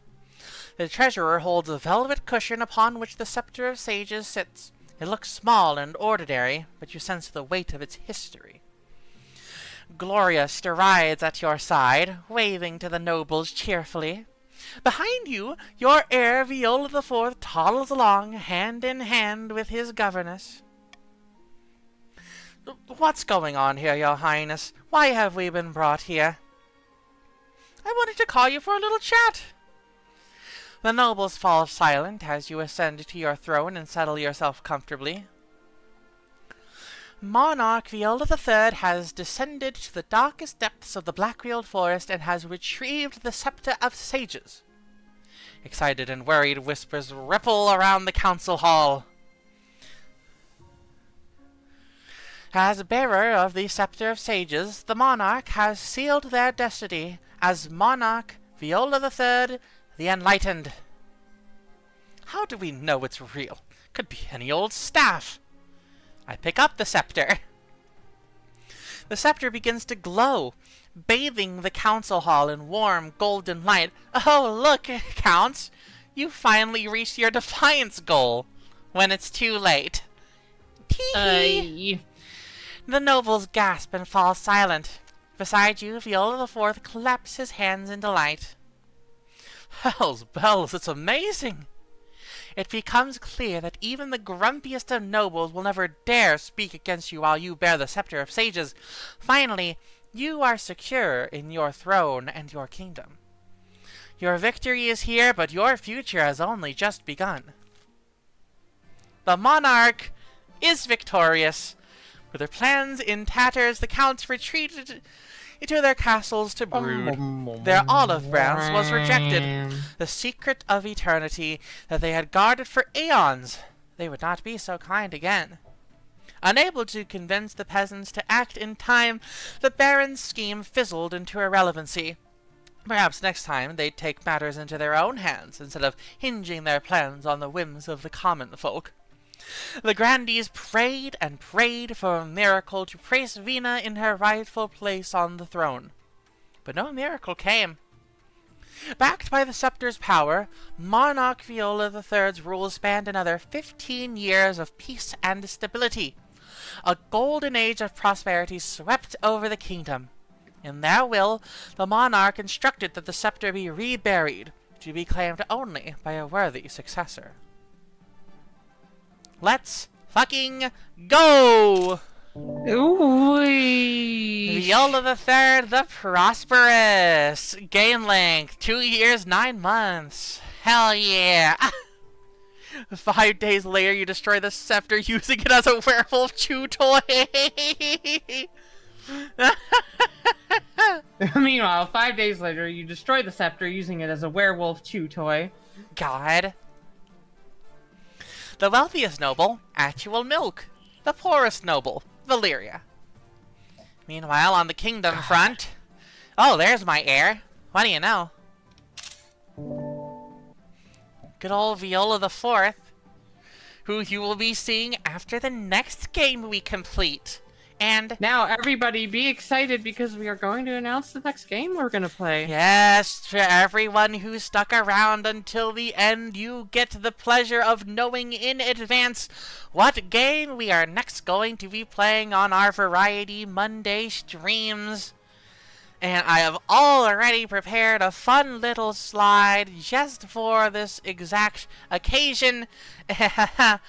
The treasurer holds a velvet cushion upon which the scepter of sages sits. It looks small and ordinary, but you sense the weight of its history. Gloria strides at your side, waving to the nobles cheerfully. Behind you, your heir Viola the Fourth toddles along, hand in hand with his governess. What's going on here, your highness? Why have we been brought here? I wanted to call you for a little chat. The nobles fall silent as you ascend to your throne and settle yourself comfortably. Monarch Viola the Third has descended to the darkest depths of the Blackfield Forest and has retrieved the Scepter of Sages. Excited and worried whispers ripple around the council hall. As bearer of the Scepter of Sages, the monarch has sealed their destiny as Monarch Viola the Third, the Enlightened. How do we know it's real? Could be any old staff. I pick up the scepter. The scepter begins to glow, bathing the council hall in warm golden light. Oh, look, Counts! You finally reached your defiance goal when it's too late. Tee-hee! The nobles gasp and fall silent. Beside you, Viola the Fourth claps his hands in delight. Hell's bells, it's amazing! It becomes clear that even the grumpiest of nobles will never dare speak against you while you bear the Scepter of Sages. Finally, you are secure in your throne and your kingdom. Your victory is here, but your future has only just begun. The monarch is victorious. With their plans in tatters, the counts retreated into their castles to brood. Their olive branch was rejected, the secret of eternity that they had guarded for aeons. They would not be so kind again. Unable to convince the peasants to act in time, the baron's scheme fizzled into irrelevancy. Perhaps next time they'd take matters into their own hands instead of hinging their plans on the whims of the common folk. The grandees prayed and prayed for a miracle to place Vina in her rightful place on the throne. But no miracle came. Backed by the scepter's power, Monarch Viola the Third's rule spanned another 15 years of peace and stability. A golden age of prosperity swept over the kingdom. In their will, the monarch instructed that the scepter be reburied, to be claimed only by a worthy successor. Let's fucking go! Ooh-wee. Viola the Third, the Prosperous. Game length, 2 years, 9 months. Hell yeah! 5 days later, you destroy the scepter using it as a werewolf chew toy. Meanwhile, 5 days later, you destroy the scepter using it as a werewolf chew toy. God. The wealthiest noble, Actual Milk. The poorest noble, Valyria. Meanwhile, on the kingdom front... Oh, there's my heir. What do you know? Good old Viola the Fourth, who you will be seeing after the next game we complete. And now, everybody, be excited because we are going to announce the next game we're going to play. Yes, for everyone who stuck around until the end, you get the pleasure of knowing in advance what game we are next going to be playing on our Variety Monday streams. And I have already prepared a fun little slide just for this exact occasion. I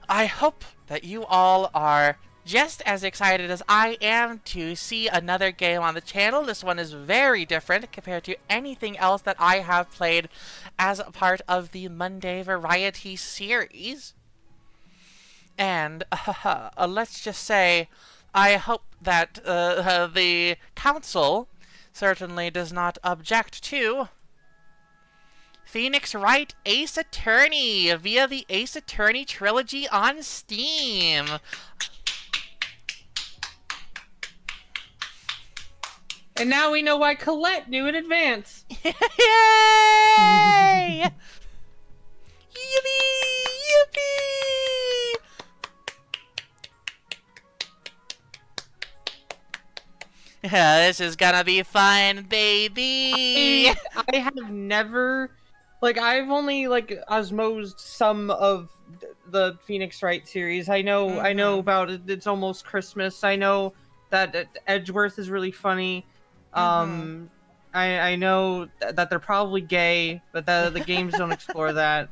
hope that you all are just as excited as I am to see another game on the channel. This one is very different compared to anything else that I have played as a part of the Monday Variety series. And let's just say, I hope that the council certainly does not object to Phoenix Wright Ace Attorney via the Ace Attorney trilogy on Steam. And now we know why Colette knew in advance. Yay! Yippee! Yippee! This is gonna be fun, baby. I have never, like, I've only like osmosed some of the Phoenix Wright series. I know about it. It's almost Christmas. I know that Edgeworth is really funny. I know that they're probably gay, but the games don't explore that.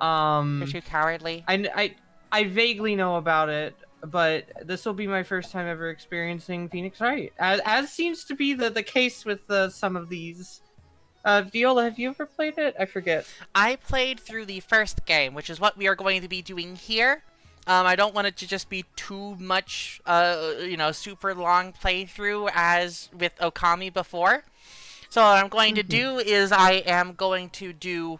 You're too cowardly. I vaguely know about it, but this will be my first time ever experiencing Phoenix Wright, as seems to be the case with some of these. Viola, have you ever played it? I forget. I played through the first game, which is what we are going to be doing here. I don't want it to just be too much, super long playthrough as with Okami before. So what I'm going to do is I am going to do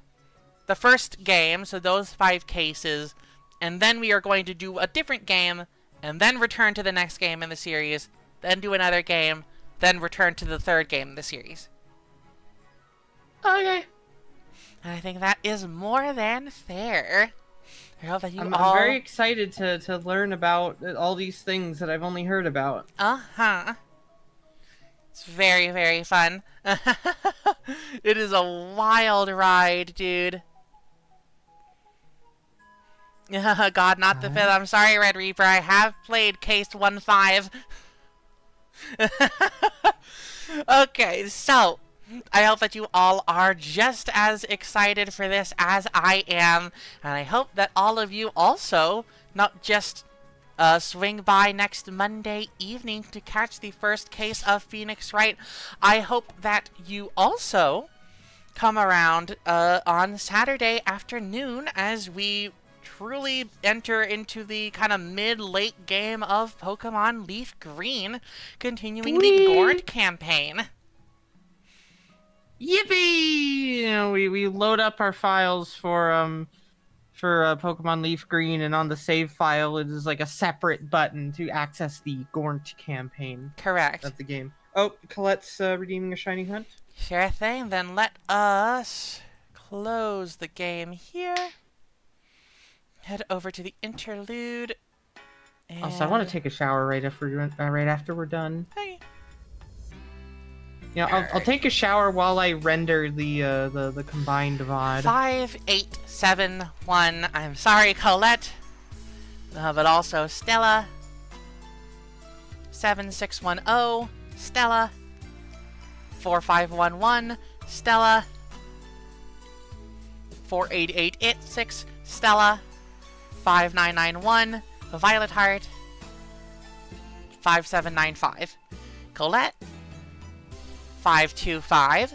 the first game, so those 5 cases, and then we are going to do a different game, and then return to the next game in the series, then do another game, then return to the third game in the series. Okay. And I think that is more than fair. I hope that I'm very excited to learn about all these things that I've only heard about. Uh-huh. It's very, very fun. It is a wild ride, dude. God, not the 5th. I'm sorry, Red Reaper. I have played Case 1-5. Okay, so I hope that you all are just as excited for this as I am, and I hope that all of you also not just swing by next Monday evening to catch the first case of Phoenix Wright. I hope that you also come around on Saturday afternoon as we truly enter into the kind of mid-late game of Pokemon Leaf Green, continuing the Gort campaign. Yippee! You know, we load up our files for Pokemon Leaf Green, and on the save file it is like a separate button to access the Gort campaign. Correct. Of the game. Oh, Colette's redeeming a shiny hunt. Sure thing. Then let us close the game here. Head over to the interlude. And... Also, I want to take a shower right after we're done. Hey. Yeah, I'll take a shower while I render the combined VOD. 5, 8, 7, 1. I'm sorry, Colette. But also Stella. 7610. Stella. 4511. Stella. 48886. Stella. 5991. Violet Heart. 5795. Colette. 525.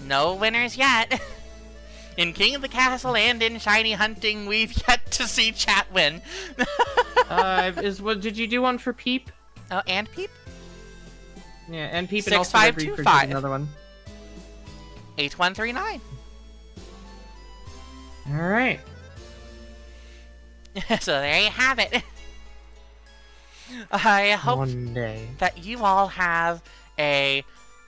No winners yet. In King of the Castle and in Shiny Hunting, we've yet to see chat win. Did you do one for Peep? Oh, and Peep? Yeah, and Peep, 6525. Another one. 8139. All right. So there you have it. I hope that you all have a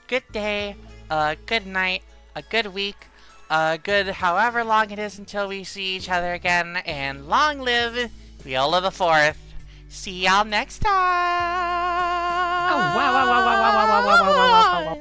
good day, a good night, a good week, a good however long it is until we see each other again, and long live Viola the 4th. See y'all next time! Oh, wow.